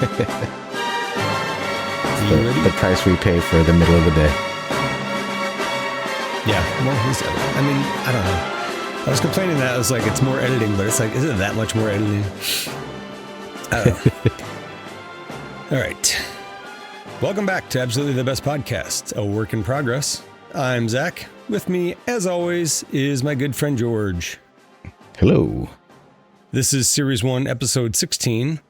The price we pay for the middle of the day. Yeah, well, I mean, I don't know. I was complaining that it was like it's more editing, but it's like, is it that much more editing? I don't know. All right. Welcome back to Absolutely the Best Podcast, a work in progress. I'm Zach. With me, as always, is my good friend George. Hello. This is Series 1, Episode 16.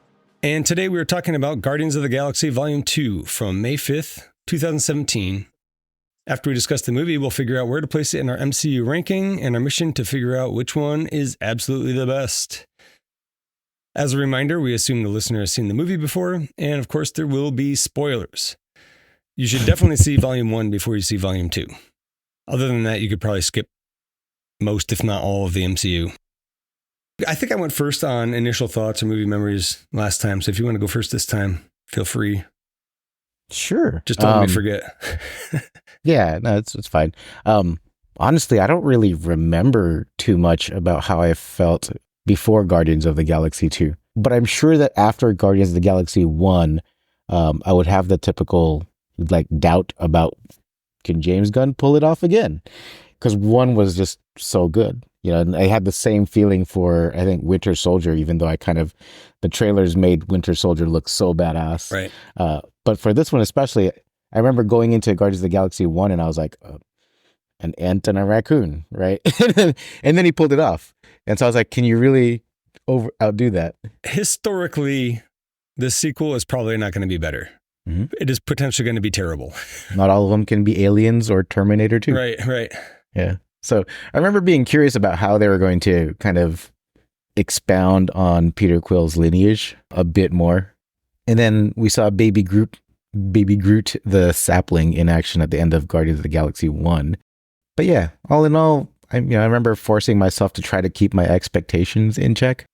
And today we are talking about Guardians of the Galaxy Volume 2 from May 5th, 2017. After we discuss the movie, we'll figure out where to place it in our MCU ranking and our mission to figure out which one is absolutely the best. As a reminder, we assume the listener has seen the movie before, and of course there will be spoilers. You should definitely see Volume 1 before you see Volume 2. Other than that, you could probably skip most, if not all, of the MCU. I think I went first on initial thoughts or movie memories last time, so if you want to go first this time, feel free. Sure. Just don't let me forget. Yeah, no, it's fine. Honestly, I don't really remember too much about how I felt before Guardians of the Galaxy 2. But I'm sure that after Guardians of the Galaxy 1, I would have the typical doubt about, can James Gunn pull it off again? Because 1 was just so good. And I had the same feeling for, I think, Winter Soldier, even though the trailers made Winter Soldier look so badass. Right. But for this one especially, I remember going into Guardians of the Galaxy 1 and I was like, an ant and a raccoon, right? And then he pulled it off. And so I was like, can you really outdo that? Historically, this sequel is probably not going to be better. Mm-hmm. It is potentially going to be terrible. Not all of them can be Aliens or Terminator 2. Right. Yeah. So I remember being curious about how they were going to kind of expound on Peter Quill's lineage a bit more. And then we saw Baby Groot, the sapling, in action at the end of Guardians of the Galaxy 1. But yeah, all in all, I remember forcing myself to try to keep my expectations in check.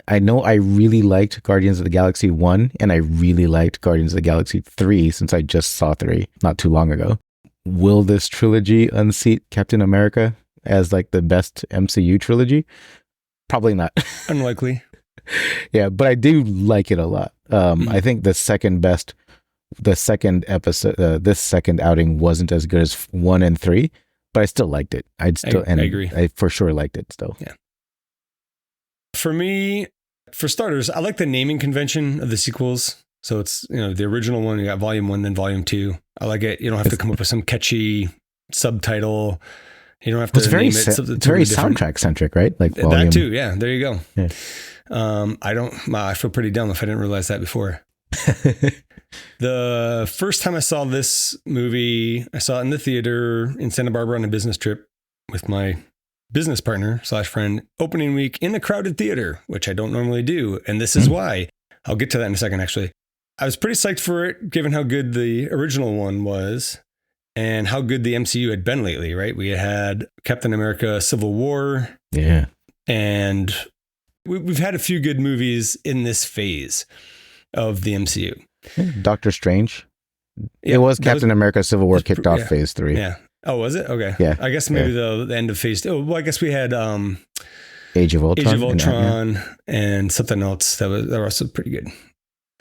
I know I really liked Guardians of the Galaxy 1, and I really liked Guardians of the Galaxy 3 since I just saw 3 not too long ago. Will this trilogy unseat Captain America as the best MCU trilogy? Probably not. Unlikely. Yeah, but I do like it a lot. I think the second episode, this second outing wasn't as good as 1 and 3. But I still liked it. I agree. I for sure liked it still. Yeah. For me, for starters, I like the naming convention of the sequels. So it's, the original one, you got Volume 1, then Volume 2. I like it. You don't have to come up with some catchy subtitle. You don't have to name it. It's very soundtrack centric, right? That too. Yeah. There you go. Yeah. I feel pretty dumb if I didn't realize that before. The first time I saw this movie, I saw it in the theater in Santa Barbara on a business trip with my business partner / friend, opening week in a crowded theater, which I don't normally do. And this is why. I'll get to that in a second, actually. I was pretty psyched for it, given how good the original one was and how good the MCU had been lately, right? We had Captain America Civil War. Yeah. And we've had a few good movies in this phase of the MCU. Doctor Strange. Yeah, it was Captain America Civil War kicked off phase 3. Yeah. Oh, was it? Okay. Yeah. I guess maybe the end of phase 2. Oh, well, I guess we had Age of Ultron and something else that were also pretty good.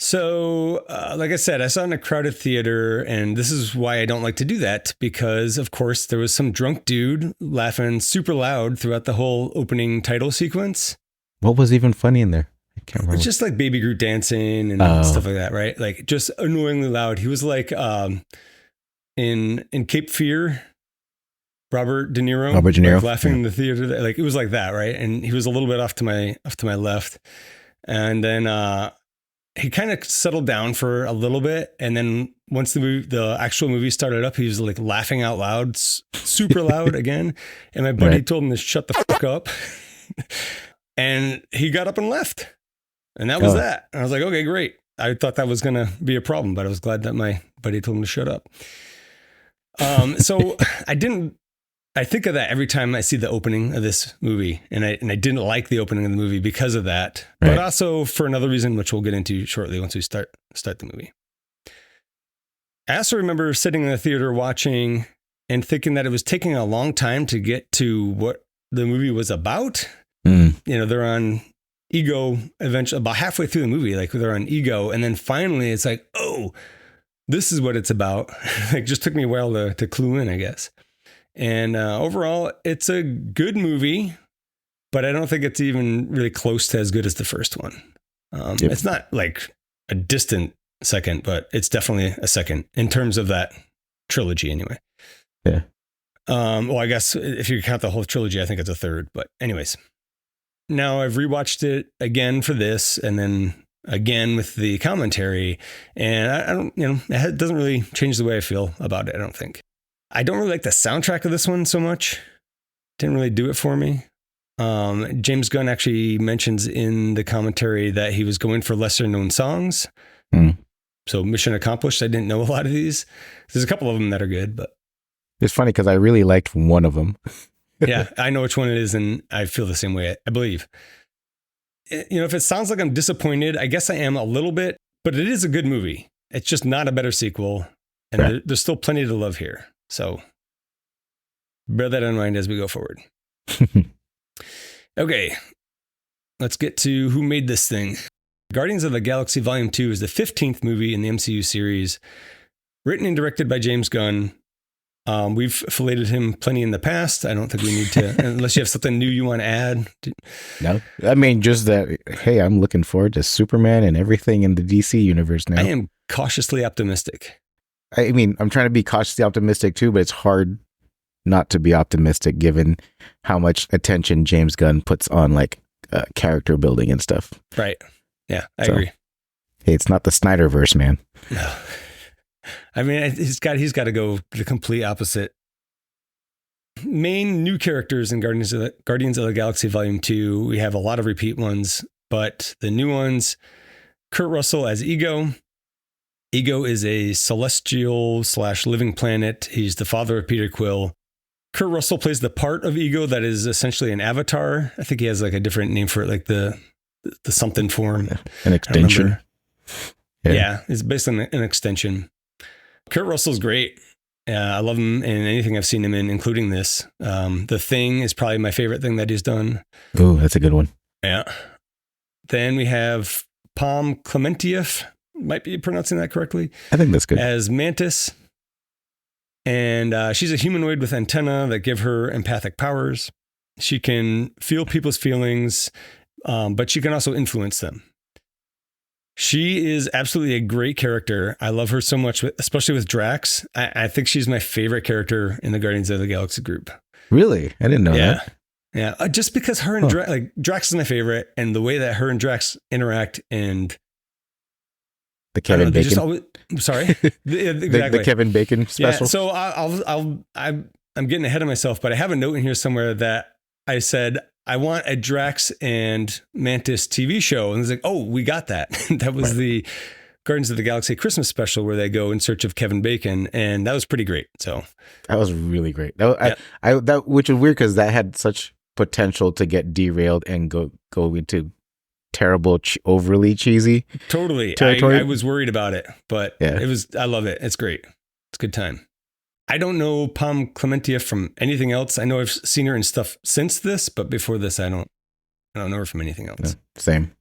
So, like I said, I saw it in a crowded theater, and this is why I don't like to do that, because, of course, there was some drunk dude laughing super loud throughout the whole opening title sequence. What was even funny in there? I can't remember. It's just like Baby Groot dancing and stuff like that, right? Like just annoyingly loud. He was like in Cape Fear, Robert De Niro, laughing in the theater. Like it was like that, right? And he was a little bit off to my left, and then he kind of settled down for a little bit, and then once the actual movie started up, he was like laughing out loud, super loud again. And my buddy told him to shut the fuck up, and he got up and left. And that was that. And I was like, okay, great. I thought that was going to be a problem, but I was glad that my buddy told him to shut up. So I think of that every time I see the opening of this movie, and I didn't like the opening of the movie because of that, but also for another reason, which we'll get into shortly once we start the movie. I also remember sitting in the theater watching and thinking that it was taking a long time to get to what the movie was about. They're on Ego eventually, about halfway through the movie, like they're on Ego. And then finally it's like, oh, this is what it's about. Like, just took me a while to clue in, I guess. And overall, it's a good movie, but I don't think it's even really close to as good as the first one. It's not like a distant second, but it's definitely a second in terms of that trilogy anyway. Yeah. Well, I guess if you count the whole trilogy, I think it's a third. But anyways, now I've rewatched it again for this, and then again with the commentary, and I don't, it doesn't really change the way I feel about it. I don't think. I don't really like the soundtrack of this one so much. Didn't really do it for me. James Gunn actually mentions in the commentary that he was going for lesser known songs. So mission accomplished. I didn't know a lot of these. There's a couple of them that are good, but it's funny because I really liked one of them. Yeah, I know which one it is, and I feel the same way, I believe. If it sounds like I'm disappointed, I guess I am a little bit, but it is a good movie. It's just not a better sequel, and there's still plenty to love here. So bear that in mind as we go forward. Okay, let's get to who made this thing. Guardians of the Galaxy Volume 2 is the 15th movie in the MCU series, written and directed by James Gunn. We've filleted him plenty in the past. I don't think we need to, unless you have something new you want to add. No, I mean, just that, hey, I'm looking forward to Superman and everything in the DC universe now. I am cautiously optimistic. I mean, I'm trying to be cautiously optimistic too, but it's hard not to be optimistic given how much attention James Gunn puts on like character building and stuff. Right. Yeah, I agree. Hey, it's not the Snyderverse, man. No. I mean, he's got to go the complete opposite. Main new characters in Guardians of the Galaxy Volume 2, we have a lot of repeat ones, but the new ones, Kurt Russell as Ego. Ego is a celestial / living planet. He's the father of Peter Quill. Kurt Russell plays the part of Ego that is essentially an avatar. I think he has like a different name for it, like the something form. An extension. Yeah, it's based on an extension. Kurt Russell's great. I love him in anything I've seen him in, including this. The Thing is probably my favorite thing that he's done. Oh, that's a good one. Yeah. Then we have Pom Klementieff, might be pronouncing that correctly. I think that's good. As Mantis. And she's a humanoid with antenna that give her empathic powers. She can feel people's feelings, but she can also influence them. She is absolutely a great character. I love her so much, especially with Drax. I think she's my favorite character in the Guardians of the Galaxy group. Really? I didn't know that. Yeah. Just because her and Drax is my favorite, and the way that her and Drax interact, and the Kevin Bacon. Sorry, exactly. the Kevin Bacon special. Yeah, so I'm getting ahead of myself, but I have a note in here somewhere that I said I want a Drax and Mantis TV show, and it's like, oh, we got that. That was the Guardians of the Galaxy Christmas special where they go in search of Kevin Bacon, and that was pretty great. So that was really great. That which is weird because that had such potential to get derailed and go into terrible, overly cheesy. Totally. I was worried about it, but I love it. It's great. It's a good time. I don't know Pom Klementieff from anything else. I know I've seen her in stuff since this, but before this, I don't know her from anything else. No, same.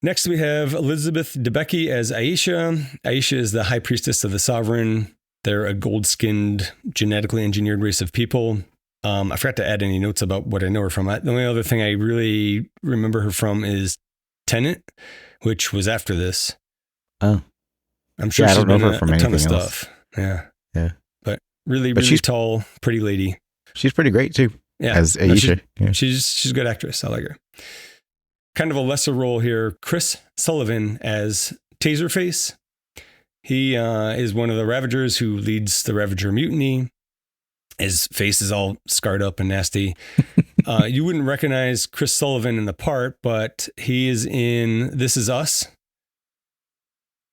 Next, we have Elizabeth Debicki as Aisha. Aisha is the high priestess of the Sovereign. They're a gold-skinned, genetically engineered race of people. I forgot to add any notes about what I know her from. The only other thing I really remember her from is Tenet, which was after this. Oh. I'm sure she's been in a ton of stuff. Yeah. But really tall, pretty lady. She's pretty great too. Yeah. As Aisha. She's a good actress. I like her. Kind of a lesser role here. Chris Sullivan as Taserface. He is one of the Ravagers who leads the Ravager mutiny. His face is all scarred up and nasty. You wouldn't recognize Chris Sullivan in the part, but he is in This Is Us.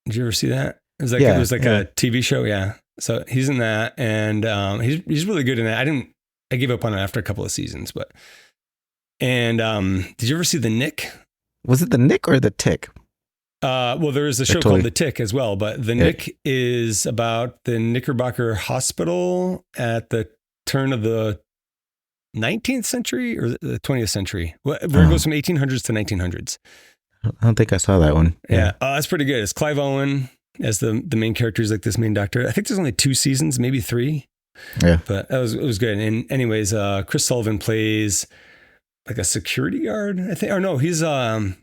Did you ever see that? It was like a TV show. Yeah. So he's in that, and he's really good in that. I gave up on it after a couple of seasons, but did you ever see The Nick? Was it The Nick or The Tick? Well, there is a show called The Tick as well, but The Nick is about the Knickerbocker Hospital at the turn of the 19th century or the 20th century, where it goes from 1800s to 1900s. I don't think I saw that one. Yeah. That's pretty good. It's Clive Owen as the main character, is like this main doctor. I think there's only 2 seasons, maybe 3. Yeah. But it was good. And anyways, Chris Sullivan plays like a security guard, I think. Or no, he's, I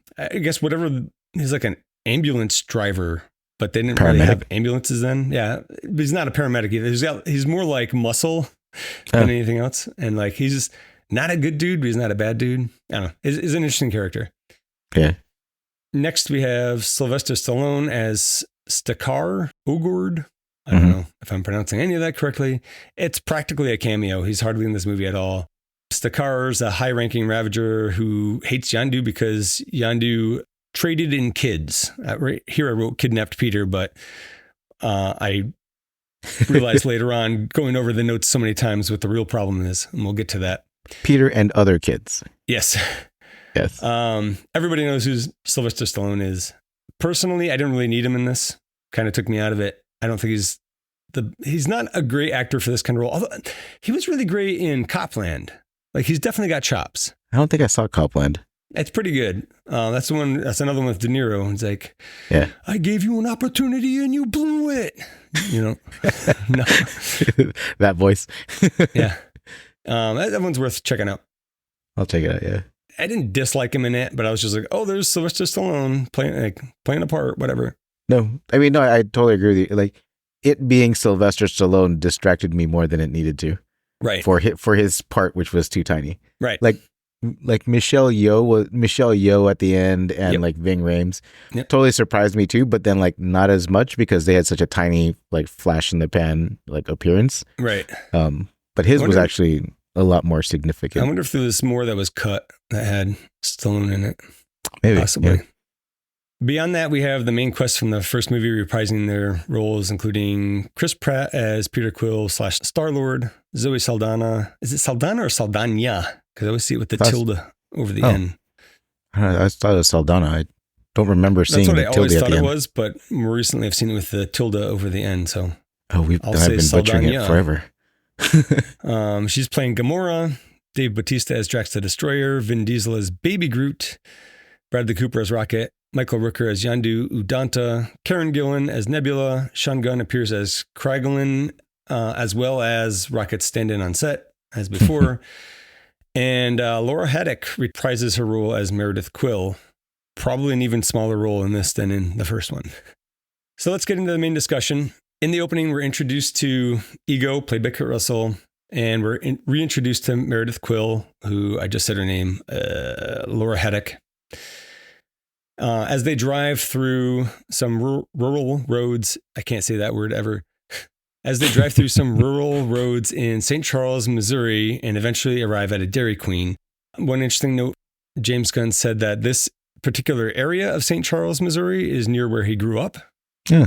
guess whatever, he's like an ambulance driver, but they didn't really have ambulances then. Yeah. But he's not a paramedic either. He's more like muscle than anything else. And like, he's just not a good dude, but he's not a bad dude. I don't know. He's an interesting character. Yeah. Next, we have Sylvester Stallone as Stakar Ogord. I don't know if I'm pronouncing any of that correctly. It's practically a cameo. He's hardly in this movie at all. Stakar's a high-ranking Ravager who hates Yondu because Yondu traded in kids. Right here I wrote kidnapped Peter, but I realized later on, going over the notes so many times, what the real problem is, and we'll get to that. Peter and other kids. Yes. Yes. Everybody knows who Sylvester Stallone is. Personally, I didn't really need him in this. Kind of took me out of it. I don't think he's not a great actor for this kind of role. Although he was really great in Copland. Like, he's definitely got chops. I don't think I saw Copland. It's pretty good. That's another one with De Niro. It's like, yeah, I gave you an opportunity and you blew it. You know, no. That voice. Yeah. That one's worth checking out. I'll check it out. Yeah. I didn't dislike him in it, but I was just like, oh, there's Sylvester Stallone playing a part, whatever. No, I mean, no, I totally agree with you. Like, it being Sylvester Stallone distracted me more than it needed to. Right. For his part, which was too tiny. Right. Like Michelle Yeoh at the end, and like Ving Rhames totally surprised me too, but then like not as much because they had such a tiny like flash in the pan like appearance. Right. But his was actually a lot more significant. I wonder if there was more that was cut that had Stallone in it. Maybe. Possibly. Yeah. Beyond that, we have the main quest from the first movie reprising their roles, including Chris Pratt as Peter Quill / Star-Lord, Zoe Saldana. Is it Saldana or Saldana? Because I always see it with the tilde over the end. I thought it was Saldana. I don't remember seeing the tilde at the end. That's what I always thought it was, but more recently I've seen it with the tilde over the end. So I've been butchering it forever. She's playing Gamora, Dave Bautista as Drax the Destroyer, Vin Diesel as Baby Groot, Bradley Cooper as Rocket, Michael Rooker as Yondu Udanta, Karen Gillan as Nebula, Sean Gunn appears as Kryglin, as well as Rocket's stand-in on set, as before. And Laura Haddock reprises her role as Meredith Quill, probably an even smaller role in this than in the first one. So let's get into the main discussion. In the opening, we're introduced to Ego, played by Kurt Russell, and we're reintroduced to Meredith Quill, who I just said her name, Laura Haddock. As they drive through some rural roads, I can't say that word ever. As they drive through some rural roads in St. Charles, Missouri, and eventually arrive at a Dairy Queen. One interesting note, James Gunn said that this particular area of St. Charles, Missouri is near where he grew up,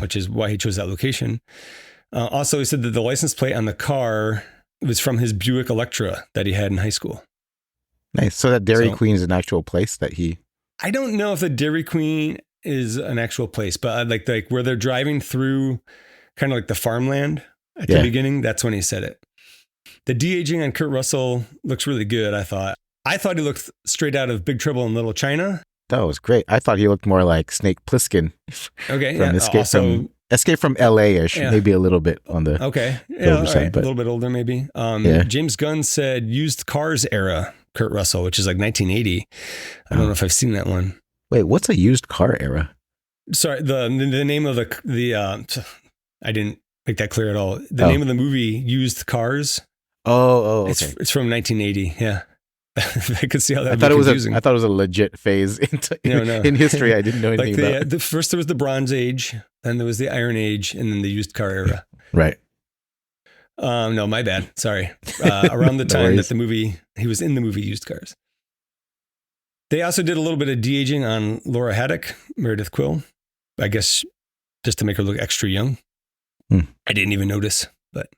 which is why he chose that location. Also, he said that the license plate on the car was from his Buick Electra that he had in high school. Nice. So that Dairy Queen is an actual place that he... I don't know if the Dairy Queen is an actual place, but like where they're driving through kind of like the farmland at the beginning, that's when he said it. The de-aging on Kurt Russell looks really good, I thought. I thought he looked straight out of Big Trouble in Little China. That was great. I thought he looked more like Snake Plissken. Okay. From Escape from LA-ish, maybe a little bit on the older side, but a little bit older maybe. James Gunn said used cars era Kurt Russell, which is like 1980. I don't know if I've seen that one. Wait, what's a used car era? Sorry, the name of the I didn't make that clear at all. The name of the movie, Used Cars. Okay. It's from 1980. Yeah. I could see how that I thought it was a legit phase in history. I didn't know anything about it. First there was the Bronze Age, then there was the Iron Age, and then the used car era. Right. No, my bad. Sorry. Around the time that he was in the movie Used Cars. They also did a little bit of de-aging on Laura Haddock, Meredith Quill. I guess just to make her look extra young. I didn't even notice, but.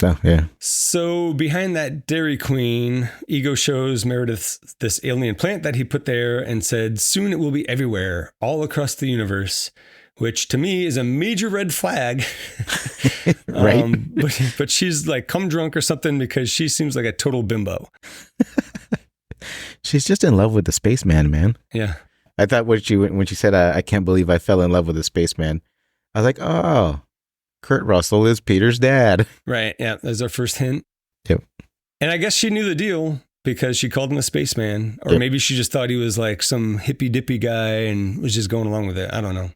Oh, yeah. So behind that Dairy Queen, Ego shows Meredith this alien plant that he put there and said, soon it will be everywhere, all across the universe. which to me is a major red flag. Right. But she's like come drunk or something because she seems like a total bimbo. She's just in love with the spaceman, man. Yeah. I thought when she said, I can't believe I fell in love with the spaceman, I was like, oh, Kurt Russell is Peter's dad. Right. Yeah. That's our first hint. Yep. And I guess she knew the deal because she called him a spaceman, or maybe she just thought he was like some hippy dippy guy and was just going along with it. I don't know.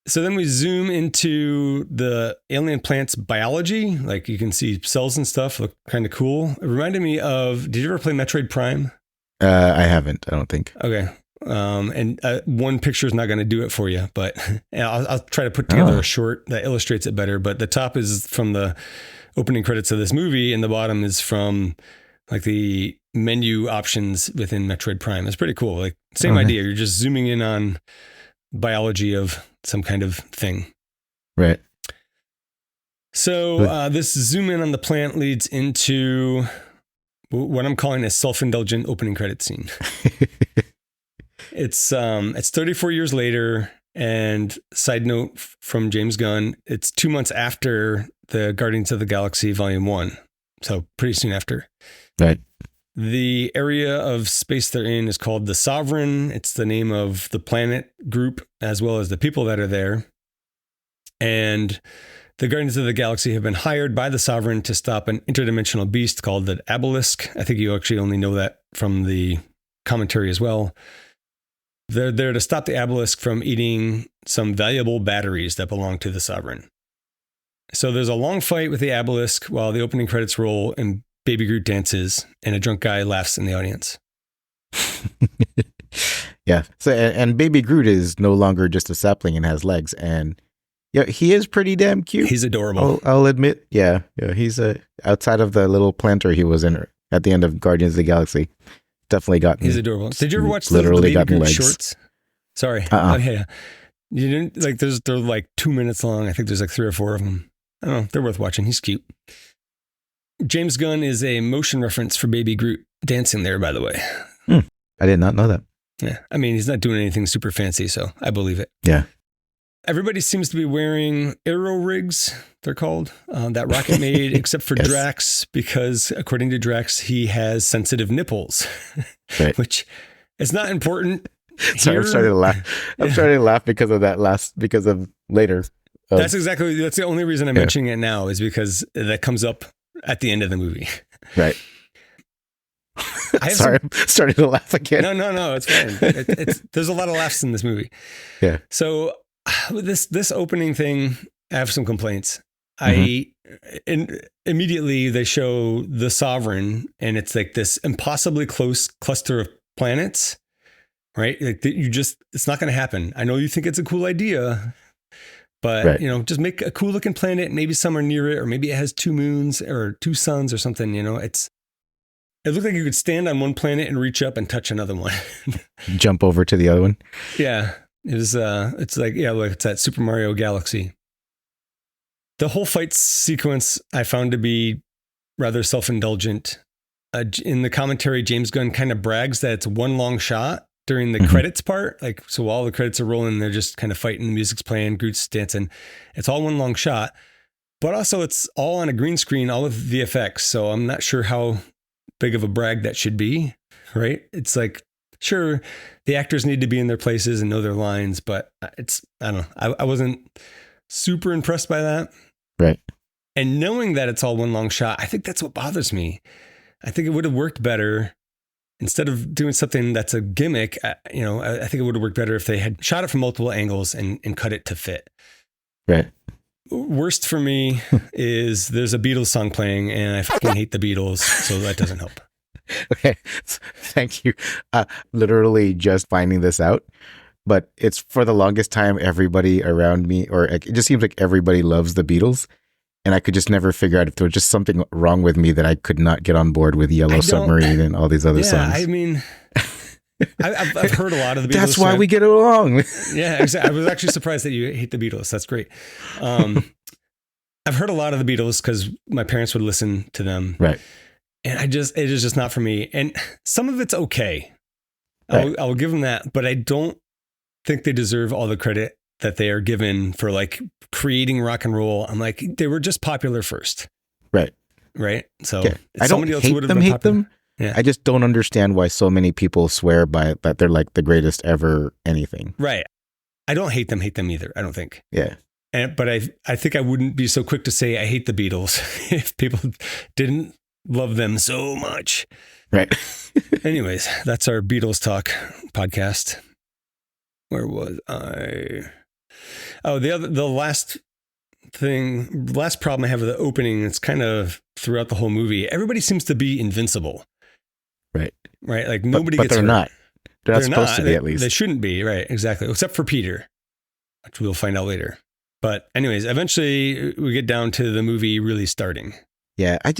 So then we zoom into the alien plant's biology. Like you can see cells and stuff look kind of cool. It reminded me of, did you ever play Metroid Prime? I haven't, I don't think. Okay. And one picture is not going to do it for you, but I'll try to put together a short that illustrates it better. But the top is from the opening credits of this movie, and the bottom is from like the menu options within Metroid Prime. It's pretty cool. Like same idea. You're just zooming in on biology of some kind of thing. Right. So this zoom in on the plant leads into what I'm calling a self-indulgent opening credit scene. It's 34 years later, and side note from James Gunn, it's 2 months after the Guardians of the Galaxy Volume 1. So pretty soon after. Right. The area of space they're in is called the Sovereign. It's the name of the planet group as well as the people that are there. And the Guardians of the Galaxy have been hired by the Sovereign to stop an interdimensional beast called the Obelisk. I think you actually only know that from the commentary as well. They're there to stop the Obelisk from eating some valuable batteries that belong to the Sovereign. So there's a long fight with the Obelisk while the opening credits roll and Baby Groot dances and a drunk guy laughs in the audience. Yeah. So and Baby Groot is no longer just a sapling and has legs, and yeah, he is pretty damn cute. He's adorable. I'll admit. Yeah. He's outside of the little planter he was in at the end of Guardians of the Galaxy. Definitely got. He's adorable. Did you ever watch the Baby Groot legs shorts? Sorry. Oh, yeah. You didn't like. They're like 2 minutes long. I think there's like 3 or 4 of them. I don't know. They're worth watching. He's cute. James Gunn is a motion reference for Baby Groot dancing there, by the way. I did not know that. Yeah. I mean, he's not doing anything super fancy, so I believe it. Yeah. Everybody seems to be wearing aero rigs, they're called, that Rocket made, except for Drax, because according to Drax, he has sensitive nipples, right. Which is not important. Sorry, I'm starting to laugh. I'm starting to laugh because of because of later. That's the only reason I'm mentioning it now is because that comes up at the end of the movie. Right. Sorry, I'm starting to laugh again. No, it's fine. There's a lot of laughs in this movie. Yeah. So this opening thing, I have some complaints. Immediately they show the Sovereign, and it's like this impossibly close cluster of planets, right? Like it's not going to happen. I know you think it's a cool idea, but just make a cool looking planet, maybe somewhere near it, or maybe it has 2 moons or 2 suns or something. It looked like you could stand on one planet and reach up and touch another one. Jump over to the other one. Yeah. It was, it's like it's that Super Mario Galaxy. The whole fight sequence I found to be rather self-indulgent. In the commentary, James Gunn kind of brags that it's one long shot during the credits part. Like, so while the credits are rolling, they're just kind of fighting, the music's playing, Groot's dancing. It's all one long shot, but also it's all on a green screen, all with VFX. So I'm not sure how big of a brag that should be, right? It's like, sure, the actors need to be in their places and know their lines, but I don't know. I wasn't super impressed by that. Right. And knowing that it's all one long shot, I think that's what bothers me. I think it would have worked better instead of doing something that's a gimmick. I think it would have worked better if they had shot it from multiple angles and cut it to fit. Right. Worst for me is there's a Beatles song playing and I fucking hate the Beatles. So that doesn't help. Okay. Thank you. Literally just finding this out, but it's for the longest time, everybody around me, or it just seems like everybody loves the Beatles. And I could just never figure out if there was just something wrong with me that I could not get on board with Yellow Submarine and all these other songs. I mean, I've heard a lot of the Beatles. That's why we get along. Yeah, exactly. I was actually surprised that you hate the Beatles. That's great. I've heard a lot of the Beatles because my parents would listen to them. Right. And it is just not for me. And some of it's okay. Right. I'll give them that, but I don't think they deserve all the credit that they are given for like creating rock and roll. I'm like, they were just popular first. Right. Right. So yeah. I don't hate them. Yeah. I just don't understand why so many people swear by it, that they're like the greatest ever anything. Right. I don't hate them either. I don't think. Yeah. But I think I wouldn't be so quick to say I hate the Beatles if people didn't love them so much. Right. Anyways, that's our Beatles talk podcast. Where was I? Oh, the last problem I have with the opening, it's kind of throughout the whole movie. Everybody seems to be invincible. Right. Right. Like nobody but gets they're hurt. Not. They're not supposed to be, at least. They shouldn't be. Right. Exactly. Except for Peter, which we'll find out later. But anyways, eventually we get down to the movie really starting. Yeah. I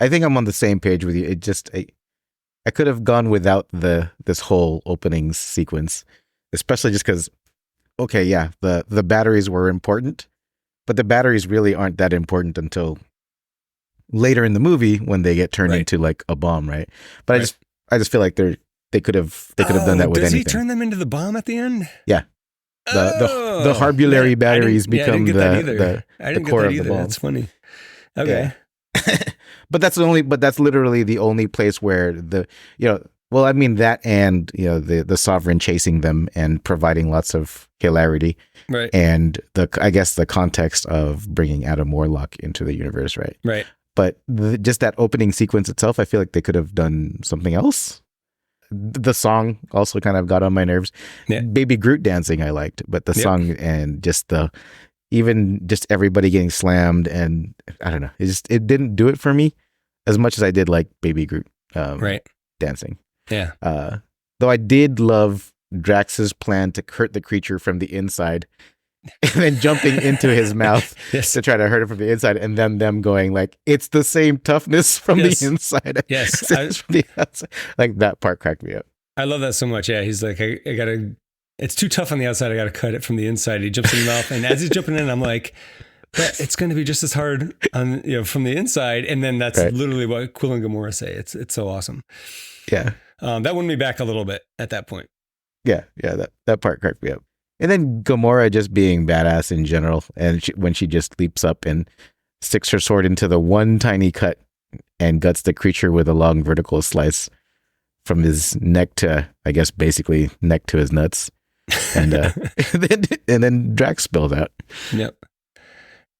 think I'm on the same page with you. It just, I could have gone without this whole opening sequence, especially just because, okay, yeah, the batteries were important, but the batteries really aren't that important until later in the movie when they get turned into like a bomb, right? But I just feel like they could have done that with anything. Does he turn them into the bomb at the end? Yeah. The harbulary batteries become the core of the bomb. That's funny. Okay. Yeah. But that's literally the only place where that and the Sovereign chasing them and providing lots of hilarity, right? And I guess the context of bringing Adam Warlock into the universe, right? Right. But just that opening sequence itself, I feel like they could have done something else. The song also kind of got on my nerves. Yeah. Baby Groot dancing I liked, but the song and just everybody getting slammed, and I don't know, it didn't do it for me as much as I did like Baby Groot dancing. Yeah. Though I did love Drax's plan to hurt the creature from the inside and then jumping into his mouth to try to hurt it from the inside, and then them going like, it's the same toughness from the inside. Yes. From the outside. Like that part cracked me up. I love that so much. Yeah. He's like, I gotta, it's too tough on the outside. I got to cut it from the inside. He jumps in the mouth, and as he's jumping in, I'm like, but it's going to be just as hard on, from the inside. And then that's literally what Quill and Gamora say. It's so awesome. Yeah. That won me back a little bit at that point. Yeah. Yeah. That part cracked me up. And then Gamora just being badass in general. And when she just leaps up and sticks her sword into the one tiny cut and guts the creature with a long vertical slice from his neck to, I guess, basically neck to his nuts. And and then Drax spills out. Yep.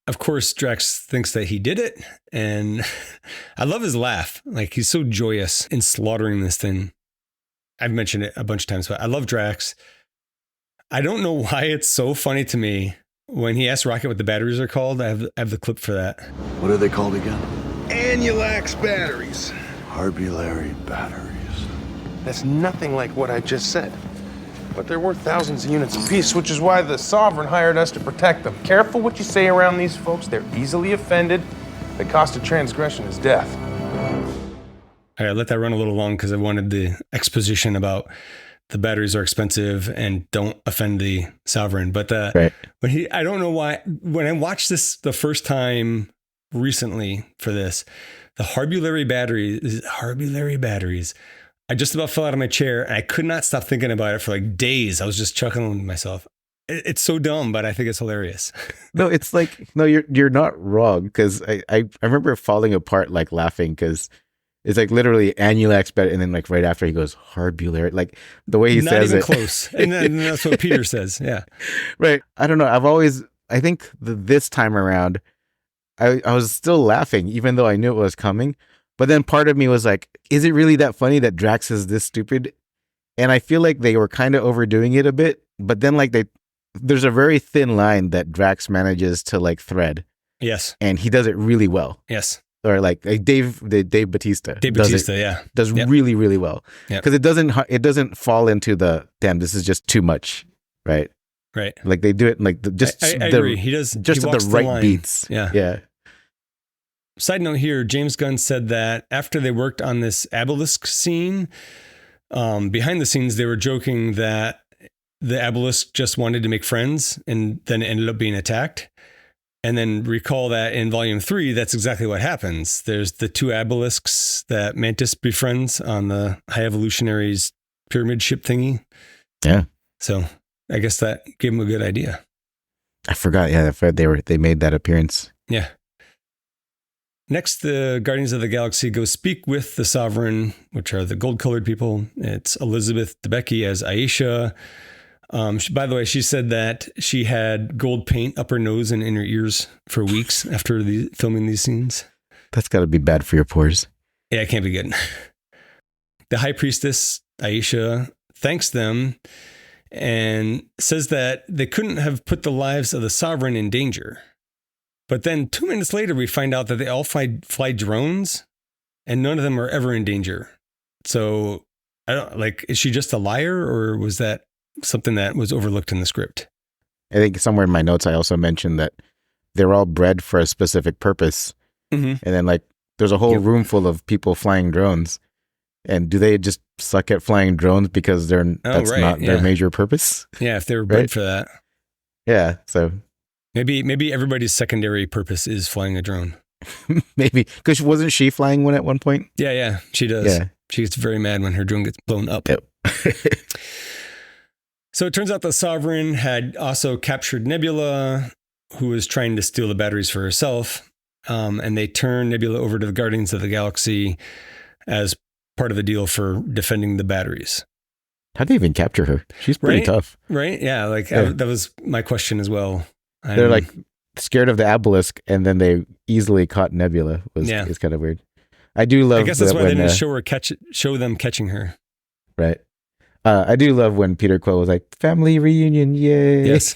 Of course, Drax thinks that he did it. And I love his laugh. Like, he's so joyous in slaughtering this thing. I've mentioned it a bunch of times, but I love Drax. I don't know why it's so funny to me when he asks Rocket what the batteries are called. I have the clip for that. What are they called again? Annulax batteries. Harbulary batteries. That's nothing like what I just said. But they're worth thousands of units apiece, which is why the Sovereign hired us to protect them. Careful what you say around these folks. They're easily offended. The cost of transgression is death. I let that run a little long because I wanted the exposition about the batteries are expensive and don't offend the Sovereign. But I don't know why, when I watched this the first time recently for this, the harbulary batteries, I just about fell out of my chair, and I could not stop thinking about it for like days. I was just chuckling to myself. It's so dumb, but I think it's hilarious. No, it's like, no, you're not wrong, because I remember falling apart like laughing, because it's like literally Annulax battery, and then like right after he goes harbulary, like the way he says it. Not even close. And then that's what Peter says. Yeah. Right. I don't know. I think this time around, I was still laughing, even though I knew it was coming. But then part of me was like, is it really that funny that Drax is this stupid? And I feel like they were kind of overdoing it a bit. But then like there's a very thin line that Drax manages to like thread. Yes. And he does it really well. Yes. Or like Dave Bautista. Does really, really well. Because it doesn't fall into the, damn, this is just too much. Right. Right. Like they do it like I agree. He does just at the right beats. Yeah. Yeah. Side note here, James Gunn said that after they worked on this obelisk scene, behind the scenes, they were joking that the obelisk just wanted to make friends, and then it ended up being attacked. And then recall that in Volume 3, that's exactly what happens. There's the two obelisks that Mantis befriends on the High Evolutionary's pyramid ship thingy. Yeah. So I guess that gave him a good idea. I forgot. Yeah, they made that appearance. Yeah. Next, the Guardians of the Galaxy go speak with the Sovereign, which are the gold-colored people. It's Elizabeth Debicki as Aisha. By the way, she said that she had gold paint up her nose and in her ears for weeks after filming these scenes. That's got to be bad for your pores. Yeah, it can't be good. The High Priestess, Aisha, thanks them and says that they couldn't have put the lives of the Sovereign in danger. But then 2 minutes later, we find out that they all fly drones and none of them are ever in danger. So is she just a liar, or was that something that was overlooked in the script? I think somewhere in my notes, I also mentioned that they're all bred for a specific purpose. Mm-hmm. And then there's a whole room full of people flying drones. And do they just suck at flying drones because that's not their major purpose? Yeah, if they were bred for that. Yeah, so maybe everybody's secondary purpose is flying a drone. Maybe because wasn't she flying one at one point? Yeah, she does. Yeah, she gets very mad when her drone gets blown up. Yep. So it turns out the Sovereign had also captured Nebula, who was trying to steal the batteries for herself, and they turned Nebula over to the Guardians of the Galaxy as part of the deal for defending the batteries. How'd they even capture her? She's pretty tough. Right? Yeah, that was my question as well. They're scared of the obelisk, and then they easily caught Nebula. It's kind of weird. I do love. I guess that's why they didn't show them catching her. Right. I do love when Peter Quill was like, "Family reunion, yay!" Yes.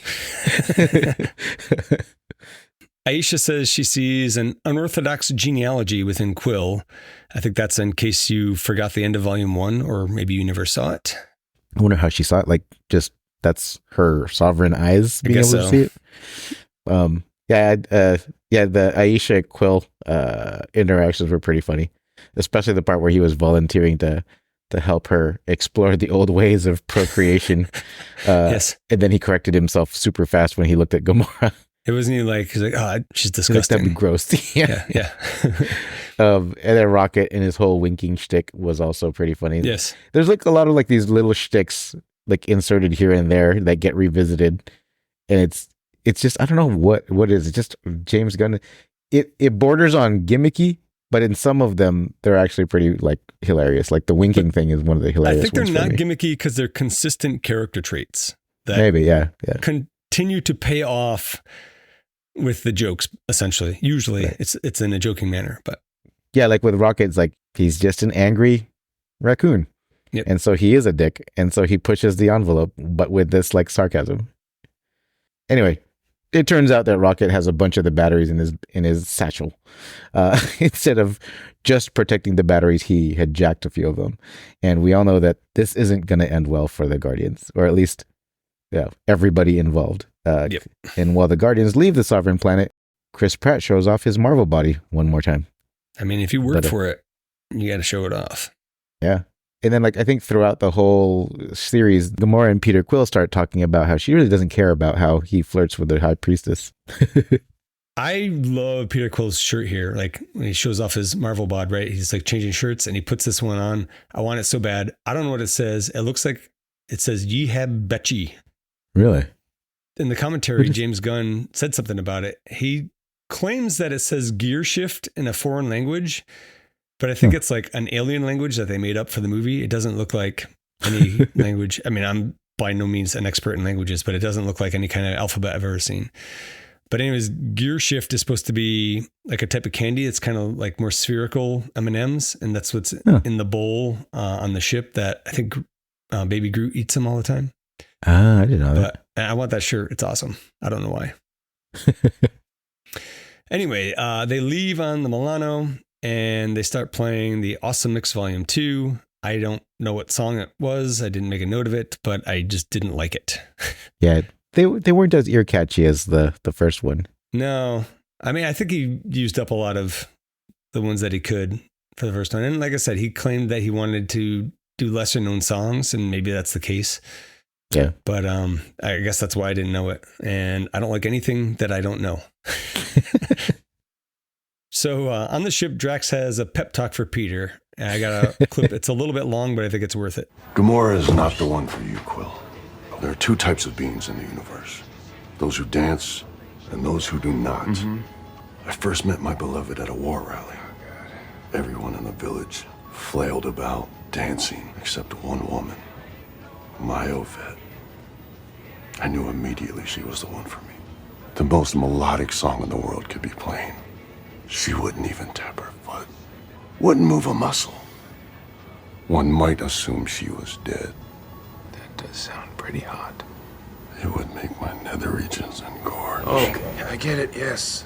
Aisha says she sees an unorthodox genealogy within Quill. I think that's in case you forgot the end of Volume 1, or maybe you never saw it. I wonder how she saw it. That's her sovereign eyes being able to see it. The Aisha Quill interactions were pretty funny, especially the part where he was volunteering to help her explore the old ways of procreation. Yes. And then he corrected himself super fast when he looked at Gamora. It wasn't he's like, oh, she's disgusting. That'd be gross. Yeah. And then Rocket and his whole winking shtick was also pretty funny. Yes. There's a lot of these little shticks inserted here and there that get revisited. And it's just, I don't know what it is. It's just James Gunn. It borders on gimmicky, but in some of them, they're actually pretty hilarious. The winking thing is one of the hilarious ones. I think they're not gimmicky because they're consistent character traits that maybe, yeah. Continue to pay off with the jokes, essentially. Usually it's in a joking manner, but yeah, with Rocket, it's he's just an angry raccoon. Yep. And so he is a dick. And so he pushes the envelope, but with this sarcasm. Anyway, it turns out that Rocket has a bunch of the batteries in his satchel. Instead of just protecting the batteries, he had jacked a few of them. And we all know that this isn't going to end well for the Guardians, or at least everybody involved. Yep. And while the Guardians leave the Sovereign Planet, Chris Pratt shows off his Marvel body one more time. I mean, if you work for it, you got to show it off. Yeah. And then, I think throughout the whole series, Gamora and Peter Quill start talking about how she really doesn't care about how he flirts with the High Priestess. I love Peter Quill's shirt here. When he shows off his Marvel bod, right? He's changing shirts and he puts this one on. I want it so bad. I don't know what it says. It looks like it says Yeheb Betchy. Really? In the commentary, James Gunn said something about it. He claims that it says gear shift in a foreign language, but I think it's an alien language that they made up for the movie. It doesn't look like any language. I mean, I'm by no means an expert in languages, but it doesn't look like any kind of alphabet I've ever seen. But anyways, gear shift is supposed to be a type of candy. It's kind of more spherical M&Ms, and that's what's in the bowl on the ship that I think Baby Groot eats them all the time. I didn't know that. I want that shirt. It's awesome. I don't know why. Anyway, they leave on the Milano and they start playing the Awesome Mix Volume 2. I don't know what song it was. I didn't make a note of it, but I just didn't like it. Yeah, they weren't as ear catchy as the first one. No. I mean, I think he used up a lot of the ones that he could for the first one. And like I said, he claimed that he wanted to do lesser known songs, and maybe that's the case. Yeah. But I guess that's why I didn't know it. And I don't like anything that I don't know. So on the ship, Drax has a pep talk for Peter. And I got a clip. It's a little bit long, but I think it's worth it. Gamora is not the one for you, Quill. There are two types of beings in the universe. Those who dance and those who do not. I first met my beloved at a war rally. Everyone in the village flailed about, dancing, except one woman, my Ovette. I knew immediately she was the one for me. The most melodic song in the world could be playing. She wouldn't even tap her foot, wouldn't move a muscle. One might assume she was dead. That does sound pretty hot. It would make my nether regions engorge. Okay, I get it, yes.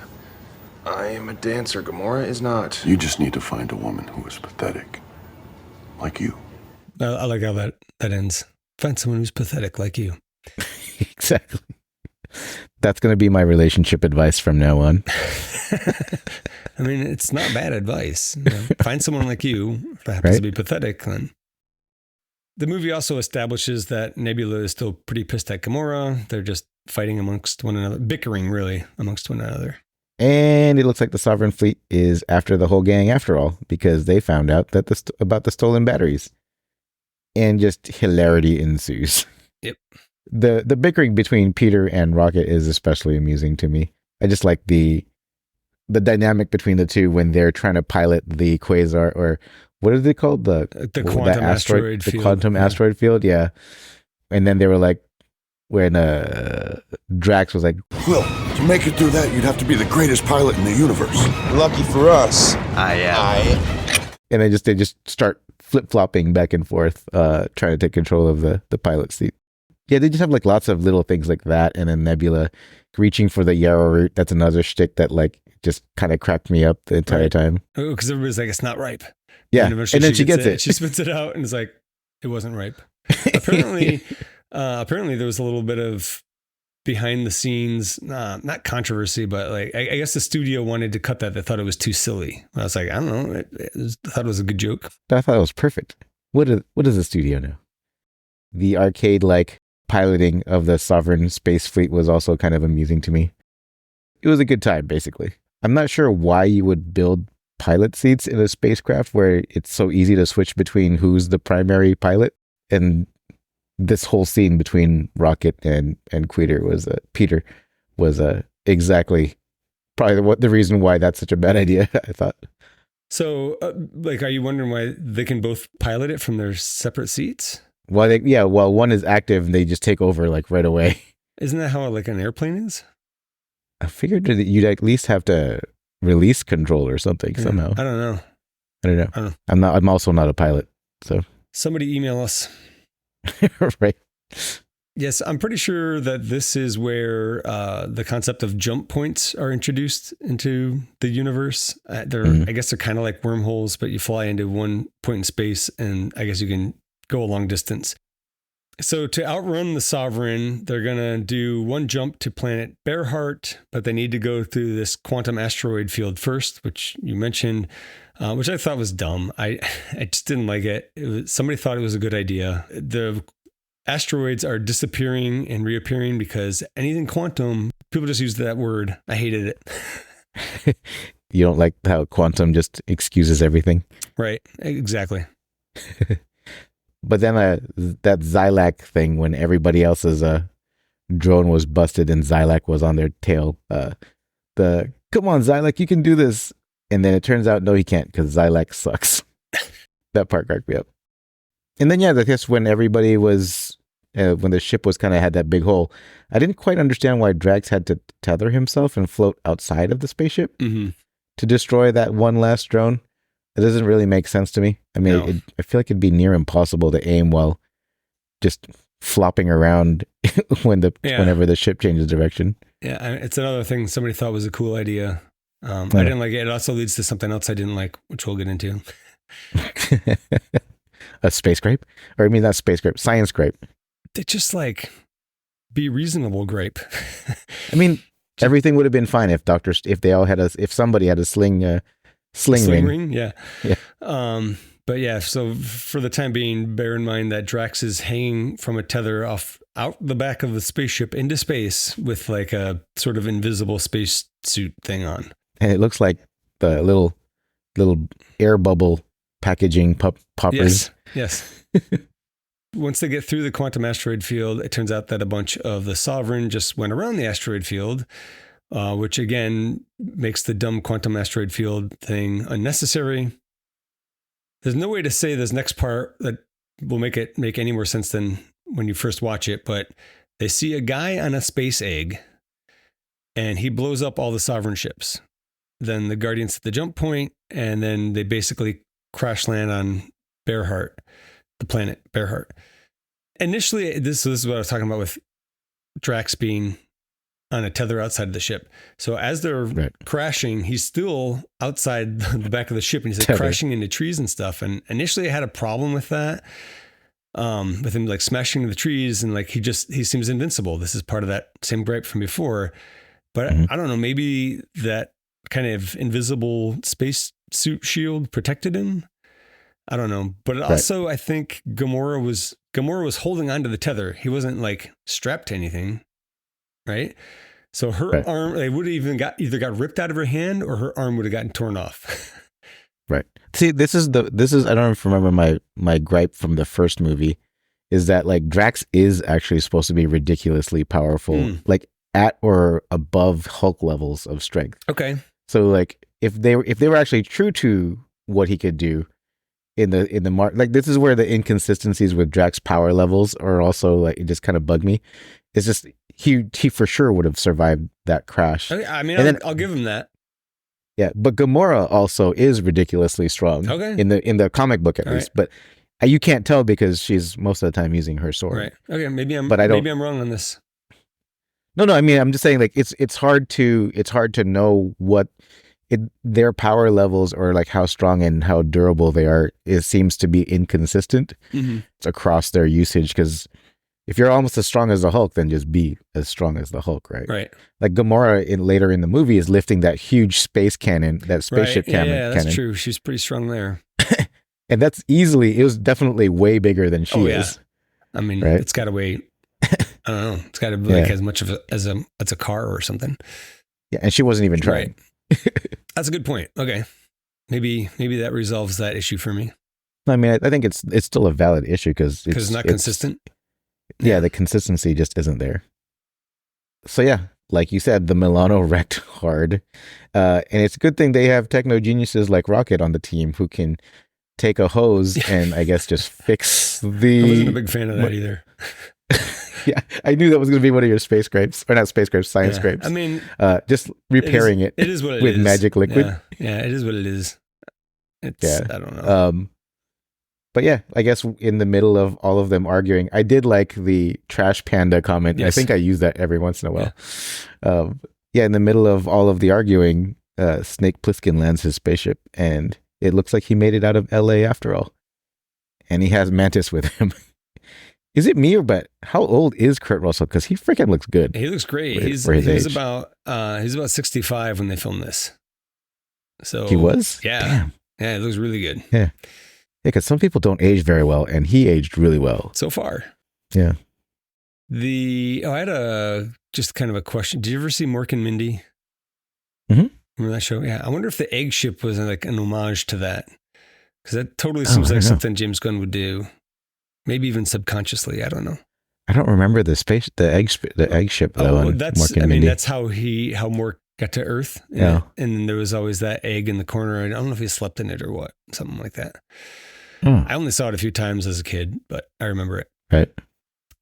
I am a dancer, Gamora is not. You just need to find a woman who is pathetic. Like you. I like how that ends. Find someone who's pathetic like you. Exactly. That's going to be my relationship advice from now on. I mean, it's not bad advice. You know, find someone like you, if it happens to be pathetic, then. The movie also establishes that Nebula is still pretty pissed at Gamora. They're just fighting amongst one another, bickering really amongst one another. And it looks like the Sovereign Fleet is after the whole gang after all, because they found out that about the stolen batteries. And just hilarity ensues. Yep. The bickering between Peter and Rocket is especially amusing to me. I just like the dynamic between the two when they're trying to pilot the quasar, or what is it called? The quantum asteroid field. The quantum asteroid field, yeah. And then they were like, when Drax was like, Quill, to make it through that, you'd have to be the greatest pilot in the universe. Lucky for us. and they just start flip-flopping back and forth, trying to take control of the pilot seat. Yeah, they just have like lots of little things like that, and then Nebula reaching for the yarrow root. That's another shtick that like just kind of cracked me up the entire time. Oh, because everybody's like, it's not ripe. Yeah, and then she gets it. She spits it out and is like, it wasn't ripe. Apparently there was a little bit of behind the scenes, not controversy, but like I guess the studio wanted to cut that. They thought it was too silly. I was like, I don't know. I thought it was a good joke. I thought it was perfect. What does the studio know? The arcade like piloting of the Sovereign Space Fleet was also kind of amusing to me. It was a good time, basically. I'm not sure why you would build pilot seats in a spacecraft where it's so easy to switch between who's the primary pilot. And this whole scene between Rocket and Peter was exactly probably the reason why that's such a bad idea, I thought. So, are you wondering why they can both pilot it from their separate seats? Well, one is active and they just take over like right away. Isn't that how like an airplane is? I figured that you'd at least have to release control or something somehow. I don't know. I'm also not a pilot, so. Somebody email us. Right. Yes, I'm pretty sure that this is where the concept of jump points are introduced into the universe. I guess they're kind of like wormholes, but you fly into one point in space and I guess you can go a long distance. So to outrun the Sovereign, they're going to do one jump to planet Bearheart, but they need to go through this quantum asteroid field first, which you mentioned, which I thought was dumb. I just didn't like it. Somebody thought it was a good idea. The asteroids are disappearing and reappearing because anything quantum, people just use that word. I hated it. You don't like how quantum just excuses everything? Right, exactly. But then that Xylac thing, when everybody else's drone was busted and Xylac was on their tail, come on Xylac, you can do this. And then it turns out, no, he can't because Xylac sucks. That part cracked me up. And then, I guess when everybody was, when the ship was kind of had that big hole, I didn't quite understand why Drax had to tether himself and float outside of the spaceship to destroy that one last drone. It doesn't really make sense to me. I mean, No. I feel like it'd be near impossible to aim while just flopping around whenever the ship changes direction. Yeah, it's another thing somebody thought was a cool idea. I didn't like it. It also leads to something else I didn't like, which we'll get into. A space grape? Or I mean, not space grape, science grape. They just be reasonable grape. I mean, everything would have been fine if somebody had a sling ring. Yeah. But yeah, so for the time being, bear in mind that Drax is hanging from a tether out the back of the spaceship into space with like a sort of invisible space suit thing on. And it looks like the little air bubble packaging poppers. Yes. once they get through the quantum asteroid field, it turns out that a bunch of the Sovereign just went around the asteroid field, which again makes the dumb quantum asteroid field thing unnecessary. There's no way to say this next part that will make it make any more sense than when you first watch it, but they see a guy on a space egg and he blows up all the Sovereign ships. Then the Guardians hit the jump point, and then they basically crash land on Bearheart, the planet Bearheart. Initially, this is what I was talking about with Drax being on a tether outside of the ship. So as they're crashing, he's still outside the back of the ship, and he's like crashing into trees and stuff. And initially I had a problem with that, with him like smashing into the trees, and like he seems invincible. This is part of that same gripe from before. But I don't know, maybe that kind of invisible space suit shield protected him. I don't know. But also I think Gamora was holding onto the tether. He wasn't like strapped to anything. Right. So her arm, they would have either got ripped out of her hand, or her arm would have gotten torn off. Right. See, this is, I don't remember my gripe from the first movie is that like Drax is actually supposed to be ridiculously powerful, like at or above Hulk levels of strength. Okay. So like if they were actually true to what he could do in the like this is where the inconsistencies with Drax power levels are also like, it just kind of bug me. It's just he for sure would have survived that crash. I mean, I'll give him that. Yeah, but Gamora also is ridiculously strong. Okay. In the comic book at least, but you can't tell because she's most of the time using her sword. Right. Okay. Maybe I'm wrong on this. No. I mean, I'm just saying like it's hard to know what their power levels or like how strong and how durable they are. It seems to be inconsistent. It's across their usage, because if you're almost as strong as the Hulk, then just be as strong as the Hulk, right? Right. Like Gamora later in the movie is lifting that huge space cannon, that spaceship cannon. Yeah, that's true. She's pretty strong there. And it was definitely way bigger than she is. I mean, it's got to weigh, I don't know, it's got to be like as much of as a car or something. Yeah, and she wasn't even trying. Right. That's a good point. Okay. Maybe that resolves that issue for me. I mean, I think it's still a valid issue because it's not consistent. Yeah, the consistency just isn't there. So yeah, like you said, the Milano wrecked hard. And it's a good thing they have techno geniuses like Rocket on the team who can take a hose and I guess just fix the... I wasn't a big fan of that either. Yeah, I knew that was going to be one of your space gripes. Or not space gripes, science gripes. I mean... just repairing it is what it with is. magic liquid. Yeah, it is what it is. I don't know. But yeah, I guess in the middle of all of them arguing, I did like the trash panda comment. Yes. I think I use that every once in a while. Yeah, in the middle of all of the arguing, Snake Plissken lands his spaceship, and it looks like he made it out of LA after all. And he has Mantis with him. Is it me, but how old is Kurt Russell? Because he freaking looks good. He looks great. He's about 65 when they filmed this. So he was? Yeah. Damn. Yeah, it looks really good. Yeah. Yeah, because some people don't age very well, and he aged really well. So far. Yeah. I had just kind of a question. Did you ever see Mork and Mindy? Mm-hmm. Remember that show? Yeah. I wonder if the egg ship was like an homage to that. Because that totally seems like something James Gunn would do. Maybe even subconsciously. I don't know. I don't remember the egg ship though. That's how Mork got to Earth. And there was always that egg in the corner. I don't know if he slept in it or what, something like that. I only saw it a few times as a kid, but I remember it. Right.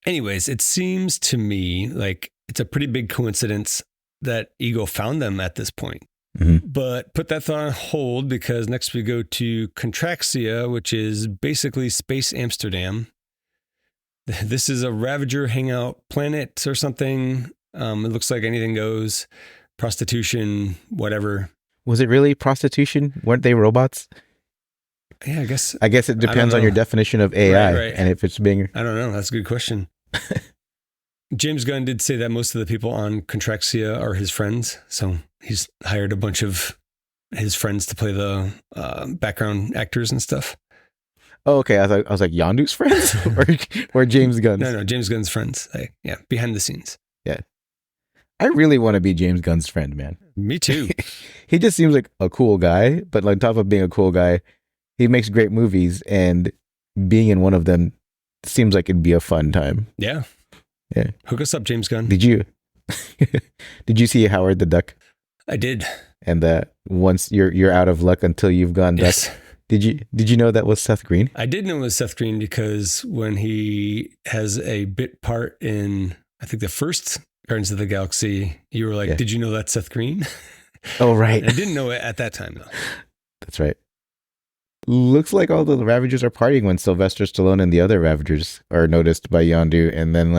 Anyways, it seems to me like it's a pretty big coincidence that Ego found them at this point. Mm-hmm. But put that thought on hold, because next we go to Contraxia, which is basically Space Amsterdam. This is a Ravager hangout planet or something. It looks like anything goes. Prostitution, whatever. Was it really prostitution? Weren't they robots? Yeah, I guess it depends on your definition of AI, right. And if it's being... I don't know. That's a good question. James Gunn did say that most of the people on Contraxia are his friends. So he's hired a bunch of his friends to play the background actors and stuff. Oh, okay. I was like, Yondu's friends? or James Gunn's? No, James Gunn's friends. Behind the scenes. Yeah. I really want to be James Gunn's friend, man. Me too. He just seems like a cool guy, but on top of being a cool guy, he makes great movies, and being in one of them seems like it'd be a fun time. Yeah. Yeah. Hook us up, James Gunn. Did you see Howard the Duck? I did. And once you're out of luck until you've gone duck. Yes. Did you know that was Seth Green? I did know it was Seth Green because when he has a bit part in, I think, the first Guardians of the Galaxy, you were like, Did you know that's Seth Green? Oh, right. I didn't know it at that time, though. That's right. Looks like all the Ravagers are partying when Sylvester Stallone and the other Ravagers are noticed by Yondu, and then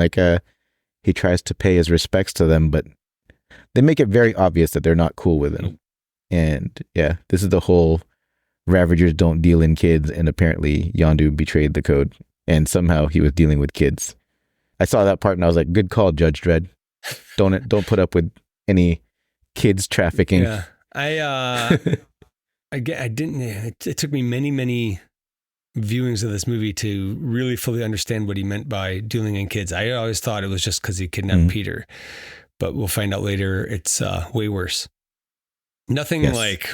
he tries to pay his respects to them, but they make it very obvious that they're not cool with him. And yeah, this is the whole Ravagers don't deal in kids, and apparently Yondu betrayed the code, and somehow he was dealing with kids. I saw that part and I was like, good call, Judge Dredd. Don't put up with any kids trafficking. Yeah. I didn't. It took me many viewings of this movie to really fully understand what he meant by dealing in kids. I always thought it was just because he kidnapped Peter, but we'll find out later it's way worse. Nothing like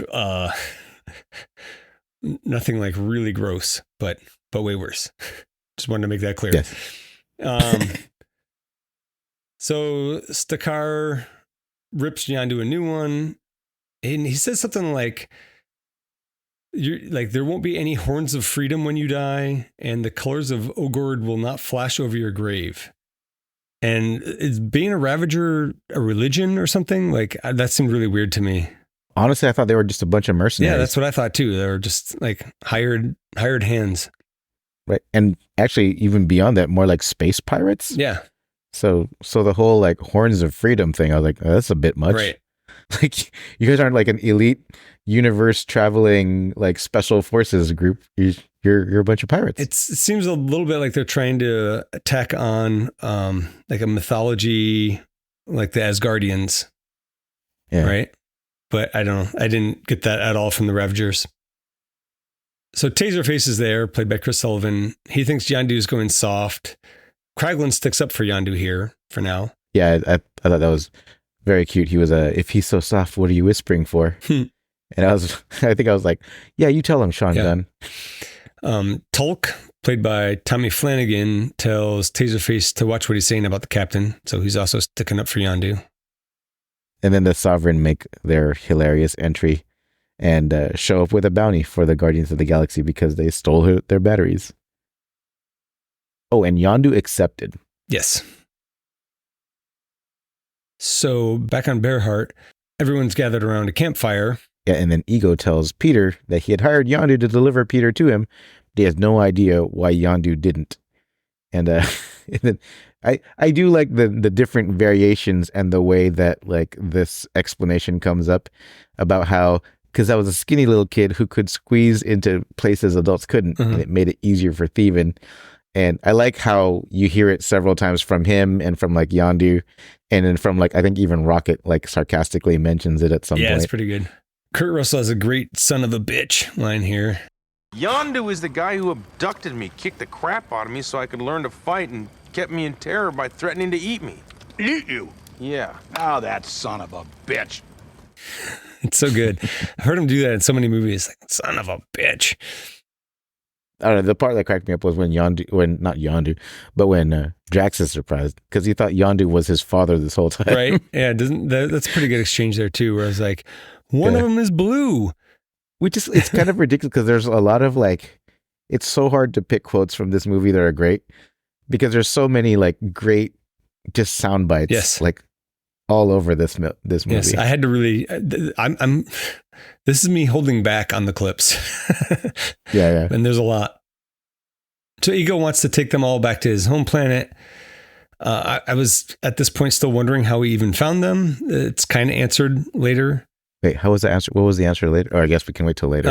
nothing like really gross, but way worse. Just wanted to make that clear. Yes. So Stakar rips Yondu a new one, and he says something like, there won't be any horns of freedom when you die, and the colors of Ogord will not flash over your grave. And is being a Ravager a religion or something? Like, that seemed really weird to me. Honestly, I thought they were just a bunch of mercenaries. Yeah, that's what I thought too. They were just like hired hands. Right. And actually, even beyond that, more like space pirates. Yeah. So the whole like horns of freedom thing, I was like, oh, that's a bit much. Right. Like, you guys aren't like an elite universe traveling like special forces group. You're a bunch of pirates. It seems a little bit like they're trying to tack on like a mythology, like the Asgardians. Yeah. Right. But I don't know. I didn't get that at all from the Ravagers. So Taserface is there, played by Chris Sullivan. He thinks Yondu's going soft. Kraglin sticks up for Yondu here for now. Yeah, I thought that was very cute. He was if he's so soft, what are you whispering for? And I think I was like, yeah, you tell him, Sean Gunn. Tulk, played by Tommy Flanagan, tells Taserface to watch what he's saying about the captain. So he's also sticking up for Yondu. And then the Sovereign make their hilarious entry and show up with a bounty for the Guardians of the Galaxy because they stole their batteries. Oh, and Yondu accepted. Yes. So back on Bearheart, everyone's gathered around a campfire. Yeah, and then Ego tells Peter that he had hired Yondu to deliver Peter to him, but he has no idea why Yondu didn't. And, and then I do like the different variations and the way that like this explanation comes up about how, because I was a skinny little kid who could squeeze into places adults couldn't, and it made it easier for thieving. And I like how you hear it several times from him and from like Yondu, and then from like, I think even Rocket like sarcastically mentions it at some point. Yeah, it's pretty good. Kurt Russell has a great son of a bitch line here. Yondu is the guy who abducted me, kicked the crap out of me so I could learn to fight, and kept me in terror by threatening to eat me. Eat you? Yeah. Oh, that son of a bitch. It's so good. I've heard him do that in so many movies. Like, son of a bitch. I don't know. The part that cracked me up was when Drax is surprised because he thought Yondu was his father this whole time. Right? Yeah. That's a pretty good exchange there too, where I was like, one of them is blue. It's kind of ridiculous because there's a lot of like, it's so hard to pick quotes from this movie that are great because there's so many like great just sound bites. Yes. Like all over this movie. Yes, I had to really. This is me holding back on the clips. Yeah. And there's a lot. So Ego wants to take them all back to his home planet. I was at this point still wondering how he even found them. It's kind of answered later. Wait, how was the answer? What was the answer later? Or I guess we can wait till later.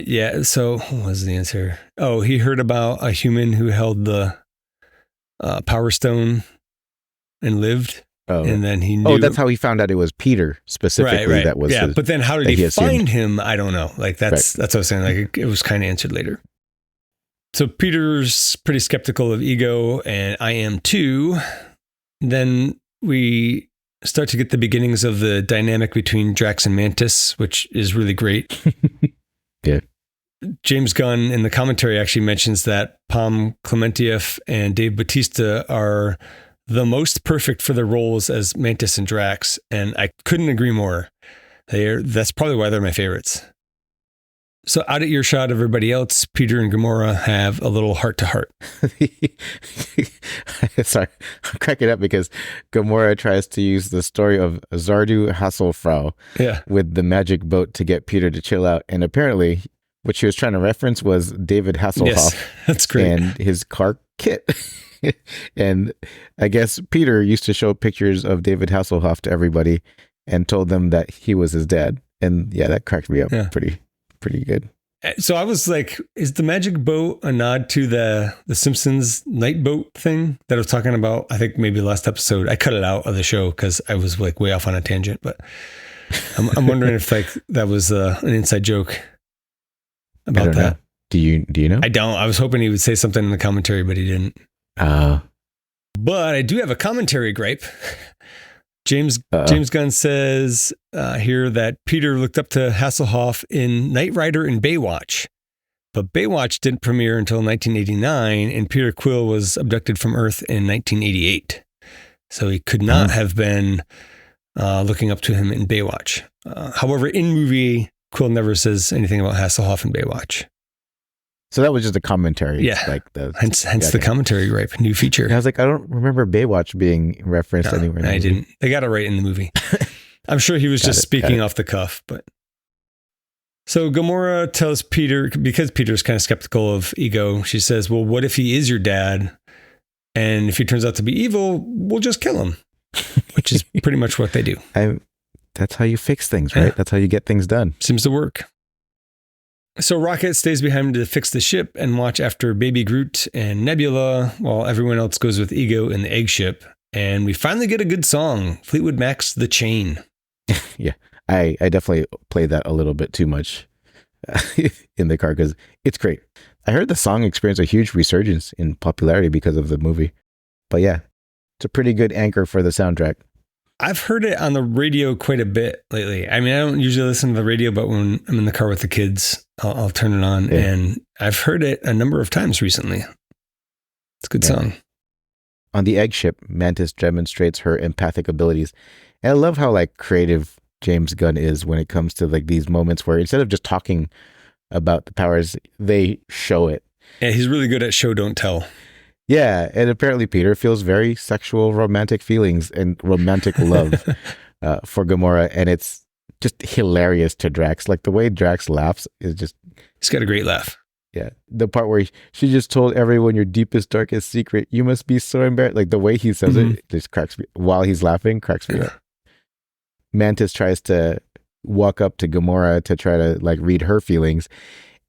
Yeah. So what was the answer? Oh, he heard about a human who held the Power Stone and lived. Oh. And then he knew. Oh, that's how he found out it was Peter specifically. Right. That was but then how did he find him? I don't know. Like that's what I was saying. Like it was kind of answered later. So Peter's pretty skeptical of Ego, and I am too. Then we start to get the beginnings of the dynamic between Drax and Mantis, which is really great. Yeah. James Gunn in the commentary actually mentions that Pom Klementieff and Dave Bautista are the most perfect for their roles as Mantis and Drax, and I couldn't agree more. That's probably why they're my favorites. So out at earshot of everybody else, Peter and Gamora have a little heart-to-heart. Sorry, I'm cracking up because Gamora tries to use the story of Zardu Hasselfrau with the magic boat to get Peter to chill out. And apparently what she was trying to reference was David Hasselhoff. Yes, that's great. And his car kit. And I guess Peter used to show pictures of David Hasselhoff to everybody and told them that he was his dad. And yeah, that cracked me up pretty good. So I was like, is the magic boat a nod to the Simpsons night boat thing that I was talking about? I think maybe last episode. I cut it out of the show because I was like way off on a tangent, but I'm wondering if like that was an inside joke about that. Do you know? I don't. I was hoping he would say something in the commentary, but he didn't. But I do have a commentary gripe. James Gunn says here that Peter looked up to Hasselhoff in Knight Rider and Baywatch, but Baywatch didn't premiere until 1989, and Peter Quill was abducted from Earth in 1988. So he could not have been looking up to him in Baywatch. However, in movie, Quill never says anything about Hasselhoff in Baywatch. So that was just a commentary. Yeah. Like hence the commentary gripe, new feature. And I was like, I don't remember Baywatch being referenced anywhere. I didn't. They got it right in the movie. I'm sure he was just speaking off the cuff, but. So Gamora tells Peter, because Peter's kind of skeptical of Ego, she says, well, what if he is your dad? And if he turns out to be evil, we'll just kill him, which is pretty much what they do. That's how you fix things, right? Yeah. That's how you get things done. Seems to work. So Rocket stays behind to fix the ship and watch after Baby Groot and Nebula, while everyone else goes with Ego in the egg ship. And we finally get a good song, Fleetwood Mac's The Chain. Yeah, I definitely played that a little bit too much in the car because it's great. I heard the song experienced a huge resurgence in popularity because of the movie. But yeah, it's a pretty good anchor for the soundtrack. I've heard it on the radio quite a bit lately. I mean, I don't usually listen to the radio, but when I'm in the car with the kids, I'll turn it on. Yeah. And I've heard it a number of times recently. It's a good song. On the egg ship, Mantis demonstrates her empathic abilities. And I love how like creative James Gunn is when it comes to like these moments where instead of just talking about the powers, they show it. Yeah, he's really good at show, don't tell. Yeah, and apparently Peter feels very sexual, romantic feelings and romantic love for Gamora, and it's just hilarious to Drax. Like the way Drax laughs is just... He's got a great laugh. Yeah, the part where she just told everyone your deepest, darkest secret. You must be so embarrassed. Like the way he says it just cracks me, while he's laughing, cracks me up. Mantis tries to walk up to Gamora to try to like read her feelings,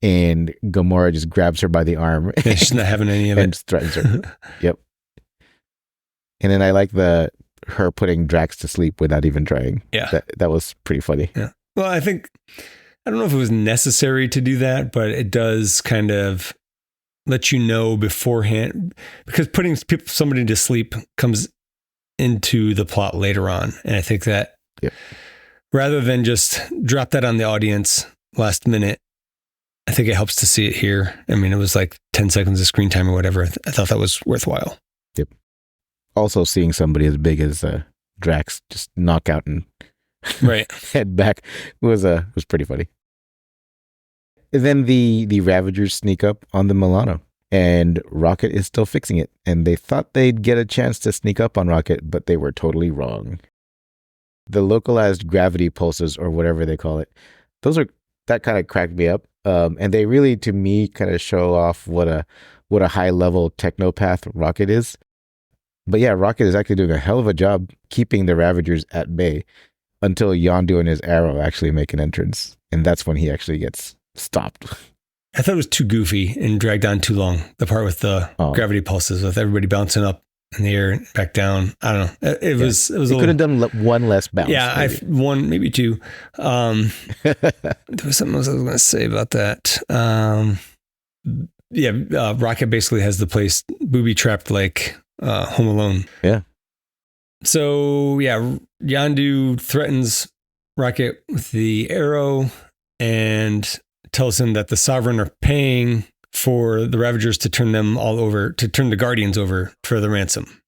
and Gamora just grabs her by the arm. Yeah, she's not having any of it. And threatens her. Yep. And then I like her putting Drax to sleep without even trying. Yeah. That was pretty funny. Yeah. Well, I don't know if it was necessary to do that, but it does kind of let you know beforehand, because putting somebody to sleep comes into the plot later on. And I think that rather than just drop that on the audience last minute, I think it helps to see it here. I mean, it was like 10 seconds of screen time or whatever. I thought that was worthwhile. Yep. Also seeing somebody as big as Drax just knock out and head back was pretty funny. And then the Ravagers sneak up on the Milano, and Rocket is still fixing it. And they thought they'd get a chance to sneak up on Rocket, but they were totally wrong. The localized gravity pulses, or whatever they call it, that kind of cracked me up. And they really, to me, kind of show off what a high level technopath Rocket is. But yeah, Rocket is actually doing a hell of a job keeping the Ravagers at bay until Yondu and his arrow actually make an entrance. And that's when he actually gets stopped. I thought it was too goofy and dragged on too long. The part with the gravity pulses, with everybody bouncing up in the air and back down. I don't know. It was could have done one less bounce. Yeah, one, maybe two. There was something else I was going to say about that. Rocket basically has the place booby trapped like Home Alone. Yeah. So yeah, Yondu threatens Rocket with the arrow and tells him that the Sovereign are paying for the Ravagers to turn the Guardians over for the ransom.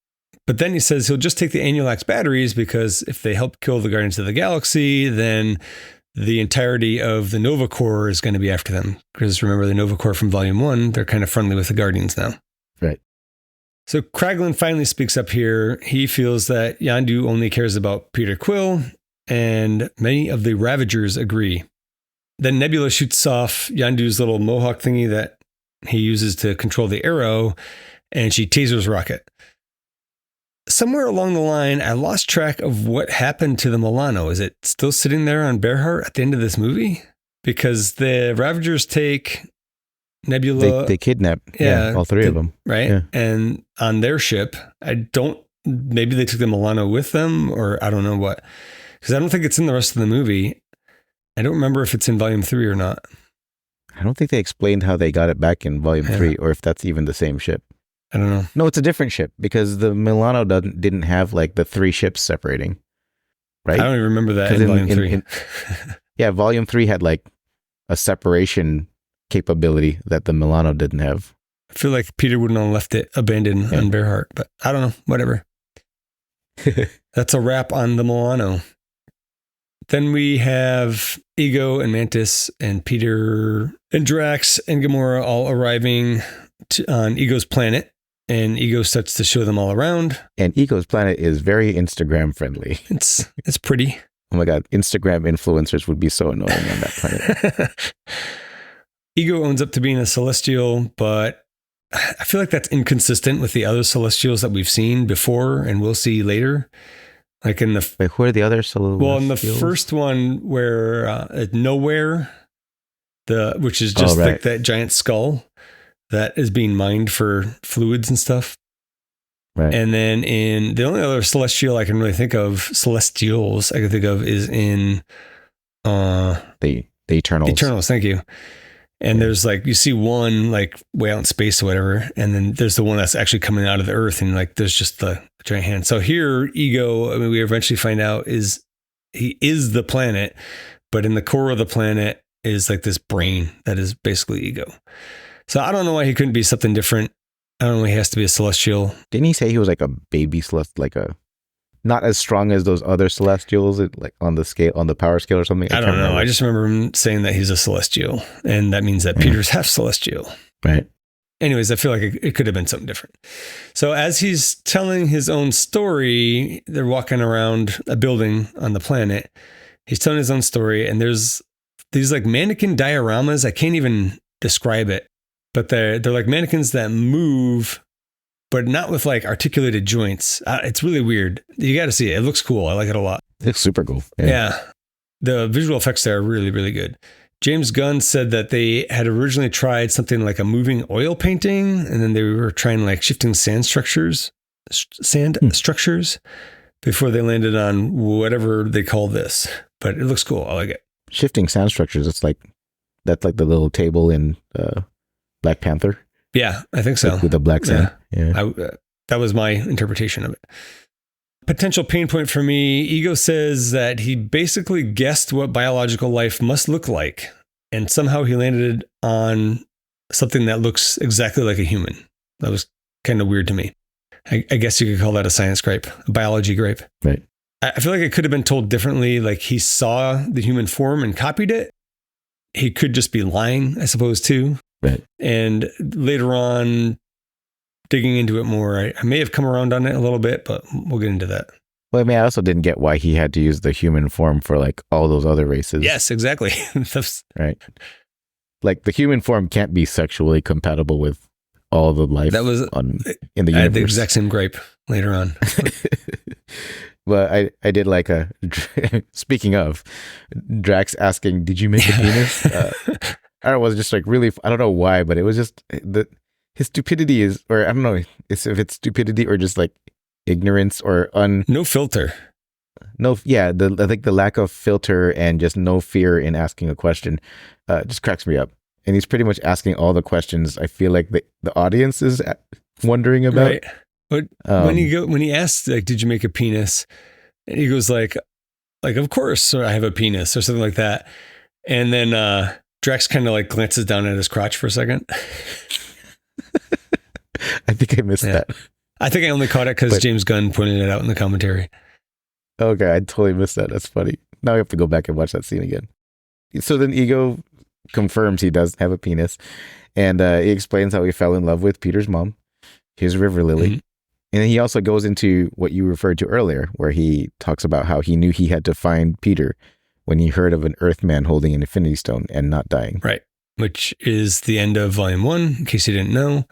But then he says he'll just take the Anulax batteries because if they help kill the Guardians of the Galaxy, then the entirety of the Nova Corps is going to be after them. Because remember, the Nova Corps from Volume 1, they're kind of friendly with the Guardians now. Right. So Kraglin finally speaks up here. He feels that Yondu only cares about Peter Quill, and many of the Ravagers agree. Then Nebula shoots off Yondu's little mohawk thingy that he uses to control the arrow, and she tasers Rocket. Somewhere along the line, I lost track of what happened to the Milano. Is it still sitting there on Bearheart at the end of this movie? Because the Ravagers take Nebula. They kidnap all three of them. Right? Yeah. And on their ship, maybe they took the Milano with them, or I don't know what. Because I don't think it's in the rest of the movie. I don't remember if it's in Volume 3 or not. I don't think they explained how they got it back in Volume 3, or if that's even the same ship. I don't know. No, it's a different ship because the Milano didn't have like the three ships separating, right? I don't even remember that in Volume 3. Yeah, Volume 3 had like a separation capability that the Milano didn't have. I feel like Peter wouldn't have left it abandoned on Bearheart, but I don't know. Whatever. That's a wrap on the Milano. Then we have Ego and Mantis and Peter and Drax and Gamora all arriving on Ego's planet. And Ego starts to show them all around. And Ego's planet is very Instagram friendly. It's pretty. Oh my God. Instagram influencers would be so annoying on that planet. Ego owns up to being a Celestial, but I feel like that's inconsistent with the other Celestials that we've seen before and we'll see later. Like in the... Wait, who are the other Celestials? Well, in the first one where Nowhere, which is just like that giant skull that is being mined for fluids and stuff. Right. And then in the only other Celestials I can think of is in the Eternals. Eternals, thank you. And there's like, you see one like way out in space or whatever. And then there's the one that's actually coming out of the earth. And like, there's just the giant hand. So here Ego, we eventually find out he is the planet, but in the core of the planet is like this brain that is basically Ego. So I don't know why he couldn't be something different. I don't know why he has to be a Celestial. Didn't he say he was like a baby Celestial, not as strong as those other Celestials, like on the power scale or something? I don't know. I just remember him saying that he's a Celestial, and that means that Peter's half Celestial. Right. Anyways, I feel like it could have been something different. So as he's telling his own story, they're walking around a building on the planet. He's telling his own story, and there's these like mannequin dioramas. I can't even describe it, but they're like mannequins that move, but not with like articulated joints. It's really weird. You got to see it. It looks cool. I like it a lot. It's super cool. Yeah. The visual effects there are really, really good. James Gunn said that they had originally tried something like a moving oil painting, and then they were trying like shifting sand structures before they landed on whatever they call this. But it looks cool. I like it. Shifting sand structures. That's like the little table in Black Panther. Yeah, I think so. Like with the black sand. Yeah. That was my interpretation of it. Potential pain point for me, Ego says that he basically guessed what biological life must look like, and somehow he landed on something that looks exactly like a human. That was kind of weird to me. I guess you could call that a science gripe, a biology gripe. Right. I feel like it could have been told differently, like he saw the human form and copied it. He could just be lying, I suppose, too. Right. And later on, digging into it more, I may have come around on it a little bit, but we'll get into that. Well, I mean, I also didn't get why he had to use the human form for like all those other races. Yes, exactly. Right. Like the human form can't be sexually compatible with all the life in the universe. I had the exact same gripe later on. But I did like speaking of, Drax asking, did you make a penis? I don't know, it was just like really, I don't know why, but it was just his stupidity is, or I don't know if it's stupidity or just like ignorance or no filter. No, yeah, I think the lack of filter and just no fear in asking a question just cracks me up. And he's pretty much asking all the questions I feel like the audience is wondering about. Right. But when he asks, like, did you make a penis? He goes like, of course, or I have a penis or something like that. And then Drax kind of like glances down at his crotch for a second. I think I missed that. I think I only caught it because James Gunn pointed it out in the commentary. Okay, I totally missed that. That's funny. Now I have to go back and watch that scene again. So then Ego confirms he does have a penis, and he explains how he fell in love with Peter's mom, his River Lily. Mm-hmm. And then he also goes into what you referred to earlier, where he talks about how he knew he had to find Peter when he heard of an Earthman holding an Infinity Stone and not dying. Right, which is the end of Volume 1, in case you didn't know.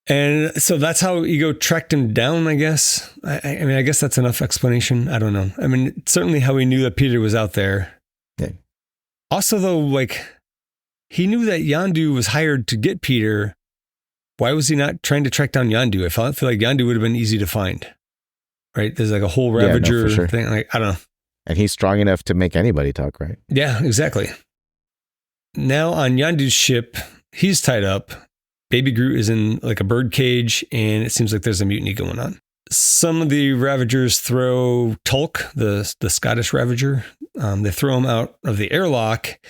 And so that's how Ego tracked him down, I guess. I mean, I guess that's enough explanation. I don't know. I mean, certainly how he knew that Peter was out there. Yeah. Also, though, like, he knew that Yondu was hired to get Peter. Why was he not trying to track down Yondu? I feel like Yondu would have been easy to find, right? There's like a whole Ravager thing. Like, I don't know. And he's strong enough to make anybody talk, right? Yeah, exactly. Now on Yondu's ship, he's tied up. Baby Groot is in like a bird cage, and it seems like there's a mutiny going on. Some of the Ravagers throw Tulk, the Scottish Ravager. They throw him out of the airlock,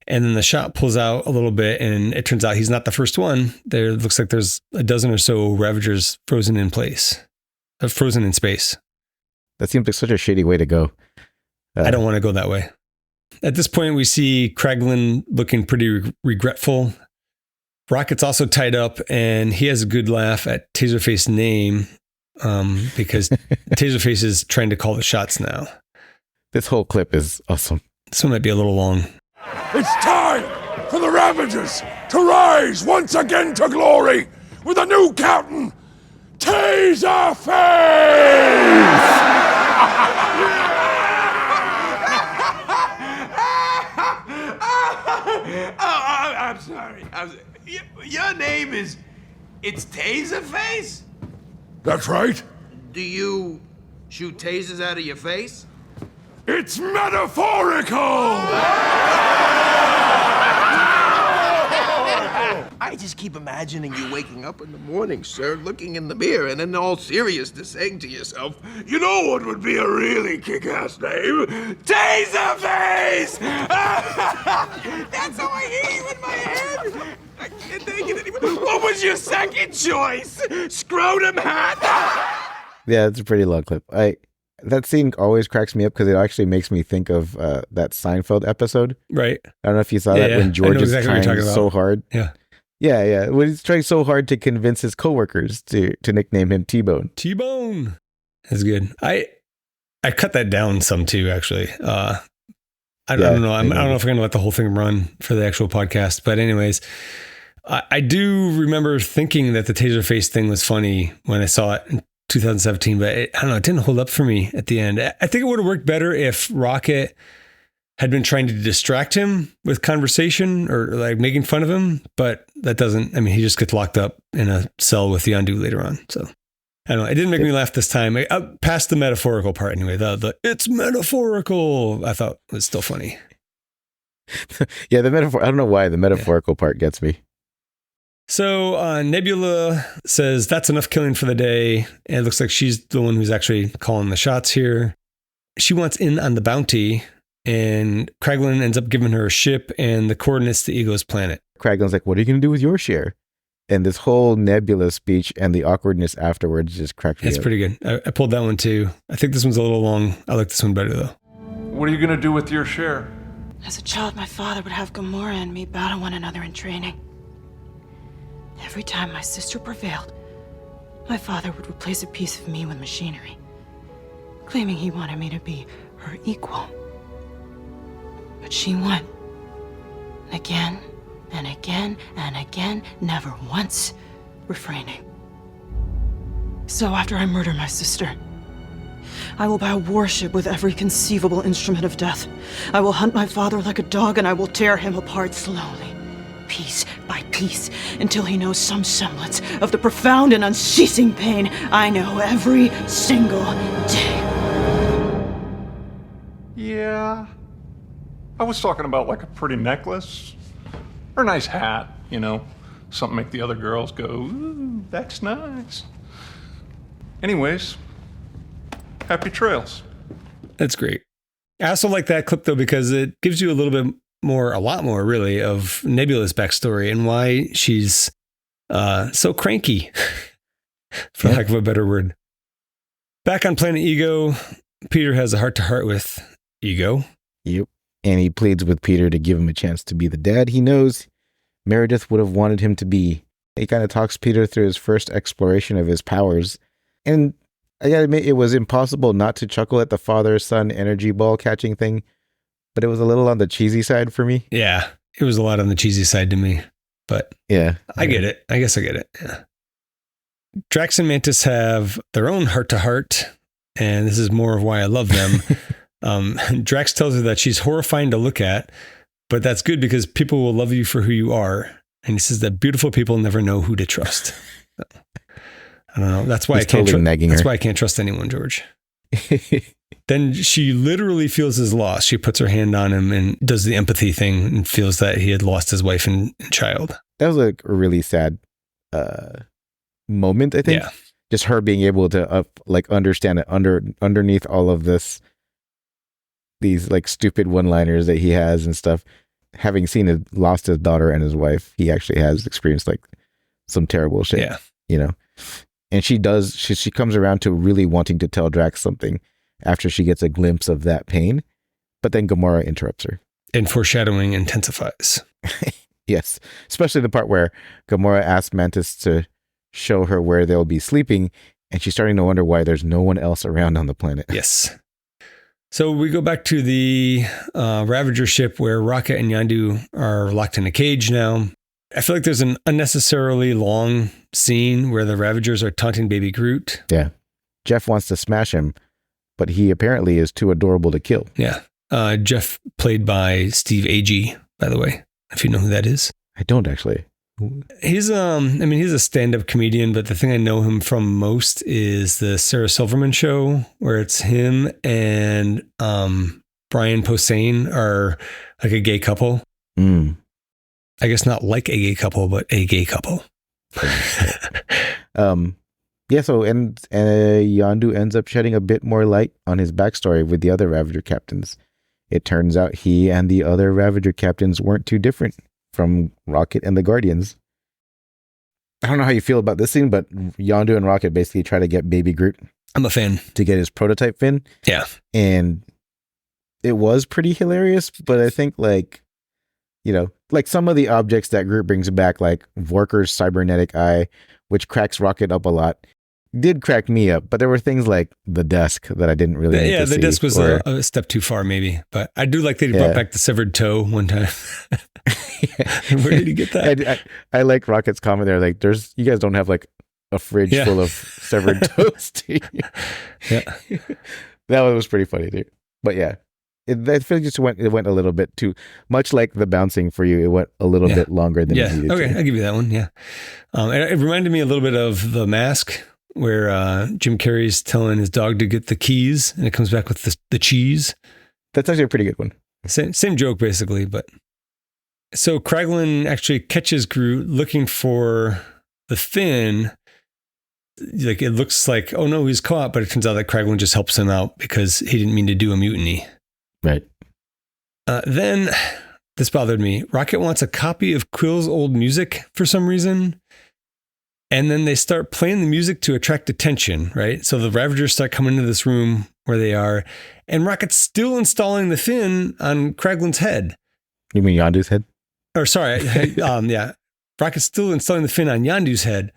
and then the shot pulls out a little bit, and it turns out he's not the first one. There looks like there's a dozen or so Ravagers frozen in space. That seems like such a shitty way to go. I don't want to go that way. At this point, we see Kraglin looking pretty regretful. Rocket's also tied up, and he has a good laugh at Taserface's name because Taserface is trying to call the shots now. This whole clip is awesome. This one might be a little long. It's time for the Ravagers to rise once again to glory with a new captain, Taserface! I'm sorry. Your name is... It's Taserface? That's right. Do you shoot tasers out of your face? It's metaphorical! I just keep imagining you waking up in the morning, sir, looking in the mirror, and in all seriousness saying to yourself, you know what would be a really kick-ass name? Taserface! That's how I hear you in my head! I can't take it anymore. What was your second choice? Scrotum hat? Yeah, it's a pretty long clip. That scene always cracks me up because it actually makes me think of that Seinfeld episode. Right. I don't know if you saw that when George is trying so hard. Yeah. Yeah. When he's trying so hard to convince his coworkers to nickname him T-Bone. T-Bone. That's good. I cut that down some too, actually. I don't know. I don't know if I'm going to let the whole thing run for the actual podcast. But anyways, I do remember thinking that the Taserface thing was funny when I saw it in 2017, but I don't know, it didn't hold up for me at the end. I think it would have worked better if Rocket had been trying to distract him with conversation or like making fun of him, but that doesn't, I mean, he just gets locked up in a cell with Yondu later on. So I don't know. It didn't make me laugh this time. Past the metaphorical part anyway, the it's metaphorical, I thought was still funny. Yeah, the metaphor, I don't know why the metaphorical part gets me. So Nebula says that's enough killing for the day. And it looks like she's the one who's actually calling the shots here. She wants in on the bounty, and Kraglin ends up giving her a ship and the coordinates to Ego's planet. Kraglin's like, what are you going to do with your share? And this whole Nebula speech and the awkwardness afterwards just cracked me up. It's pretty good. I pulled that one too. I think this one's a little long. I like this one better though. What are you going to do with your share? As a child, my father would have Gamora and me battle one another in training. Every time my sister prevailed, my father would replace a piece of me with machinery, claiming he wanted me to be her equal. But she won. Again and again and again, never once refraining. So after I murder my sister, I will buy a warship with every conceivable instrument of death. I will hunt my father like a dog, and I will tear him apart slowly, piece by piece, until he knows some semblance of the profound and unceasing pain I know every single day. Yeah. I was talking about like a pretty necklace or a nice hat, you know, something make the other girls go, ooh, that's nice. Anyways, happy trails. That's great. I also like that clip though, because it gives you a little bit a lot more really, of Nebula's backstory and why she's so cranky, for lack of a better word. Back on planet Ego, Peter has a heart-to-heart with Ego. Yep. And he pleads with Peter to give him a chance to be the dad he knows Meredith would have wanted him to be. He kind of talks Peter through his first exploration of his powers. And I gotta admit, it was impossible not to chuckle at the father-son energy ball catching thing, but it was a little on the cheesy side for me. Yeah, it was a lot on the cheesy side to me, but yeah, I get it. I guess I get it. Yeah. Drax and Mantis have their own heart-to-heart, and this is more of why I love them. Drax tells her that she's horrifying to look at, but that's good because people will love you for who you are. And he says that beautiful people never know who to trust. I don't know. That's why that's why I can't trust anyone, George. Then she literally feels his loss. She puts her hand on him and does the empathy thing and feels that he had lost his wife and child. That was a really sad moment, I think. Yeah. Just her being able to understand it underneath all of these like stupid one-liners that he has and stuff. Having lost his daughter and his wife, he actually has experienced like some terrible shit. Yeah. You know. And she comes around to really wanting to tell Drax something after she gets a glimpse of that pain, but then Gamora interrupts her. And foreshadowing intensifies. Yes. Especially the part where Gamora asks Mantis to show her where they'll be sleeping, and she's starting to wonder why there's no one else around on the planet. Yes. So we go back to the Ravager ship where Rocket and Yondu are locked in a cage now. I feel like there's an unnecessarily long scene where the Ravagers are taunting Baby Groot. Yeah. Jeff wants to smash him, but he apparently is too adorable to kill. Yeah. Jeff, played by Steve Agee, by the way, if you know who that is. I don't actually. He's a stand-up comedian, but the thing I know him from most is the Sarah Silverman show, where it's him and Brian Posehn are like a gay couple. Mm. I guess not like a gay couple, but a gay couple. Yeah, so and Yondu ends up shedding a bit more light on his backstory with the other Ravager captains. It turns out he and the other Ravager captains weren't too different from Rocket and the Guardians. I don't know how you feel about this scene, but Yondu and Rocket basically try to get Baby Groot. I'm a fan. To get his prototype fin. Yeah. And it was pretty hilarious, but I think like some of the objects that Groot brings back, like Vorker's cybernetic eye, which cracks Rocket up a lot, did crack me up. But there were things like the desk that I didn't really need to see. The desk was a step too far, maybe. But I do like that he brought back the severed toe one time. Where did he get that? I like Rocket's comment there. Like, you guys don't have like a fridge full of severed toes. Yeah, that one was pretty funny, dude. But yeah, I feel like it went a little bit too much, like the bouncing for you. It went a little bit longer than it needed. Okay, I'll give you that one. Yeah, it reminded me a little bit of The Mask, where Jim Carrey's telling his dog to get the keys, and it comes back with the cheese. That's actually a pretty good one. Same joke, basically, but. So Kraglin actually catches Groot looking for the fin. Like, it looks like, oh no, he's caught, but it turns out that Kraglin just helps him out because he didn't mean to do a mutiny. Right. Then, this bothered me. Rocket wants a copy of Quill's old music for some reason. And then they start playing the music to attract attention, right? So the Ravagers start coming into this room where they are, and Rocket's still installing the fin on Kraglin's head. You mean Yondu's head? Or sorry, yeah. Rocket's still installing the fin on Yondu's head.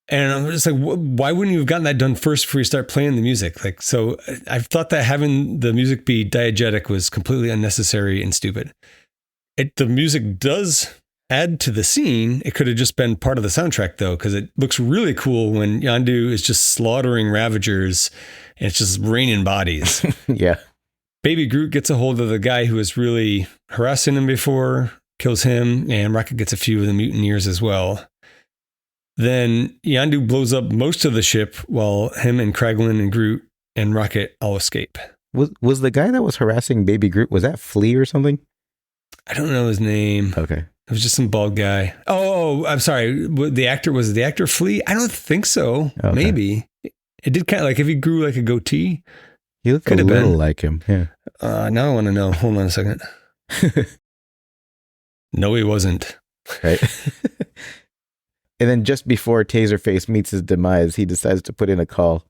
And I'm just like, why wouldn't you have gotten that done first before you start playing the music? Like, so I've thought that having the music be diegetic was completely unnecessary and stupid. The music does add to the scene. It could have just been part of the soundtrack though, because it looks really cool when Yondu is just slaughtering Ravagers and it's just raining bodies. Yeah. Baby Groot gets a hold of the guy who was really harassing him before, kills him, and Rocket gets a few of the mutineers as well. Then Yondu blows up most of the ship while him and Kraglin and Groot and Rocket all escape. Was the guy that was harassing Baby Groot, was that Flea or something? I don't know his name. Okay. It was just some bald guy. Oh, I'm sorry. Was the actor Flea? I don't think so. Okay. Maybe. It did kind of like if he grew like a goatee. He looked a little like him. Yeah. Now I want to know. Hold on a second. No, he wasn't. Right. And then just before Taserface meets his demise, he decides to put in a call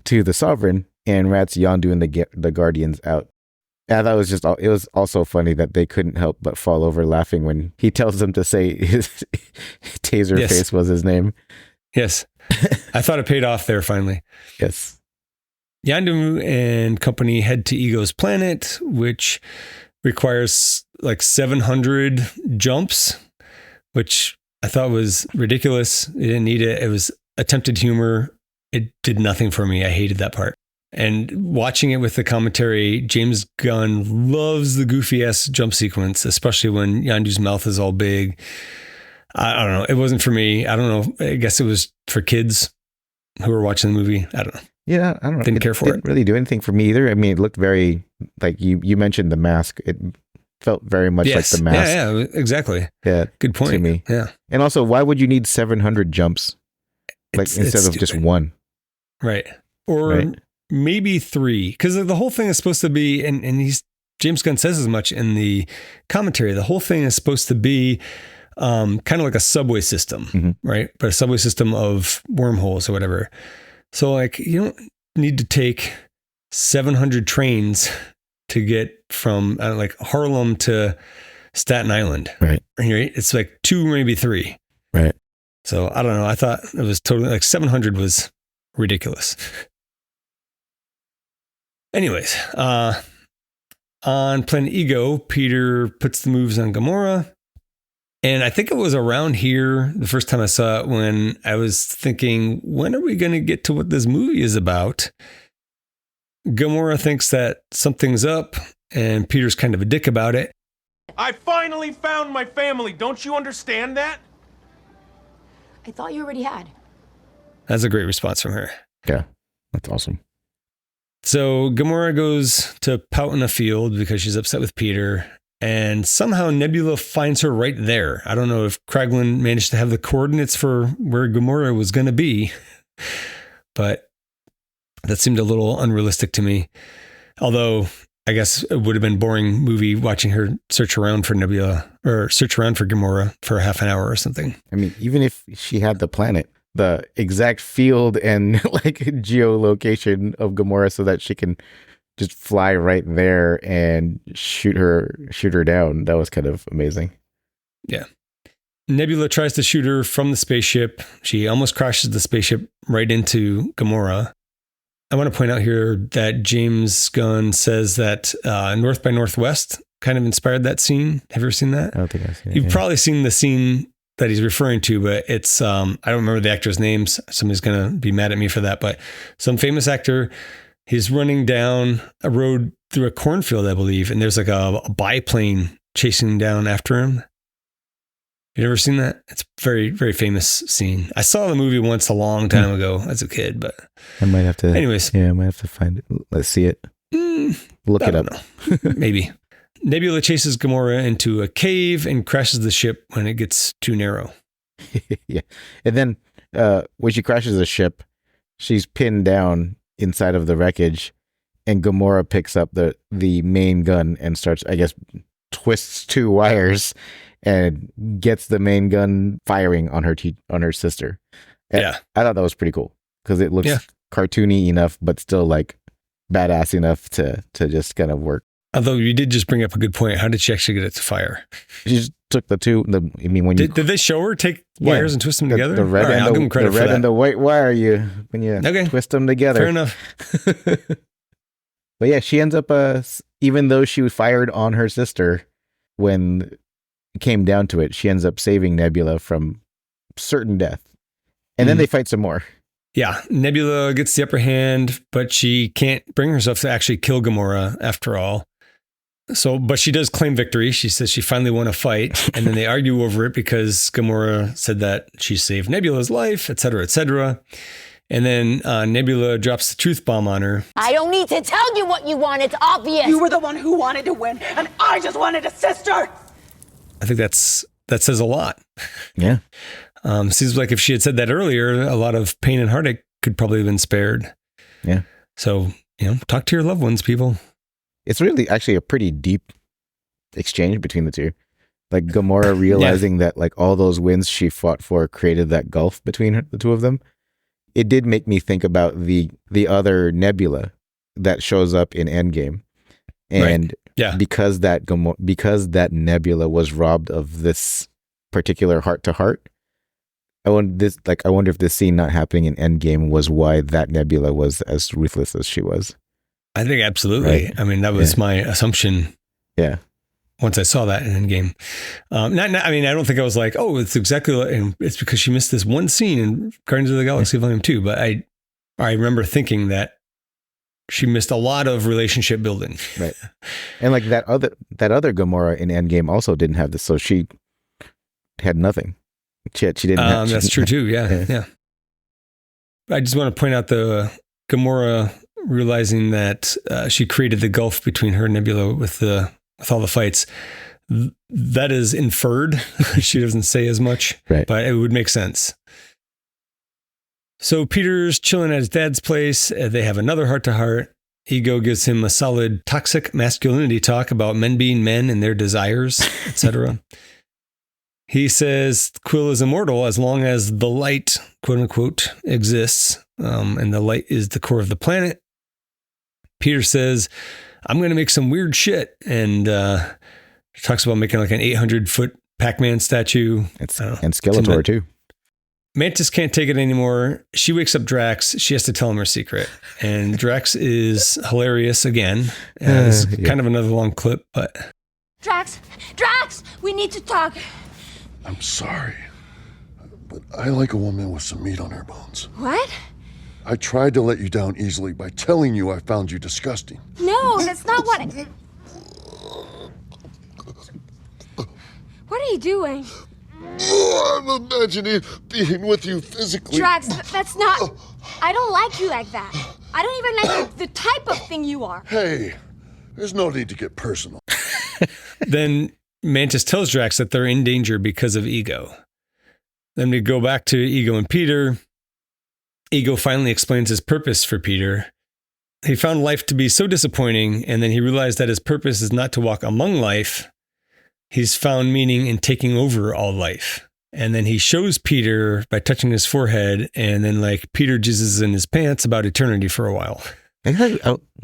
to the Sovereign and rats Yondu and the Guardians out. And that was it was also funny that they couldn't help but fall over laughing when he tells them to say his Taserface was his name. Yes. I thought it paid off there finally. Yes. Yondu and company head to Ego's planet, which requires like 700 jumps, which I thought was ridiculous. It didn't need it. It was attempted humor. It did nothing for me. I hated that part. And watching it with the commentary, James Gunn loves the goofy ass jump sequence, especially when Yondu's mouth is all big. I don't know. It wasn't for me. I don't know. I guess it was for kids who were watching the movie. I don't know. Yeah, I don't know. Didn't care for it. Didn't really do anything for me either. I mean, it looked very, like you mentioned the mask. It felt very much like the mask. Yeah, exactly. Yeah. Good point. To me. Yeah. And also, why would you need 700 jumps? Instead of just one? Right. Or maybe 3. Because the whole thing is supposed to be, and James Gunn says as much in the commentary, the whole thing is supposed to be kind of like a subway system, right? But a subway system of wormholes or whatever. So like, you don't need to take 700 trains to get from like Harlem to Staten Island. Right. It's like 2, maybe 3. Right. So I don't know. I thought it was totally like 700 was ridiculous. Anyways, on Planet Ego, Peter puts the moves on Gamora. And I think it was around here the first time I saw it when I was thinking, when are we going to get to what this movie is about? Gamora thinks that something's up and Peter's kind of a dick about it. I finally found my family. Don't you understand that? I thought you already had. That's a great response from her. Yeah, that's awesome. So Gamora goes to pout in a field because she's upset with Peter. And somehow Nebula finds her right there. I don't know if Kraglin managed to have the coordinates for where Gamora was going to be, but that seemed a little unrealistic to me. Although I guess it would have been boring movie watching her search around for Nebula or search around for Gamora for a half an hour or something. I mean, even if she had the planet, the exact field and like geolocation of Gamora so that she can just fly right there and shoot her down. That was kind of amazing. Yeah. Nebula tries to shoot her from the spaceship. She almost crashes the spaceship right into Gamora. I want to point out here that James Gunn says that North by Northwest kind of inspired that scene. Have you ever seen that? I don't think I've seen it. You've probably seen the scene that he's referring to, but it's, I don't remember the actor's names. Somebody's going to be mad at me for that, but some famous actor. He's running down a road through a cornfield, I believe, and there's like a biplane chasing down after him. You ever seen that? It's a very, very famous scene. I saw the movie once a long time ago as a kid, but I might have to. Anyways, yeah, I might have to find it. Let's see it. Look it up. Maybe. Nebula chases Gamora into a cave and crashes the ship when it gets too narrow. Yeah, and then when she crashes the ship, she's pinned down inside of the wreckage, and Gamora picks up the main gun and starts, I guess, twists 2 wires and gets the main gun firing on her sister. And yeah, I thought that was pretty cool because it looks cartoony enough, but still like badass enough to just kind of work. Although you did just bring up a good point. How did she actually get it to fire? She just took the 2. I mean, when did they show her take wires and twist them together? The red, I'll give them credit the red and the white wire. When you twist them together. Fair enough. But yeah, she ends up even though she was fired on her sister, when it came down to it, she ends up saving Nebula from certain death. And then they fight some more. Yeah, Nebula gets the upper hand, but she can't bring herself to actually kill Gamora after all. So, but she does claim victory. She says she finally won a fight, and then they argue over it because Gamora said that she saved Nebula's life, et cetera, and then Nebula drops the truth bomb on her. I don't need to tell you what you want. It's obvious. You were the one who wanted to win, and I just wanted a sister. I think that says a lot. Yeah. Seems like if she had said that earlier, a lot of pain and heartache could probably have been spared. Yeah. So, talk to your loved ones, people. It's really actually a pretty deep exchange between the two. like Gamora realizing that like all those wins she fought for created that gulf between the two of them. It did make me think about the other Nebula that shows up in Endgame, and because that Nebula was robbed of this particular heart to heart. I wonder if this scene not happening in Endgame was why that Nebula was as ruthless as she was. I think absolutely. Right? I mean, that was my assumption. Yeah. Once I saw that in Endgame, I don't think I was like, oh, it's exactly like, and it's because she missed this one scene in Guardians of the Galaxy Volume 2. But I remember thinking that she missed a lot of relationship building. Right. And like that other Gamora in Endgame also didn't have this, so she had nothing. She didn't have, that's true too. Yeah. I just want to point out the Gamora realizing that she created the gulf between her and Nebula with all the fights. That is inferred. She doesn't say as much, right, but it would make sense. So Peter's chilling at his dad's place. They have another heart-to-heart. Ego gives him a solid toxic masculinity talk about men being men and their desires, etc. He says Quill is immortal as long as the light, quote unquote, exists. And the light is the core of the planet. Peter says, I'm going to make some weird shit. And talks about making like an 800-foot Pac-Man statue. And Skeletor too. Mantis can't take it anymore. She wakes up Drax. She has to tell him her secret. And Drax is hilarious again. It's kind of another long clip, but... Drax, we need to talk. I'm sorry, but I like a woman with some meat on her bones. What? I tried to let you down easily by telling you I found you disgusting. No, that's not what I... What are you doing? Oh, I'm imagining being with you physically. Drax, that's not... I don't like you like that. I don't even like the type of thing you are. Hey, there's no need to get personal. Then Mantis tells Drax that they're in danger because of Ego. Then we go back to Ego and Peter. Ego finally explains his purpose for Peter. He found life to be so disappointing, and then he realized that his purpose is not to walk among life. He's found meaning in taking over all life. And then he shows Peter by touching his forehead, and then like Peter jizzes in his pants about eternity for a while.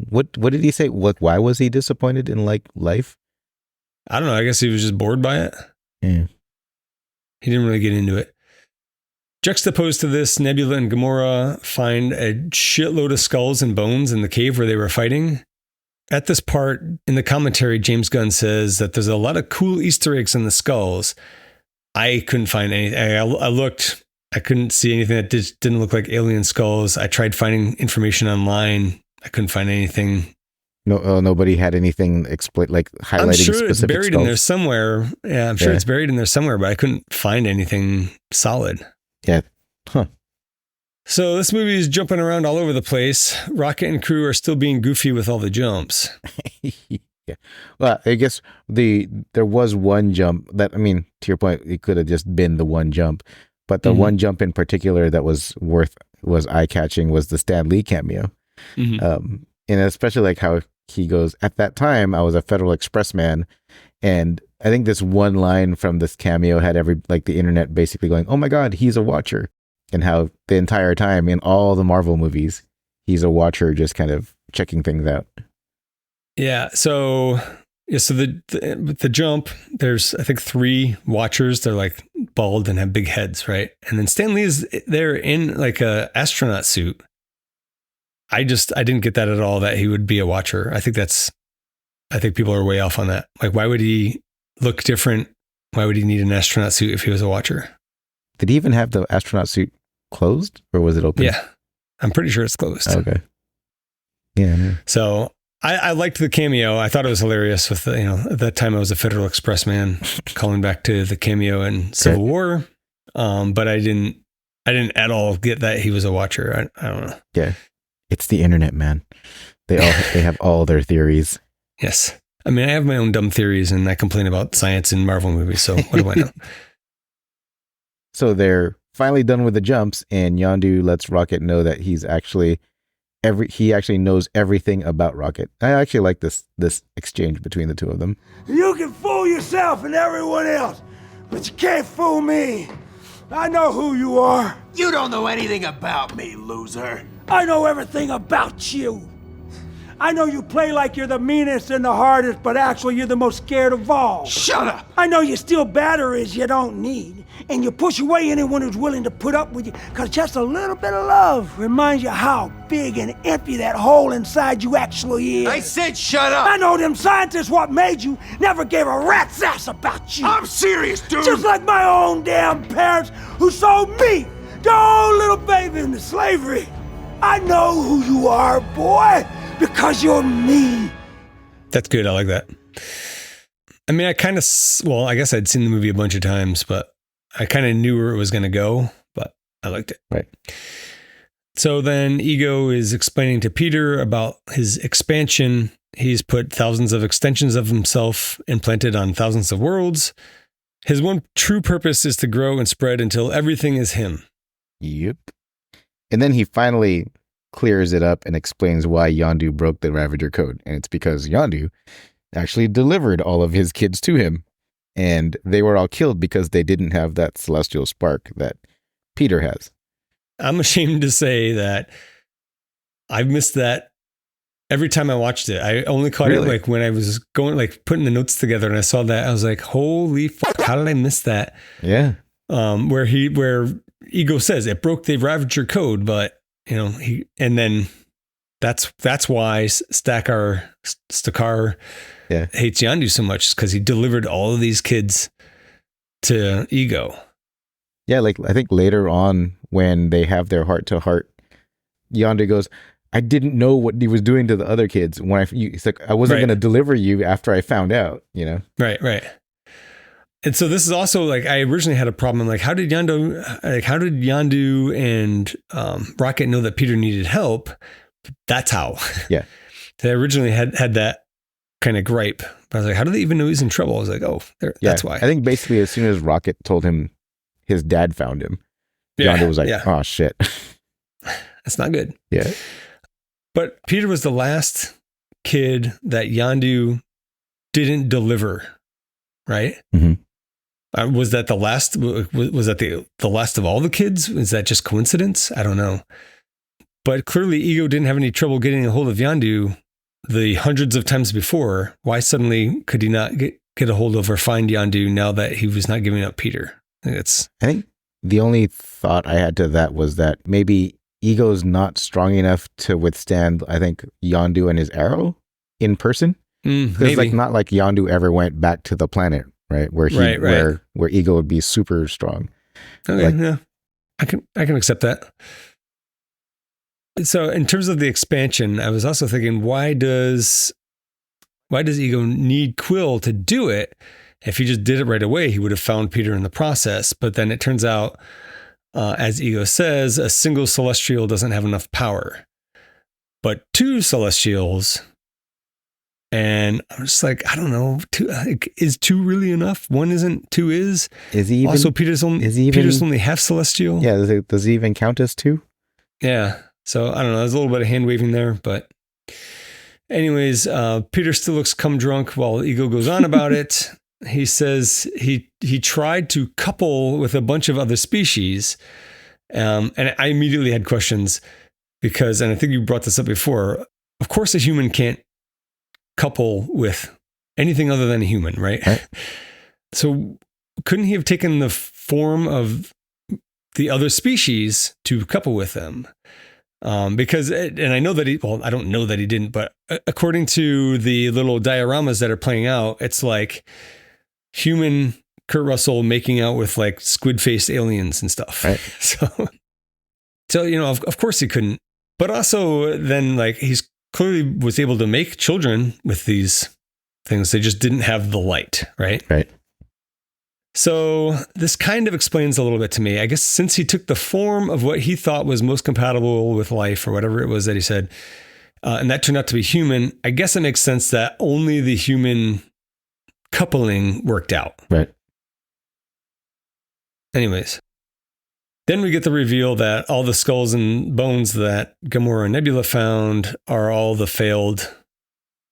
What did he say? Why was he disappointed in like life? I don't know. I guess he was just bored by it. Yeah. He didn't really get into it. Juxtaposed to this, Nebula and Gamora find a shitload of skulls and bones in the cave where they were fighting. At this part in the commentary, James Gunn says that there's a lot of cool Easter eggs in the skulls. I couldn't find anything. I looked. I couldn't see anything that didn't look like alien skulls. I tried finding information online. I couldn't find anything. No, nobody had anything like highlighting I'm sure specific it's buried skulls. in there somewhere. Yeah, I'm sure it's buried in there somewhere, but I couldn't find anything solid. Yeah. Huh. So this movie is jumping around all over the place. Rocket and crew are still being goofy with all the jumps. Yeah. Well, I guess there was one jump that, I mean, to your point, it could have just been the one jump, but the one jump in particular that was eye-catching was the Stan Lee cameo. Mm-hmm. And especially like how he goes, at that time, I was a Federal Express man. And I think this one line from this cameo had the internet basically going, oh my God, he's a watcher. And how the entire time in all the Marvel movies, he's a watcher just kind of checking things out. Yeah. So the jump, there's, I think, 3 watchers. They're like bald and have big heads, right? And then Stan Lee is there in like a astronaut suit. I didn't get that at all, that he would be a watcher. I think people are way off on that. Like, why would he look different? Why would he need an astronaut suit if he was a watcher? Did he even have the astronaut suit closed, or was it open? Yeah, I'm pretty sure it's closed. Okay. Yeah. So I liked the cameo. I thought it was hilarious with at that time I was a Federal Express man, calling back to the cameo in Civil War. But I didn't at all get that he was a watcher. I don't know. Yeah. It's the internet, man. They have all their theories. Yes. I mean, I have my own dumb theories, and I complain about science in Marvel movies. So what do I know? So they're finally done with the jumps, and Yondu lets Rocket know that he's actually he actually knows everything about Rocket. I actually like this exchange between the two of them. You can fool yourself and everyone else, but you can't fool me. I know who you are. You don't know anything about me, loser. I know everything about you. I know you play like you're the meanest and the hardest, but actually you're the most scared of all. Shut up! I know you steal batteries you don't need, and you push away anyone who's willing to put up with you, because just a little bit of love reminds you how big and empty that hole inside you actually is. I said shut up! I know them scientists what made you never gave a rat's ass about you. I'm serious, dude! Just like my own damn parents who sold me, their own little baby, into slavery. I know who you are, boy. Because you're me. That's good. I like that. I mean, I guess I'd seen the movie a bunch of times, but I kind of knew where it was going to go, but I liked it. Right. So then Ego is explaining to Peter about his expansion. He's put thousands of extensions of himself implanted on thousands of worlds. His one true purpose is to grow and spread until everything is him. Yep. And then he finally clears it up and explains why Yondu broke the Ravager code. And it's because Yondu actually delivered all of his kids to him. And they were all killed because they didn't have that celestial spark that Peter has. I'm ashamed to say that I've missed that every time I watched it. I only caught it like when I was going, like putting the notes together, and I saw that. I was like, holy fuck, how did I miss that? Yeah. Where Ego says it broke the Ravager code, but and then that's why Stakar hates Yondu so much, because he delivered all of these kids to Ego. Yeah, like I think later on when they have their heart to heart, Yondu goes, I didn't know what he was doing to the other kids. It's like, I wasn't going to deliver you after I found out, Right. And so this is also like, I originally had a problem. I'm like, how did Yondu and Rocket know that Peter needed help? That's how. Yeah. They originally had that kind of gripe. But I was like, how do they even know he's in trouble? I was like, that's why. I think basically as soon as Rocket told him his dad found him, Yondu was like, oh shit. That's not good. Yeah. But Peter was the last kid that Yondu didn't deliver, right? Mm-hmm. Was that the last? Was that the last of all the kids? Is that just coincidence? I don't know. But clearly, Ego didn't have any trouble getting a hold of Yondu the hundreds of times before. Why suddenly could he not get a hold of or find Yondu now that he was not giving up Peter? I think the only thought I had to that was that maybe Ego's not strong enough to withstand, I think, Yondu and his arrow in person. It's like not like Yondu ever went back to the planet, right? Where where Ego would be super strong. Okay, yeah, I can accept that. So in terms of the expansion, I was also thinking, why does Ego need Quill to do it? If he just did it right away, he would have found Peter in the process. But then it turns out, as Ego says, a single Celestial doesn't have enough power, but two Celestials. And I'm just like, I don't know. Is two really enough? One isn't. Two is. Is he even? Also, Peter's only half Celestial. Yeah. Does he even count as two? Yeah. So I don't know. There's a little bit of hand waving there, but anyways, Peter still looks cum drunk while Ego goes on about it. He says he tried to couple with a bunch of other species, and I immediately had questions because, and I think you brought this up before. Of course, a human can't couple with anything other than a human, right? So couldn't he have taken the form of the other species to couple with them? Because, and I know that I don't know that he didn't, but according to the little dioramas that are playing out, it's like human Kurt Russell making out with like squid-faced aliens and stuff. Right. So, of course he couldn't, but also then like he's clearly was able to make children with these things. They just didn't have the light, right? Right. So this kind of explains a little bit to me. I guess since he took the form of what he thought was most compatible with life or whatever it was that he said, and that turned out to be human, I guess it makes sense that only the human coupling worked out. Right. Anyways, Then we get the reveal that all the skulls and bones that Gamora and Nebula found are all the failed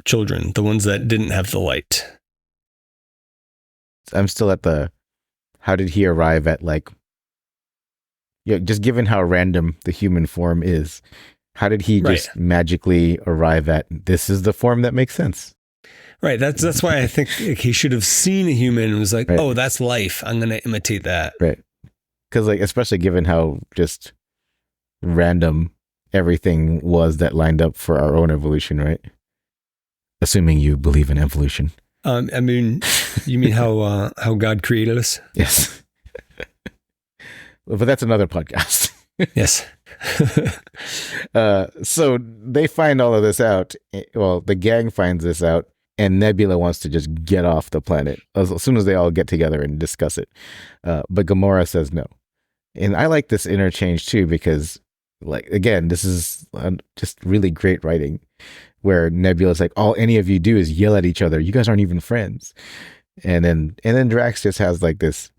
children, the ones that didn't have the light. I'm still at how did he arrive at just given how random the human form is, how did he just magically arrive at this is the form that makes sense? Right. That's why I think he should have seen a human and was like, oh, that's life. I'm going to imitate that. Right. Because especially given how just random everything was that lined up for our own evolution, right? Assuming you believe in evolution. I mean, you mean how God created us? Yes. But that's another podcast. Yes. So they find all of this out. Well, the gang finds this out, and Nebula wants to just get off the planet as soon as they all get together and discuss it. But Gamora says no. And I like this interchange too, because again, this is just really great writing where Nebula's like, all any of you do is yell at each other. You guys aren't even friends. And then Drax just has this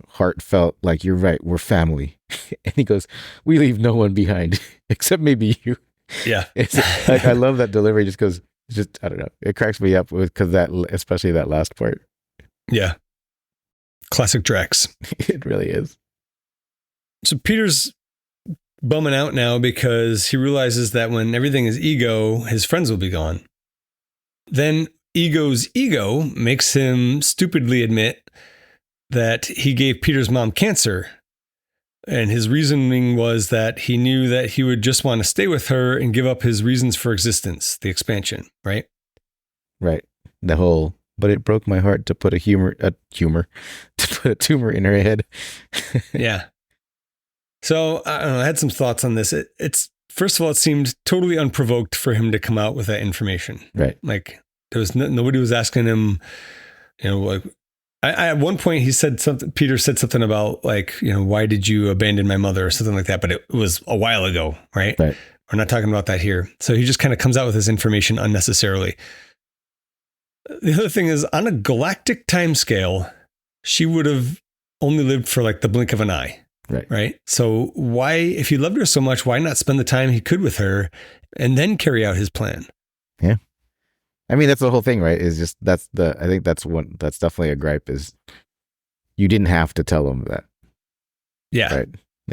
heartfelt, you're right, we're family. And he goes, we leave no one behind except maybe you. Yeah. It's I love that delivery. Just goes, I don't know. It cracks me up because especially that last part. Yeah. Classic Drax. It really is. So Peter's bumming out now because he realizes that when everything is ego, his friends will be gone. Then Ego's ego makes him stupidly admit that he gave Peter's mom cancer. And his reasoning was that he knew that he would just want to stay with her and give up his reasons for existence, the expansion, right? Right. The whole, but it broke my heart to put a tumor in her head. Yeah. So I don't know, I had some thoughts on this. It's first of all, it seemed totally unprovoked for him to come out with that information. Right. There was nobody was asking him, at one point he said something, Peter said something about why did you abandon my mother or something like that? But it was a while ago, right? Right. We're not talking about that here. So he just kind of comes out with this information unnecessarily. The other thing is, on a galactic timescale, she would have only lived for the blink of an eye. Right. Right. So why, if he loved her so much, why not spend the time he could with her and then carry out his plan? Yeah. I mean, that's the whole thing, right? Is just, I think that's definitely a gripe is you didn't have to tell him that. Yeah. Right.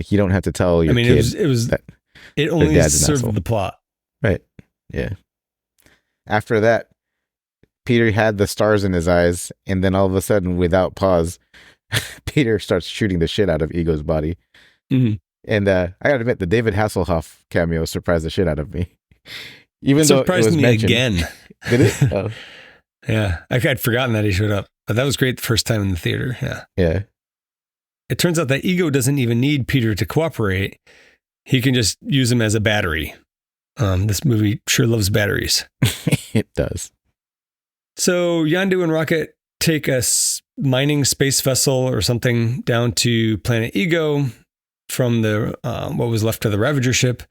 You don't have to tell your kid. It only served the plot. Right. Yeah. After that, Peter had the stars in his eyes, and then all of a sudden, without pause, Peter starts shooting the shit out of Ego's body. Mm-hmm. And I gotta admit, the David Hasselhoff cameo surprised the shit out of me. Even though it was me mentioned. Again. Did it? Oh. Yeah. I'd forgotten that he showed up. But that was great the first time in the theater. Yeah. Yeah. It turns out that Ego doesn't even need Peter to cooperate. He can just use him as a battery. This movie sure loves batteries. It does. So Yondu and Rocket take a mining space vessel or something down to planet Ego from the what was left of the Ravager ship.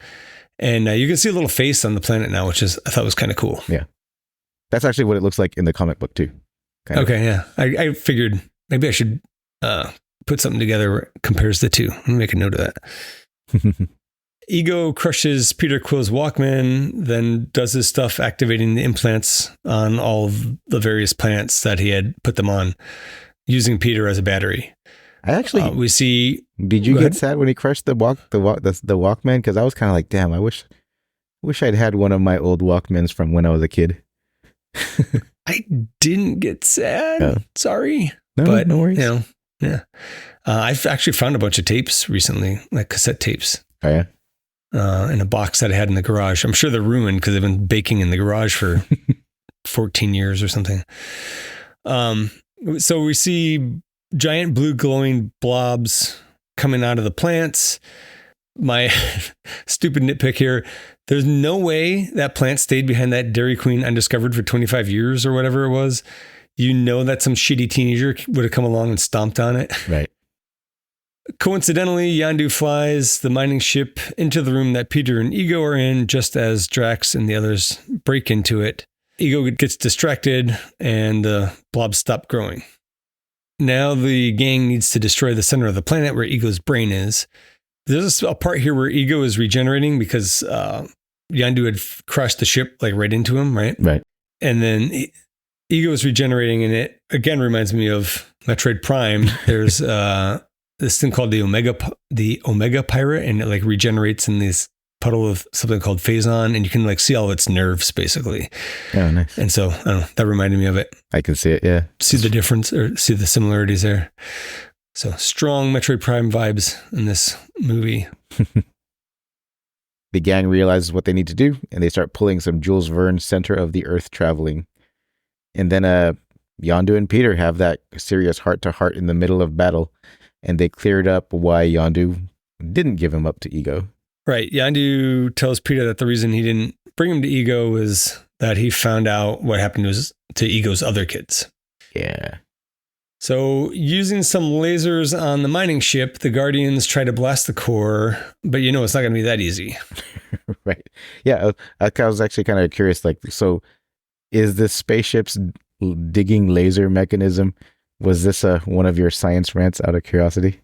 And you can see a little face on the planet now, which I thought was kind of cool. Yeah. That's actually what it looks like in the comic book too. Okay, yeah. I figured maybe I should put something together where it compares the two. Let me make a note of that. Ego crushes Peter Quill's Walkman, then does his stuff activating the implants on all of the various plants that he had put them on, using Peter as a battery. I actually we see. Did you get sad when he crushed the Walkman? Because I was kind of like, damn, I wish I'd had one of my old Walkmans from when I was a kid. I didn't get sad. Oh. Sorry, no worries. Yeah. I've actually found a bunch of tapes recently, like cassette tapes. Oh yeah. In a box that I had in the garage. I'm sure they're ruined because they've been baking in the garage for 14 years or something. So we see giant blue glowing blobs coming out of the plants. My stupid nitpick here. There's no way that plant stayed behind that Dairy Queen undiscovered for 25 years or whatever it was. You know that some shitty teenager would have come along and stomped on it. Right. Coincidentally, Yondu flies the mining ship into the room that Peter and Ego are in just as Drax and the others break into it. Ego gets distracted and the blobs stop growing. now the gang needs to destroy the center of the planet where Ego's brain is. There's a part here where Ego is regenerating because Yondu had crushed the ship like right into him, right? Right. And then Ego is regenerating, and it again reminds me of Metroid Prime. There's this thing called the Omega Pirate, and it like regenerates in this puddle of something called Phazon, and you can like see all of its nerves basically. Oh, nice. And so I don't know, that reminded me of it. I can see it. Yeah. See the difference or see the similarities there. So strong Metroid Prime vibes in this movie. The gang realizes what they need to do, and they start pulling some Jules Verne center of the earth traveling. And then Yondu and Peter have that serious heart-to-heart in the middle of battle, and they cleared up why Yondu didn't give him up to Ego. Right. Yondu tells Peter that the reason he didn't bring him to Ego was that he found out what happened to Ego's other kids. Yeah. So using some lasers on the mining ship, the Guardians try to blast the core, but it's not going to be that easy. Right. Yeah. I was actually kind of curious, like, so is this spaceship's digging laser mechanism, was this one of your science rants out of curiosity?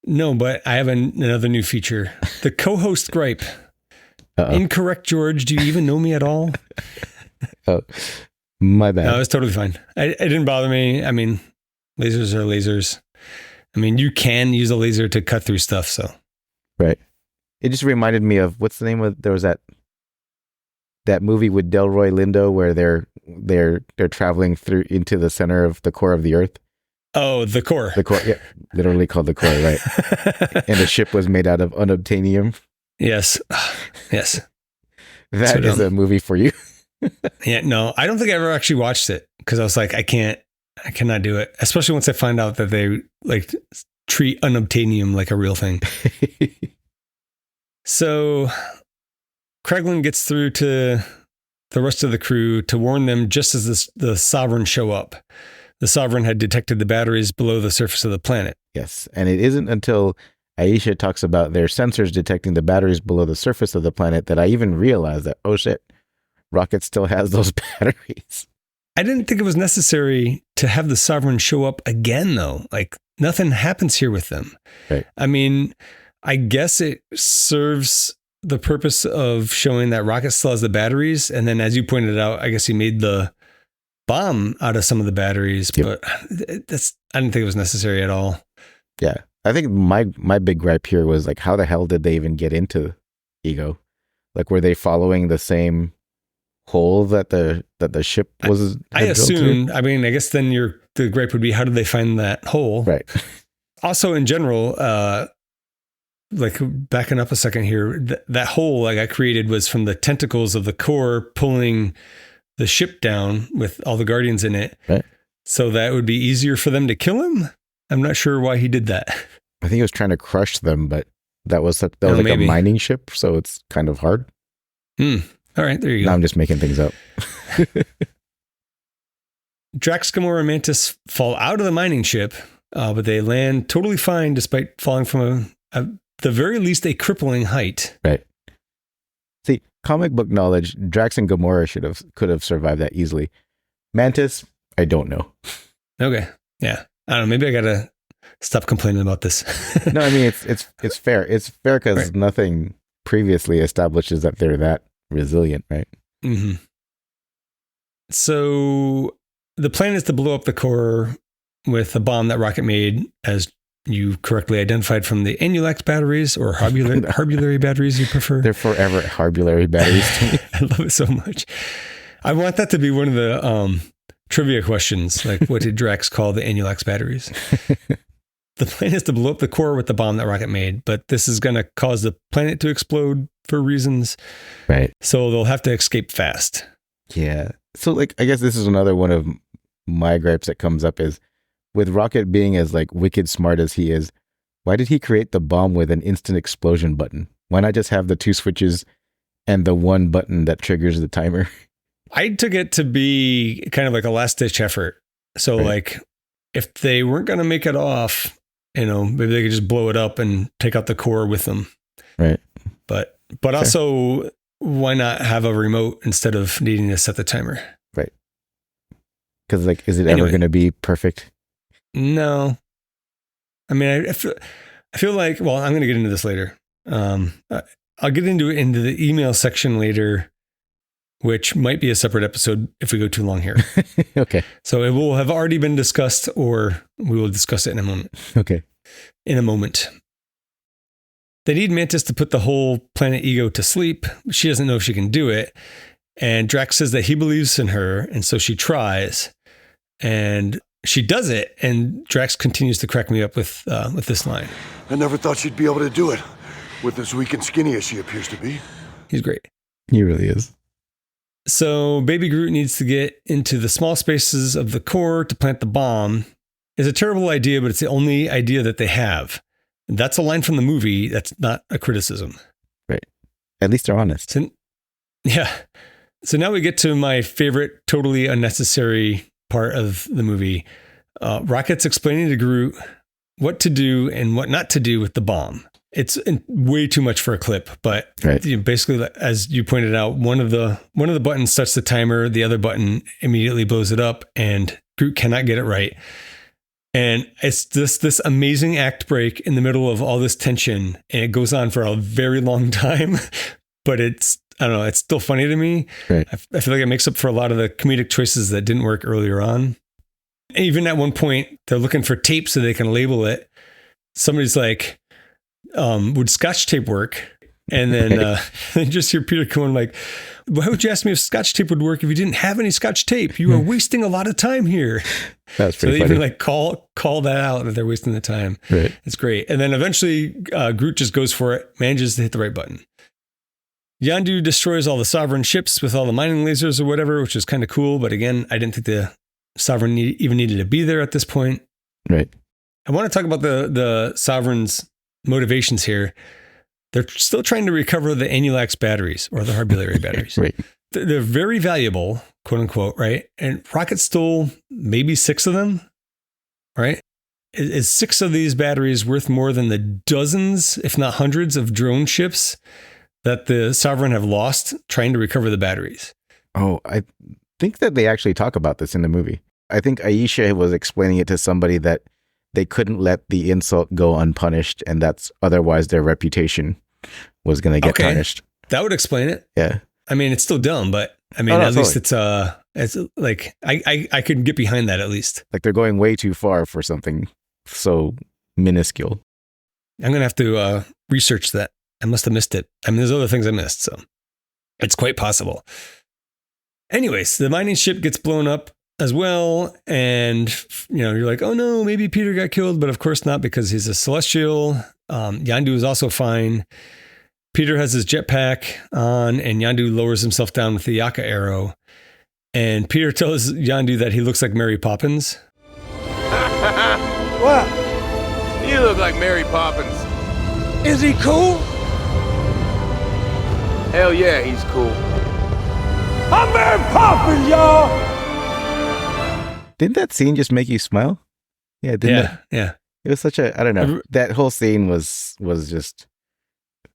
No, but I have another new feature. The co-host gripe. Uh-oh. Incorrect, George. Do you even know me at all? Oh, my bad. No, it's totally fine. It didn't bother me. I mean, lasers are lasers. I mean, you can use a laser to cut through stuff, so. Right. It just reminded me of, what's the name of, there was that movie with Delroy Lindo where they're traveling through into the center of the core of the earth. Oh, the core. The core, yeah, literally called the core, right? And the ship was made out of unobtainium. Yes. Yes. That is a movie for you. Yeah, no, I don't think I ever actually watched it because I was like, I cannot do it. Especially once I find out that they like treat unobtainium like a real thing. So Kraglin gets through to the rest of the crew to warn them just as the Sovereign show up. The Sovereign had detected the batteries below the surface of the planet. Yes, and it isn't until Aisha talks about their sensors detecting the batteries below the surface of the planet that I even realized that, oh shit, Rocket still has those batteries. I didn't think it was necessary to have the Sovereign show up again, though. Like, nothing happens here with them. Right. I mean, I guess it serves the purpose of showing that Rocket still has the batteries. And then, as you pointed out, I guess he made the bomb out of some of the batteries, yep. But I didn't think it was necessary at all. Yeah. I think my big gripe here was like, how the hell did they even get into Ego? Like, were they following the same hole that the ship was? I assumed. I mean, I guess then the gripe would be, how did they find that hole? Right. Also, in general, like backing up a second here, that hole like I created was from the tentacles of the core pulling the ship down with all the Guardians in it. Right. So that would be easier for them to kill him. I'm not sure why he did that. I think he was trying to crush them, but that was like maybe a mining ship, so it's kind of hard. All right, there you go. Now I'm just making things up. Drax, Gamora, and Mantis fall out of the mining ship, but they land totally fine despite falling from the very least a crippling height. Right. See, comic book knowledge, Drax and Gamora could have survived that easily. Mantis, I don't know. Okay. Yeah. I don't know. Maybe I gotta stop complaining about this. No, I mean it's fair. It's fair because right. Nothing previously establishes that they're that resilient, right? Mm-hmm. So the plan is to blow up the core with a bomb that Rocket made, as you correctly identified, from the Anulax batteries or Harbulary batteries you prefer. They're forever Harbulary batteries to me. I love it so much. I want that to be one of the trivia questions. Like, what did Drax call the Anulax batteries? The plan is to blow up the core with the bomb that Rocket made, but this is going to cause the planet to explode for reasons. Right. So they'll have to escape fast. Yeah. So like, I guess this is another one of my gripes that comes up is with Rocket being as like wicked smart as he is, why did he create the bomb with an instant explosion button? Why not just have the 2 switches and the 1 button that triggers the timer? I took it to be kind of like a last ditch effort. So right. Like if they weren't going to make it off, maybe they could just blow it up and take out the core with them. Right. But also, why not have a remote instead of needing to set the timer? Right. Because like, is it ever going to be perfect? No. I mean, I feel like, well, I'm going to get into this later. I'll get into it into the email section later, which might be a separate episode if we go too long here. Okay. So it will have already been discussed, or we will discuss it in a moment. Okay. In a moment. They need Mantis to put the whole planet Ego to sleep. She doesn't know if she can do it. And Drax says that he believes in her, and so she tries. And she does it, and Drax continues to crack me up with this line. I never thought she'd be able to do it, with as weak and skinny as she appears to be. He's great. He really is. So Baby Groot needs to get into the small spaces of the core to plant the bomb. It's a terrible idea, but it's the only idea that they have. That's a line from the movie. That's not a criticism. Right. At least they're honest. So, yeah. So now we get to my favorite, totally unnecessary part of the movie. Rocket's explaining to Groot what to do and what not to do with the bomb. It's way too much for a clip, but right. Basically, as you pointed out, one of the buttons starts the timer, the other button immediately blows it up, and Groot cannot get it right. And it's this amazing act break in the middle of all this tension, and it goes on for a very long time, but I don't know, it's still funny to me. Right. I feel like it makes up for a lot of the comedic choices that didn't work earlier on. Even at one point, they're looking for tape so they can label it. Somebody's like, would Scotch tape work? And then you just hear Peter going like, why would you ask me if Scotch tape would work if you didn't have any Scotch tape? You are wasting a lot of time here. That's pretty so they funny. even like call that out that they're wasting the time. Right. It's great. And then eventually Groot just goes for it, manages to hit the right button. Yondu destroys all the Sovereign ships with all the mining lasers or whatever, which is kind of cool. But again, I didn't think the Sovereign even needed to be there at this point. Right. I want to talk about the Sovereign's motivations here. They're still trying to recover the Anulax batteries or the Harbulary batteries. Right. They're very valuable, quote unquote, right? And Rocket stole maybe 6 of them, right? Is 6 of these batteries worth more than the dozens, if not hundreds, of drone ships that the Sovereign have lost trying to recover the batteries? Oh, I think that they actually talk about this in the movie. I think Aisha was explaining it to somebody that they couldn't let the insult go unpunished, and that's otherwise their reputation was going to get tarnished. That would explain it. Yeah. I mean, it's still dumb, but I mean, at least it's like, I could get behind that at least. Like they're going way too far for something so minuscule. I'm going to have to research that. I must have missed it. I mean, there's other things I missed, so it's quite possible. Anyways, the mining ship gets blown up as well, and you're like, oh no, maybe Peter got killed, but of course not, because he's a Celestial. Yondu is also fine. Peter has his jetpack on, and Yondu lowers himself down with the Yaka arrow. And Peter tells Yondu that he looks like Mary Poppins. What? You look like Mary Poppins. Is he cool? Hell yeah, he's cool. I'm Mary Poppins, y'all! Didn't that scene just make you smile? Yeah, yeah. It was such a, I don't know. That whole scene was just,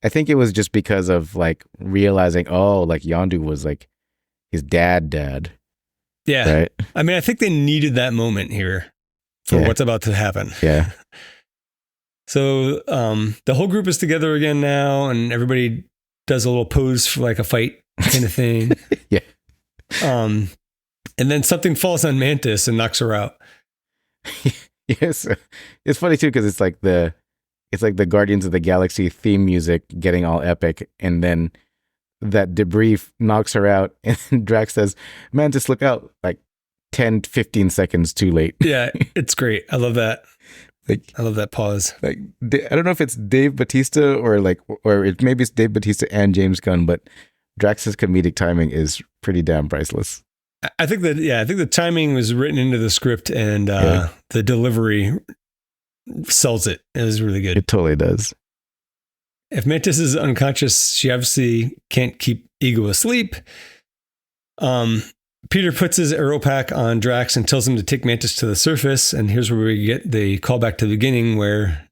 I think it was just because of like realizing, oh, like Yondu was like his dad. Yeah. Right? I mean, I think they needed that moment here for what's about to happen. Yeah. So the whole group is together again now, and everybody does a little pose for like a fight kind of thing. Yeah. And then something falls on Mantis and knocks her out. Yes. It's funny too, because it's like the Guardians of the Galaxy theme music getting all epic, and then that debris knocks her out, and Drax says, Mantis, look out, like 10, 15 seconds too late. Yeah, it's great. I love that. I love that pause. Like, I don't know if it's Dave Bautista or maybe it's Dave Bautista and James Gunn, but Drax's comedic timing is pretty damn priceless. I think the timing was written into the script, and the delivery sells it. It was really good. It totally does. If Mantis is unconscious, she obviously can't keep Ego asleep. Peter puts his arrow pack on Drax and tells him to take Mantis to the surface. And here's where we get the callback to the beginning where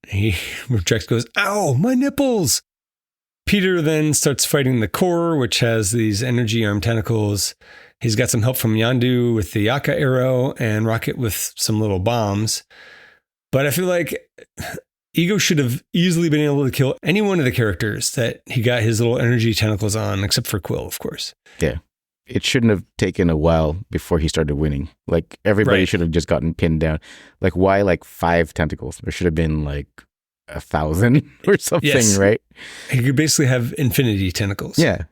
Drax goes, ow, my nipples. Peter then starts fighting the core, which has these energy arm tentacles. He's got some help from Yondu with the Yaka arrow and Rocket with some little bombs. But I feel like Ego should have easily been able to kill any one of the characters that he got his little energy tentacles on, except for Quill, of course. Yeah. It shouldn't have taken a while before he started winning. Like, everybody should have just gotten pinned down. Like, why like 5 tentacles? There should have been like 1,000 or something, right? He could basically have infinity tentacles. Yeah.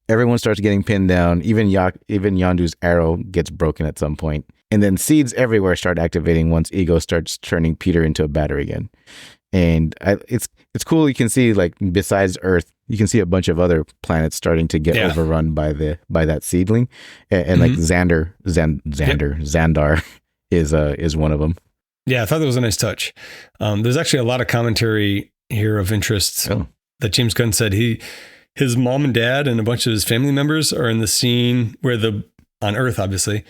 Everyone starts getting pinned down. Even Yondu's arrow gets broken at some point. And then seeds everywhere start activating once Ego starts turning Peter into a battery again. And it's cool. You can see, like, besides Earth, you can see a bunch of other planets starting to get overrun by that seedling. And like Xandar is one of them. Yeah, I thought that was a nice touch. There's actually a lot of commentary here of interest that James Gunn said his mom and dad and a bunch of his family members are in the scene where on Earth, obviously,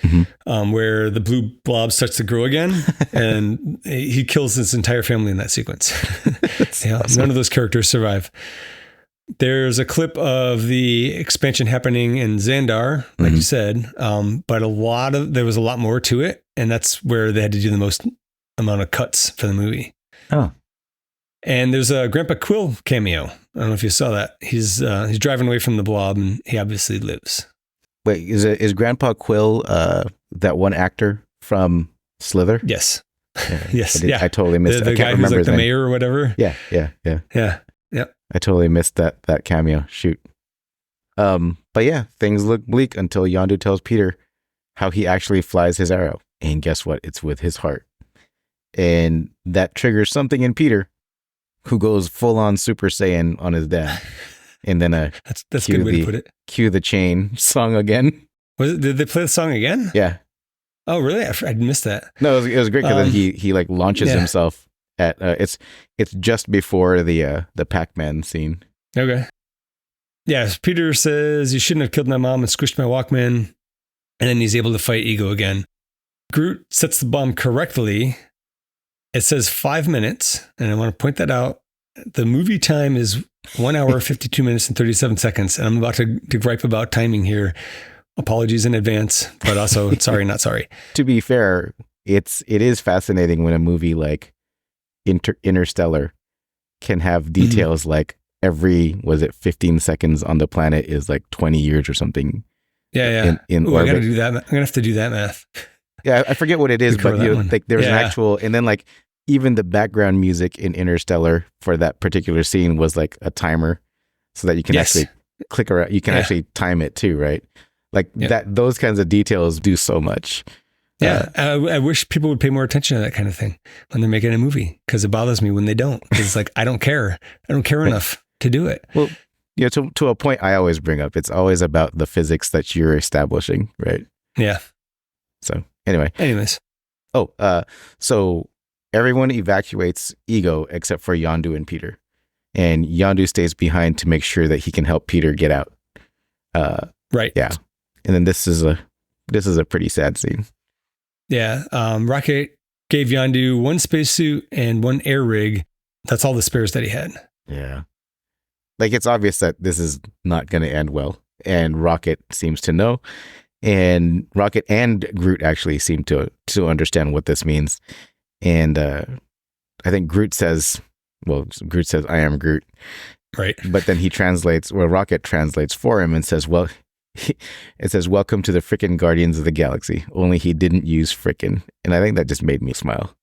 where the blue blob starts to grow again, and he kills his entire family in that sequence. Awesome. None of those characters survive. There's a clip of the expansion happening in Xandar, like you said, but there was a lot more to it, and that's where they had to do the most amount of cuts for the movie. Oh. And there's a Grandpa Quill cameo. I don't know if you saw that. He's driving away from the blob, and he obviously lives. Wait, is Grandpa Quill that one actor from Slither? Yes. Yeah, yes. I totally missed it. The I guy can't who's remember like the his name. mayor or whatever. Yeah. I totally missed that cameo. Shoot. But yeah, things look bleak until Yondu tells Peter how he actually flies his arrow. And guess what? It's with his heart. And that triggers something in Peter, who goes full on Super Saiyan on his dad. And then that's a good way to put it. Cue the chain song again. Did they play the song again? Yeah. Oh, really? I missed that. No, it was great because then he like launches himself at it's just before the Pac-Man scene. Okay. Yeah, Peter says you shouldn't have killed my mom and squished my Walkman, and then he's able to fight Ego again. Groot sets the bomb correctly. It says 5 minutes, and I want to point that out. The movie time is 1 hour, 52 minutes, and 37 seconds. And I'm about to gripe about timing here. Apologies in advance, but also sorry, not sorry. To be fair, it is fascinating when a movie like Interstellar can have details like every, 15 seconds on the planet is like 20 years or something. Yeah. In Ooh, orbit. I gotta do that. I'm gonna have to do that math. Yeah, I forget what it is, but like there's an actual, and then like even the background music in Interstellar for that particular scene was like a timer, so that you can actually click around. You can actually time it too, right? Like that. Those kinds of details do so much. Yeah, I wish people would pay more attention to that kind of thing when they're making a movie, because it bothers me when they don't. Because it's like I don't care enough to do it. Well, to a point I always bring up, it's always about the physics that you're establishing, right? Yeah. So anyways. So everyone evacuates Ego except for Yondu and Peter, and Yondu stays behind to make sure that he can help Peter get out. Right. Yeah. And then this is a pretty sad scene. Yeah. Rocket gave Yondu one spacesuit and one air rig. That's all the spares that he had. Yeah. Like, it's obvious that this is not going to end well, and Rocket seems to know. And Rocket and Groot actually seem to understand what this means. And I think Groot says, I am Groot. Right. But then Rocket translates for him and says, it says, welcome to the frickin' Guardians of the Galaxy. Only he didn't use frickin'. And I think that just made me smile.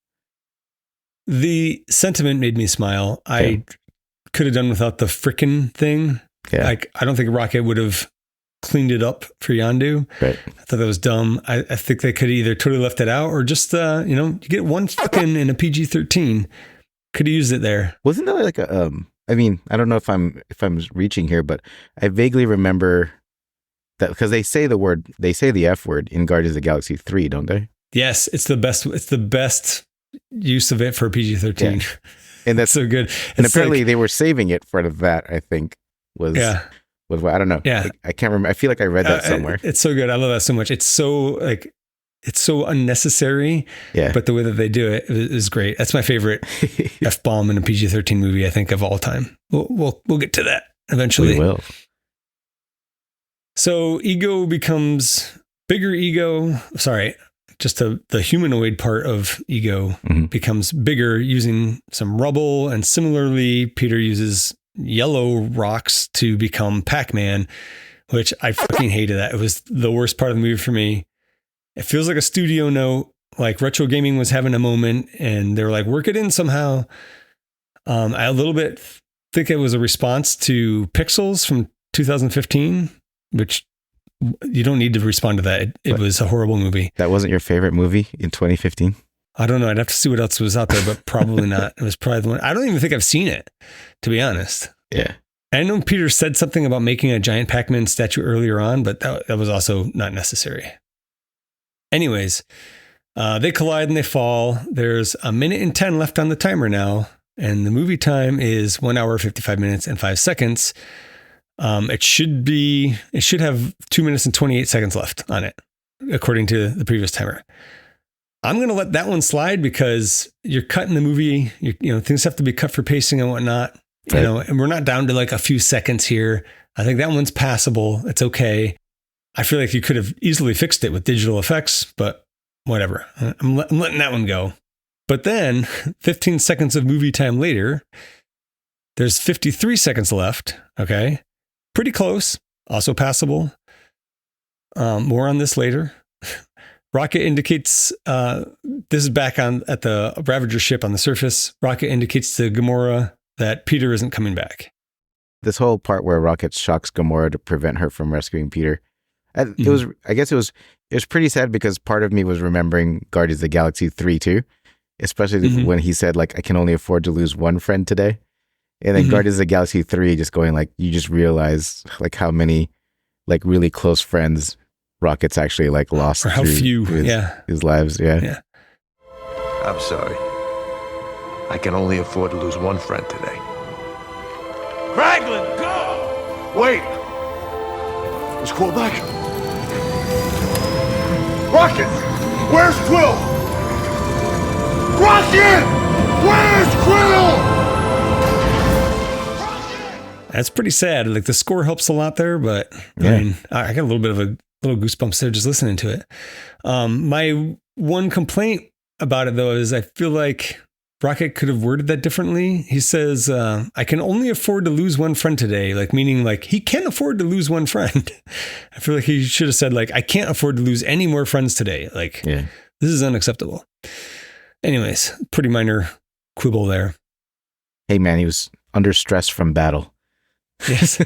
The sentiment made me smile. Yeah. I could have done without the frickin' thing. Yeah. Like, I don't think Rocket would have cleaned it up for Yondu. Right. I thought that was dumb. I think they could have either totally left it out or just, you get one fucking in a PG-13. Could have used it there. Wasn't there like a, I mean, I don't know if I'm reaching here, but I vaguely remember that because they say the F word in Guardians of the Galaxy 3, don't they? Yes. It's the best use of it for PG-13. Yeah. And that's so good. And apparently they were saving it for that, I think was what, I don't know. Yeah. I can't remember. I feel like I read that somewhere. It's so good. I love that so much. It's so unnecessary. Yeah. But the way that they do it is great. That's my favorite F-bomb in a PG-13 movie, I think, of all time. We'll get to that eventually. We will. So ego becomes bigger ego. Sorry, just the humanoid part of ego becomes bigger using some rubble. And similarly, Peter uses yellow rocks to become Pac-Man, which I fucking hated that. It was the worst part of the movie for me. It feels like a studio note, like Retro Gaming was having a moment and they were like, work it in somehow. I a little bit think it was a response to Pixels from 2015, which you don't need to respond to that. It was a horrible movie. That wasn't your favorite movie in 2015? I don't know. I'd have to see what else was out there, but probably not. It was probably the one. I don't even think I've seen it, to be honest. Yeah. I know Peter said something about making a giant Pac-Man statue earlier on, but that was also not necessary. Anyways, they collide and they fall. There's 1:10 left on the timer now, and the movie time is 1 hour, 55 minutes and 5 seconds. It should have 2 minutes and 28 seconds left on it, according to the previous timer. I'm going to let that one slide because you're cutting the movie. Things have to be cut for pacing and whatnot, and we're not down to like a few seconds here. I think that one's passable. It's okay. I feel like you could have easily fixed it with digital effects, but whatever. I'm letting that one go. But then 15 seconds of movie time later, there's 53 seconds left. Okay. Pretty close. Also passable. More on this later. Rocket indicates, this is back at the Ravager ship on the surface. Rocket indicates to Gamora that Peter isn't coming back. This whole part where Rocket shocks Gamora to prevent her from rescuing Peter. It was pretty sad because part of me was remembering Guardians of the Galaxy 3 too, especially when he said like, I can only afford to lose one friend today. And then Guardians of the Galaxy 3 just going like, you just realize like how many like really close friends Rocket's actually like lost. Or how few, his lives. Yeah. I'm sorry. I can only afford to lose one friend today. Raglan, go! Wait! Let's call back. Rocket! Where's Quill? Rocket! Where's Quill? That's pretty sad. Like the score helps a lot there, but I mean, I got a little bit of a little goosebumps there just listening to it. My one complaint about it though is I feel like Rocket could have worded that differently. He says, I can only afford to lose one friend today. Like meaning like he can't afford to lose one friend. I feel like he should have said like, I can't afford to lose any more friends today. Like this is unacceptable. Anyways, pretty minor quibble there. Hey man, he was under stress from battle. Yes.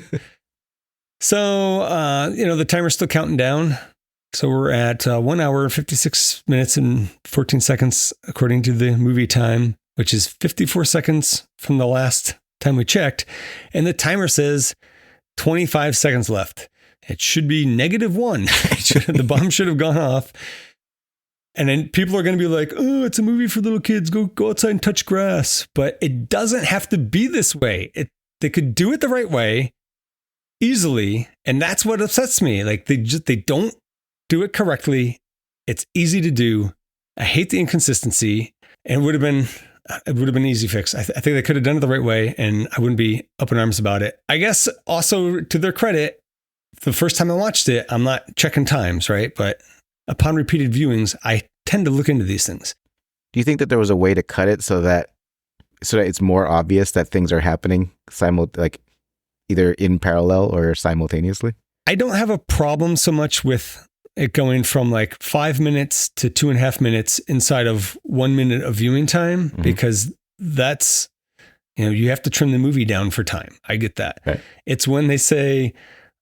So, the timer's still counting down. So we're at 1 hour, 56 minutes and 14 seconds, according to the movie time, which is 54 seconds from the last time we checked. And the timer says 25 seconds left. It should be -1. The bomb should have gone off. And then people are going to be like, oh, it's a movie for little kids. Go outside and touch grass. But it doesn't have to be this way. They could do it the right way easily. And that's what upsets me. Like they don't do it correctly. It's easy to do. I hate the inconsistency. And it would have been an easy fix. I think they could have done it the right way and I wouldn't be up in arms about it. I guess also to their credit, the first time I watched it, I'm not checking times, right? But upon repeated viewings, I tend to look into these things. Do you think that there was a way to cut it so that it's more obvious that things are happening like either in parallel or simultaneously? I don't have a problem so much with it going from like 5 minutes to 2.5 minutes inside of 1 minute of viewing time, because that's, you have to trim the movie down for time. I get that. Right. It's when they say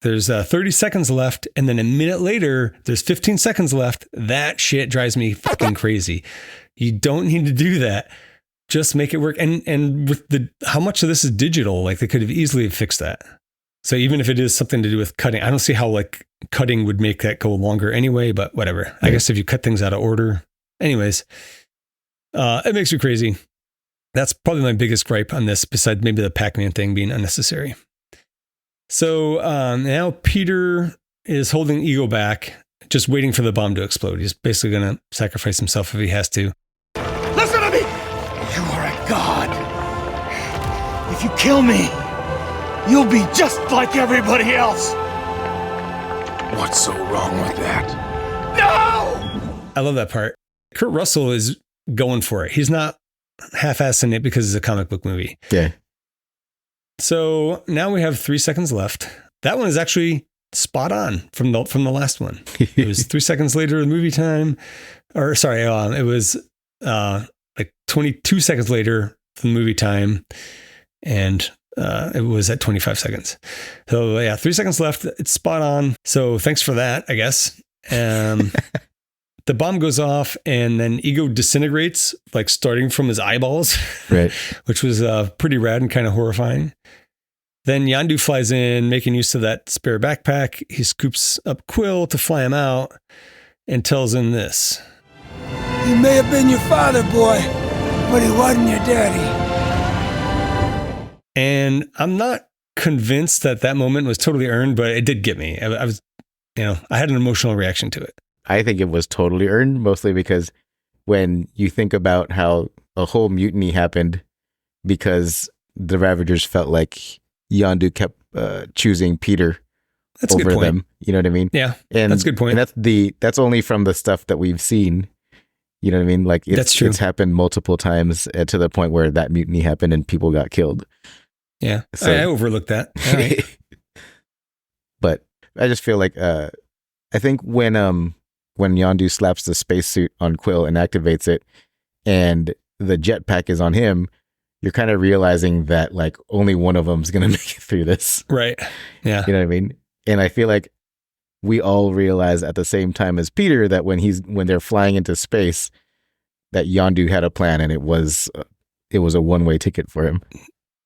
there's 30 seconds left and then a minute later, there's 15 seconds left. That shit drives me fucking crazy. You don't need to do that. Just make it work. And with how much of this is digital, like they could have easily fixed that. So even if it is something to do with cutting, I don't see how like cutting would make that go longer anyway, but whatever. Right. I guess if you cut things out of order. Anyways, it makes me crazy. That's probably my biggest gripe on this, besides maybe the Pac-Man thing being unnecessary. So now Peter is holding Ego back, just waiting for the bomb to explode. He's basically going to sacrifice himself if he has to. Listen to me! You are a god. If you kill me, you'll be just like everybody else. What's so wrong with that? I love that part. Kurt Russell is going for it. He's not half-assing it because it's a comic book movie. Yeah. So now we have 3 seconds left. That one is actually spot on from the last one. It was 3 seconds later in movie time. Or sorry, it was like 22 seconds later from movie time. And it was at 25 seconds. So yeah, 3 seconds left. It's spot on. So thanks for that, I guess. The bomb goes off and then Ego disintegrates, like starting from his eyeballs, right? Which was pretty rad and kind of horrifying. Then Yondu flies in, making use of that spare backpack. He scoops up Quill to fly him out and tells him this. He may have been your father, boy, but he wasn't your daddy. And I'm not convinced that moment was totally earned, but it did get me. I was, I had an emotional reaction to it. I think it was totally earned, mostly because when you think about how a whole mutiny happened because the Ravagers felt like Yondu kept choosing Peter over them. You know what I mean? Yeah, and that's a good point. And that's only from the stuff that we've seen. You know what I mean? Like that's true. It's happened multiple times to the point where that mutiny happened and people got killed. Yeah, so, I overlooked that. All right. But I just feel like I think when Yondu slaps the spacesuit on Quill and activates it, and the jetpack is on him, you're kind of realizing that like only one of them's gonna make it through this, right? Yeah, you know what I mean. And I feel like we all realize at the same time as Peter that when they're flying into space, that Yondu had a plan, and it was a one-way ticket for him.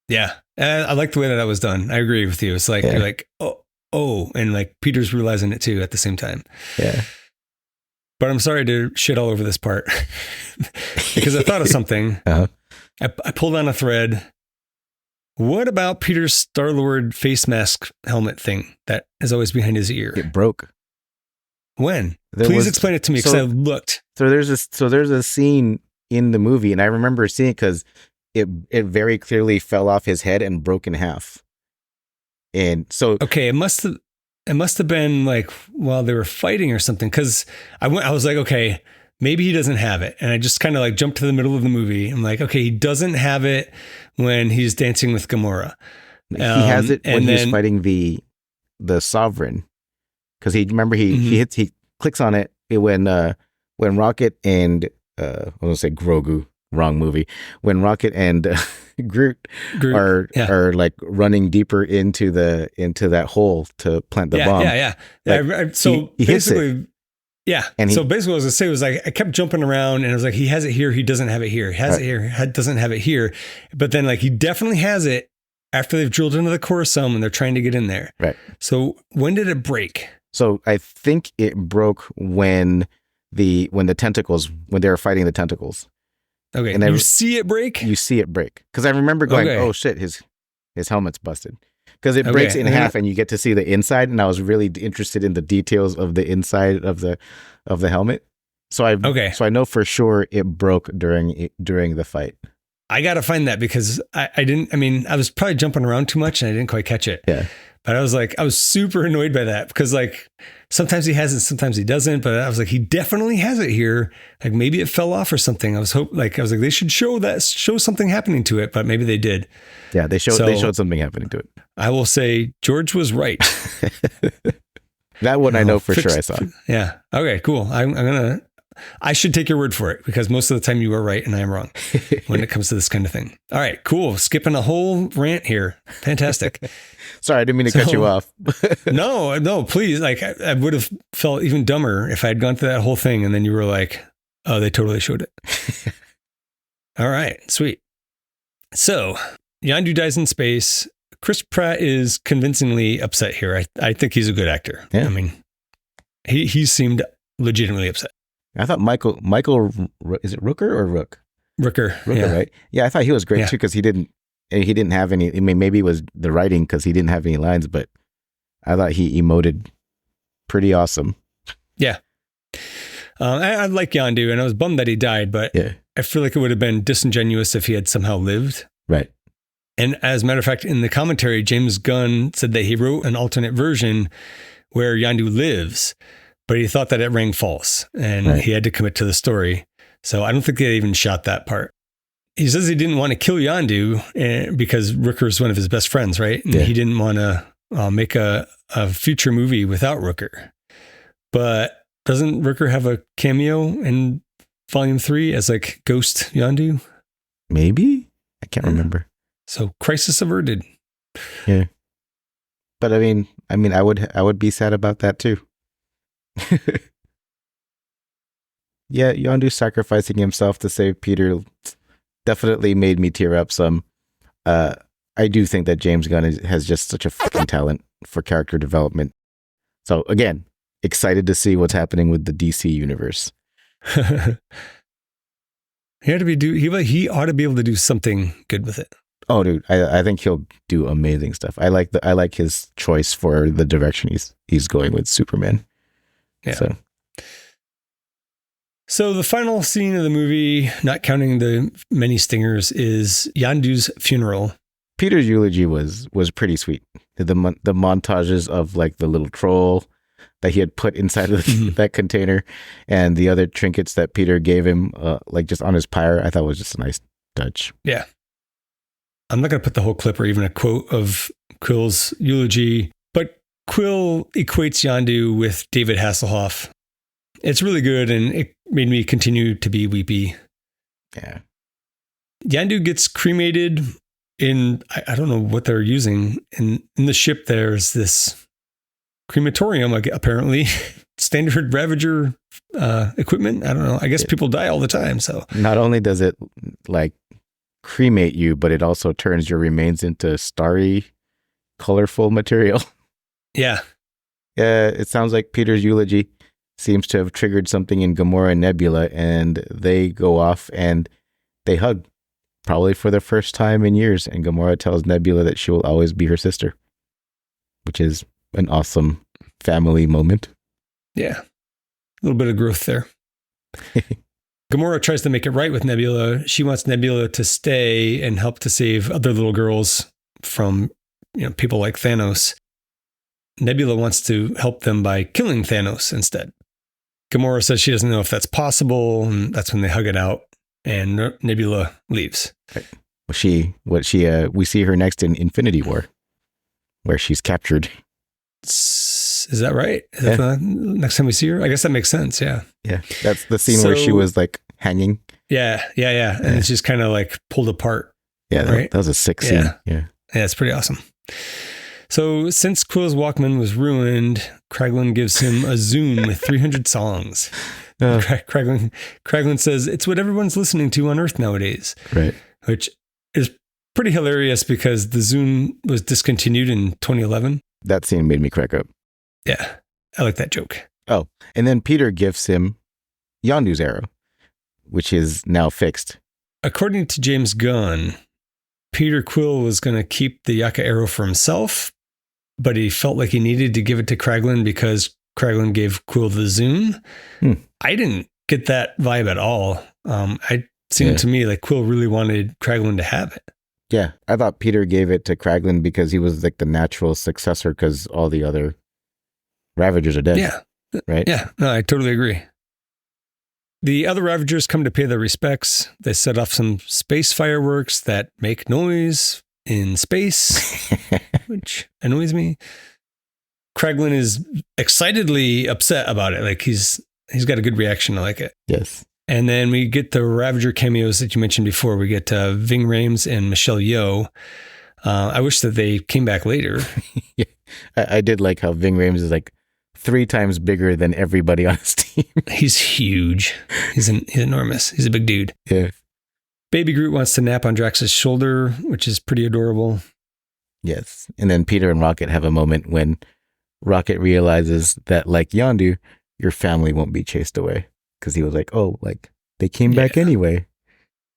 Yeah, and I like the way that was done. I agree with you. It's like you're like oh, and like Peter's realizing it too at the same time. Yeah. But I'm sorry to shit all over this part because I thought of something. Uh-huh. I pulled on a thread. What about Peter's Star-Lord face mask helmet thing that is always behind his ear? It broke. When? Please explain it to me because I looked. So there's a scene in the movie, and I remember seeing it because it very clearly fell off his head and broke in half. And so okay, it must have been like while they were fighting or something. Because I was like, okay, maybe he doesn't have it, and I just kind of like jumped to the middle of the movie. I'm like, okay, he doesn't have it when he's dancing with Gamora. He has it when he's fighting the Sovereign, because he clicks on it when Rocket and I was gonna say Grogu, wrong movie. When Rocket and Groot are like running deeper into that hole to plant the bomb. Yeah. Like, so he basically, yeah. And so basically, what I was gonna say was like I kept jumping around, and I was like, he has it here, he doesn't have it here. He has it here, doesn't have it here. But then like he definitely has it after they've drilled into the core some, and they're trying to get in there. Right. So when did it break? So I think it broke when they were fighting the tentacles. Okay, and you see it break? You see it break. Because I remember going, oh shit, his helmet's busted. Because it breaks in half and you get to see the inside, and I was really interested in the details of the inside of the helmet. So I know for sure it broke during the fight. I gotta find that because I was probably jumping around too much and I didn't quite catch it. Yeah. But I was super annoyed by that because like sometimes he has it, sometimes he doesn't. But I was like, he definitely has it here. Like maybe it fell off or something. I was like, they should show something happening to it, but maybe they did. Yeah, they showed something happening to it. I will say George was right. That one I know for sure I saw. Yeah. Okay, cool. I should take your word for it because most of the time you are right and I am wrong when it comes to this kind of thing. All right, cool. Skipping a whole rant here. Fantastic. Sorry, I didn't mean to cut you off. No, please. Like I would have felt even dumber if I had gone through that whole thing and then you were like, oh, they totally showed it. All right, sweet. So Yondu dies in space. Chris Pratt is convincingly upset here. I think he's a good actor. Yeah. I mean, he seemed legitimately upset. I thought Michael, is it Rooker or Rook? Rooker, yeah. Right? Yeah, I thought he was great too because he didn't have any. I mean, maybe it was the writing because he didn't have any lines, but I thought he emoted pretty awesome. Yeah, I like Yondu, and I was bummed that he died, but I feel like it would have been disingenuous if he had somehow lived. Right. And as a matter of fact, in the commentary, James Gunn said that he wrote an alternate version where Yondu lives, but he thought that it rang false and he had to commit to the story. So I don't think they even shot that part. He says he didn't want to kill Yondu because Rooker's one of his best friends, right? And he didn't want to make a future movie without Rooker. But doesn't Rooker have a cameo in Volume 3 as like Ghost Yondu? Maybe? I can't remember. So crisis averted. Yeah. But I mean, I would be sad about that too. Yeah, Yondu sacrificing himself to save Peter definitely made me tear up some. I do think that James Gunn has just such a fucking talent for character development. So again, excited to see what's happening with the DC universe. He ought to be able to do something good with it. Oh, dude, I think he'll do amazing stuff. I like his choice for the direction he's going with Superman. Yeah. So the final scene of the movie, not counting the many stingers, is Yondu's funeral. Peter's eulogy was pretty sweet. The montages of like the little troll that he had put inside of that container and the other trinkets that Peter gave him, like just on his pyre, I thought was just a nice touch. Yeah. I'm not going to put the whole clip or even a quote of Quill's eulogy, but Quill equates Yondu with David Hasselhoff. It's really good, and it made me continue to be weepy. Yeah. Yondu gets cremated in, I don't know what they're using. In the ship, there's this crematorium, apparently. Standard Ravager equipment. I don't know. I guess people die all the time, so. Not only does it, like, cremate you, but it also turns your remains into starry, colorful material. Yeah. It sounds like Peter's eulogy seems to have triggered something in Gamora and Nebula, and they go off and they hug, probably for the first time in years. And Gamora tells Nebula that she will always be her sister, which is an awesome family moment. Yeah. A little bit of growth there. Gamora tries to make it right with Nebula. She wants Nebula to stay and help to save other little girls from, people like Thanos. Nebula wants to help them by killing Thanos instead. Gamora says she doesn't know if that's possible, and that's when they hug it out, and Nebula leaves. Right. We see her next in Infinity War, where she's captured. Is that right? Is that the next time we see her? I guess that makes sense. Yeah. Yeah. That's the scene where she was like hanging. Yeah. And it's just kind of like pulled apart. Yeah. Right? That was a sick scene. Yeah. Yeah. It's pretty awesome. So since Quill's Walkman was ruined, Kraglin gives him a Zune with 300 songs. Kraglin says it's what everyone's listening to on Earth nowadays. Right. Which is pretty hilarious because the Zune was discontinued in 2011. That scene made me crack up. Yeah. I like that joke. Oh, and then Peter gives him Yondu's arrow, which is now fixed. According to James Gunn, Peter Quill was going to keep the Yaka arrow for himself, but he felt like he needed to give it to Kraglin because Kraglin gave Quill the Zune. I didn't get that vibe at all. It seemed to me like Quill really wanted Kraglin to have it. Yeah, I thought Peter gave it to Kraglin because he was like the natural successor because all the other Ravagers are dead. Yeah. Right? Yeah, no, I totally agree. The other Ravagers come to pay their respects. They set off some space fireworks that make noise in space, which annoys me. Kraglin is excitedly upset about it. Like he's got a good reaction. I like it. Yes. And then we get the Ravager cameos that you mentioned before. We get Ving Rhames and Michelle Yeoh. I wish that they came back later. Yeah. I did like how Ving Rhames is like 3 times bigger than everybody on his team. He's huge. He's enormous. He's a big dude. Yeah. Baby Groot wants to nap on Drax's shoulder, which is pretty adorable. Yes. And then Peter and Rocket have a moment when Rocket realizes that, like Yondu, your family won't be chased away. Because he was like, oh, like, they came back anyway.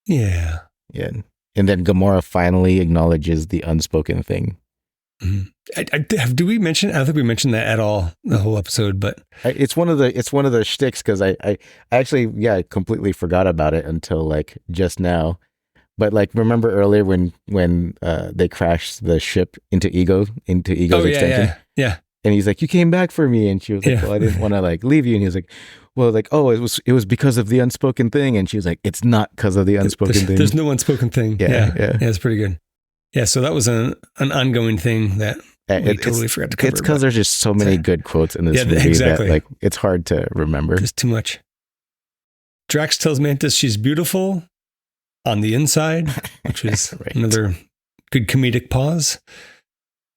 Yeah. Yeah. And then Gamora finally acknowledges the unspoken thing. Mm-hmm. Do we mention? I don't think we mentioned that at all the whole episode, but it's one of the shticks because I actually completely forgot about it until like just now. But like remember earlier when they crashed the ship into Ego's extension? Yeah. And he's like, you came back for me. And she was like, well, I didn't want to like leave you. And he was like, well, like, oh, it was because of the unspoken thing. And she was like, it's not because of the unspoken thing. There's no unspoken thing. Yeah, it's pretty good. Yeah, so that was an ongoing thing that we totally forgot to cover. It's because there's just so many good quotes in this movie that like it's hard to remember. There's too much. Drax tells Mantis she's beautiful on the inside, which is another good comedic pause.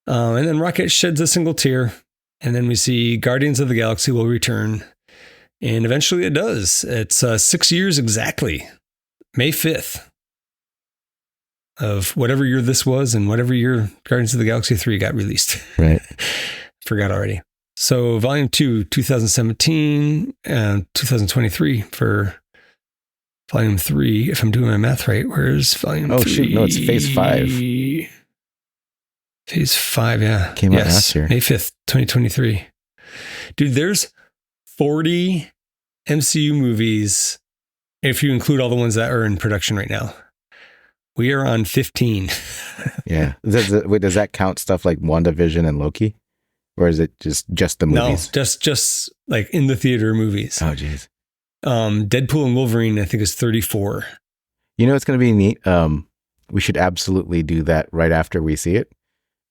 And then Rocket sheds a single tear, and then we see Guardians of the Galaxy will return. And eventually it does. It's 6 years exactly. May 5th of whatever year this was and whatever year Guardians of the Galaxy 3 got released. Right. Forgot already. So Volume 2, 2017 and 2023 for Volume 3, if I'm doing my math right. Where's Volume 3? Oh, shoot. No, it's Phase 5. Phase 5, yeah. Came out last year. May 5th, 2023. Dude, there's 40 MCU movies, if you include all the ones that are in production right now. We are on 15. Yeah. Does that count stuff like WandaVision and Loki? Or is it just the movies? No, just like in the theater movies. Oh, geez. Deadpool and Wolverine, I think, is 34. You know, it's going to be neat. We should absolutely do that right after we see it.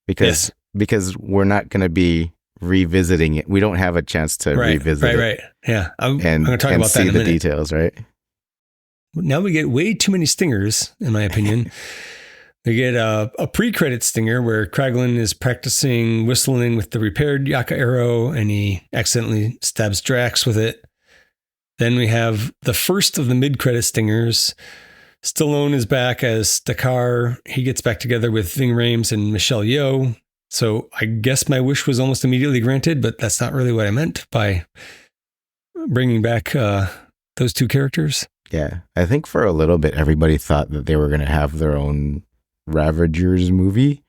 Because we're not going to be revisiting it. We don't have a chance to revisit it. Right. Yeah. I'm going to talk about that in a minute. See the details, right? Now we get way too many stingers, in my opinion. We get a pre-credit stinger where Kraglin is practicing whistling with the repaired Yaka arrow, and he accidentally stabs Drax with it. Then we have the first of the mid-credit stingers. Stallone is back as Stakar. He gets back together with Ving Rhames and Michelle Yeoh. So I guess my wish was almost immediately granted, but that's not really what I meant by bringing back those two characters. Yeah, I think for a little bit, everybody thought that they were going to have their own Ravagers movie.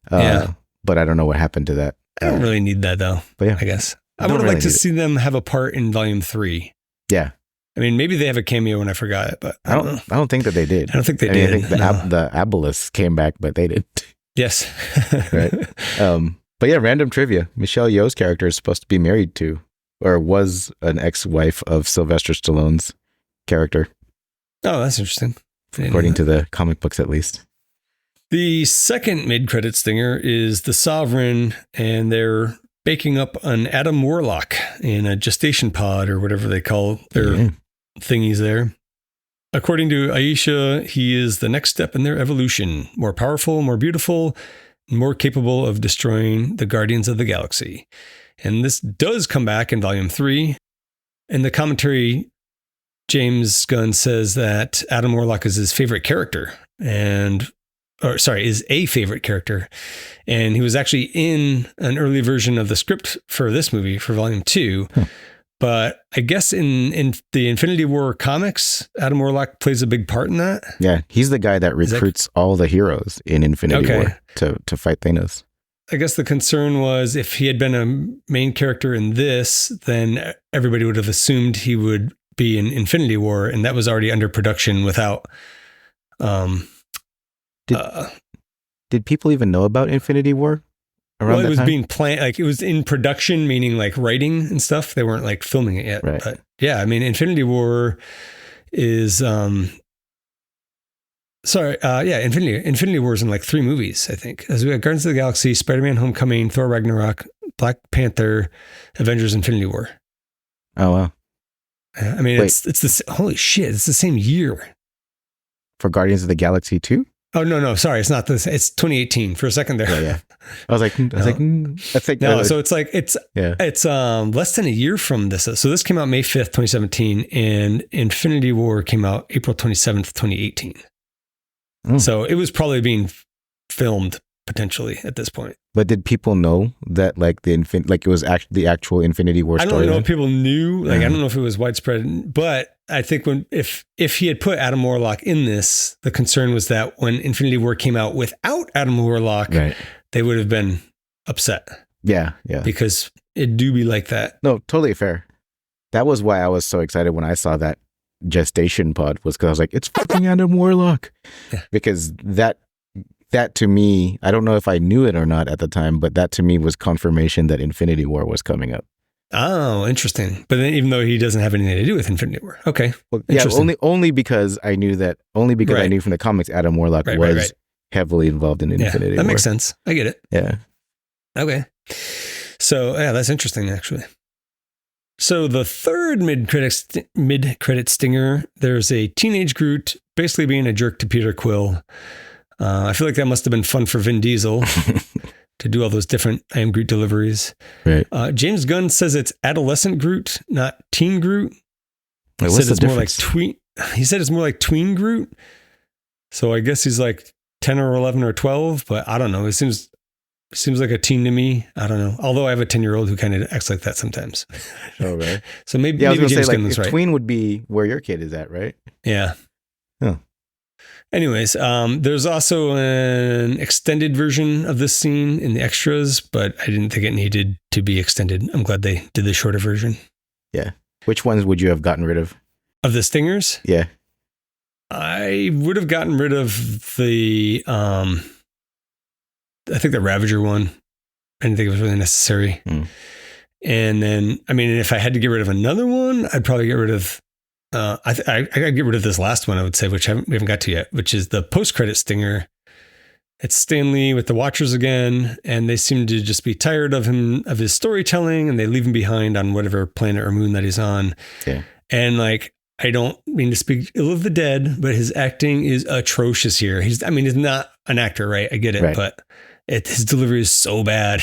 But I don't know what happened to that. I don't really need that, though. But yeah, I guess. I would like to see them have a part in Volume 3. Yeah. I mean, maybe they have a cameo and I forgot it, but I don't think that they did. I don't think they did. I think the Abelis came back, but they didn't. Yes. Right. But yeah, random trivia. Michelle Yeoh's character is supposed to be married to, or was an ex-wife of Sylvester Stallone's character. Oh, that's interesting. According to the comic books, at least. The second mid-credit stinger is the Sovereign, and they're baking up an Adam Warlock in a gestation pod or whatever they call their thingies there. According to Aisha, he is the next step in their evolution, more powerful, more beautiful, and more capable of destroying the Guardians of the Galaxy. And this does come back in Volume 3. In the commentary, James Gunn says that Adam Warlock is his favorite character, is a favorite character. And he was actually in an early version of the script for this movie, for Volume 2. But I guess in the Infinity War comics, Adam Warlock plays a big part in that. Yeah, he's the guy that recruits all the heroes in Infinity War to fight Thanos. I guess the concern was if he had been a main character in this, then everybody would have assumed he would be in Infinity War, and that was already under production without... Did people even know about Infinity War around that time? It was being planned, like it was in production, meaning like writing and stuff. They weren't like filming it yet. Right. But yeah, I mean, Infinity War is, Infinity War is in like 3 movies, I think. As we got Guardians of the Galaxy, Spider-Man Homecoming, Thor Ragnarok, Black Panther, Avengers Infinity War. Oh, wow. I mean, it's this, holy shit, it's the same year. For Guardians of the Galaxy 2? Oh, no, sorry. It's not this. It's 2018 for a second there. Yeah. I was like, so it's like, it's less than a year from this. So this came out May 5th, 2017, and Infinity War came out April 27th, 2018. So it was probably being filmed potentially at this point. But did people know that like it was actually the actual Infinity War story? I don't know if people knew, like, I don't know if it was widespread, but I think if he had put Adam Warlock in this, the concern was that when Infinity War came out without Adam Warlock, they would have been upset. Yeah. Because it do be like that. No, totally fair. That was why I was so excited when I saw that gestation pod, was because I was like, it's fucking Adam Warlock. Yeah. Because that that to me, I don't know if I knew it or not at the time, but that to me was confirmation that Infinity War was coming up. Oh, interesting. But then even though he doesn't have anything to do with Infinity War. Okay. Well, yeah, only because I knew that, I knew from the comics Adam Warlock was heavily involved in Infinity War. That makes sense. I get it. Yeah. Okay. So, yeah, that's interesting, actually. So the third mid-credit stinger, there's a teenage Groot basically being a jerk to Peter Quill. I feel like that must have been fun for Vin Diesel to do all those different I Am Groot deliveries. Right. James Gunn says it's adolescent Groot, not teen Groot. Wait, what's the difference? He said it's more like tween Groot. So I guess he's like 10 or 11 or 12, but I don't know. It seems like a teen to me. I don't know. Although I have a 10-year-old who kind of acts like that sometimes. Oh, right. So maybe I was James gonna say, Gunn is right. Tween would be where your kid is at, right? Yeah. Oh. Anyways, there's also an extended version of this scene in the extras, but I didn't think it needed to be extended. I'm glad they did the shorter version. Yeah. Which ones would you have gotten rid of? Of the stingers? Yeah. I would have gotten rid of the, I think the Ravager one. I didn't think it was really necessary. And then, I mean, if I had to get rid of another one, I'd probably get rid of, I gotta get rid of this last one, I would say, which we haven't got to yet, which is the post-credit stinger. It's Stan Lee with the Watchers again, and they seem to just be tired of him, of his storytelling, and they leave him behind on whatever planet or moon that he's on. Yeah. And like, I don't mean to speak ill of the dead, but his acting is atrocious here. He's not an actor, right? I get it, but his delivery is so bad.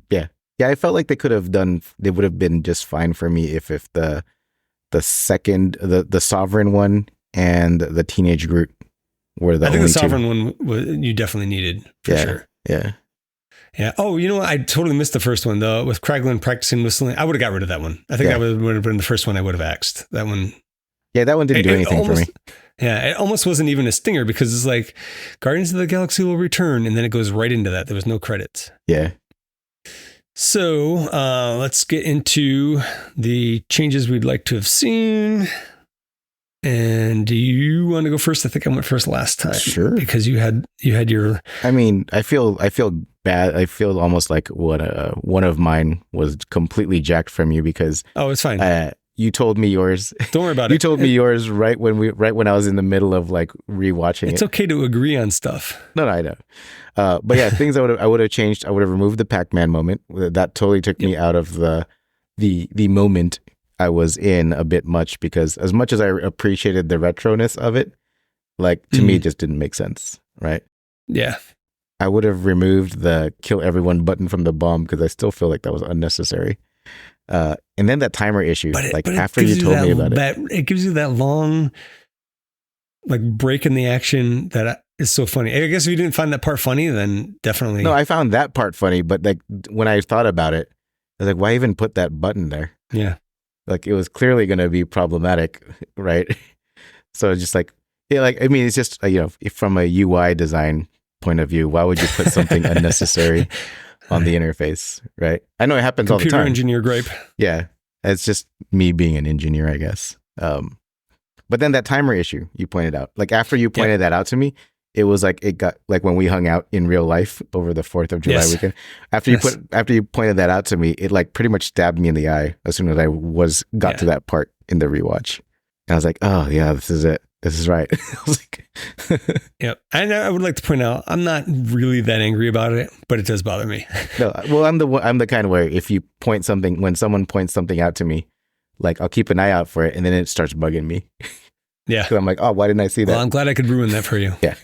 Yeah. I felt like they would have been just fine for me if the second, the Sovereign one and the Teenage Groot were the only two. I think the Sovereign one you definitely needed for sure. Yeah. Yeah. Oh, you know what? I totally missed the first one though. With Kraglin practicing whistling, I would have got rid of that one. I think that would have been the first one I would have axed. That one. Yeah, that one didn't do anything for me. Yeah, it almost wasn't even a stinger because it's like Guardians of the Galaxy will return, and then it goes right into that. There was no credits. Yeah. So let's get into the changes we'd like to have seen. And do you want to go first? I think I went first last time. Sure. Because you had your. I mean, I feel bad. I feel almost like one of mine was completely jacked from you because. Oh, it's fine. You told me yours. Don't worry about it. You told me yours right when I was in the middle of like rewatching it. It's okay to agree on stuff. No, I know. But yeah, things I would have changed. I would have removed the Pac-Man moment. That totally took me out of the moment I was in a bit much because as much as I appreciated the retroness of it, like to me it just didn't make sense, right? Yeah. I would have removed the kill everyone button from the bomb because I still feel like that was unnecessary. And then that timer issue, after you told me about it. It gives you that long like break in the action that is so funny. I guess if you didn't find that part funny, then definitely. No, I found that part funny, but like when I thought about it, I was like, why even put that button there? Yeah. Like it was clearly going to be problematic, right? So it's just like, yeah, like, I mean, it's just, from a UI design point of view, why would you put something unnecessary on the interface, right? I know it happens all the time. Computer engineer gripe. Yeah. It's just me being an engineer, I guess. But then that timer issue you pointed out, like after you pointed that out to me, it was like, it got like when we hung out in real life over the 4th of July weekend. After you pointed that out to me, it like pretty much stabbed me in the eye as soon as I got to that part in the rewatch. And I was like, oh yeah, this is it. This is right. I was like, yeah. And I would like to point out, I'm not really that angry about it, but it does bother me. No, well, I'm the kind of where if you point something, when someone points something out to me, like I'll keep an eye out for it, and then it starts bugging me. Yeah. Because I'm like, oh, why didn't I see that? Well, I'm glad I could ruin that for you. Yeah.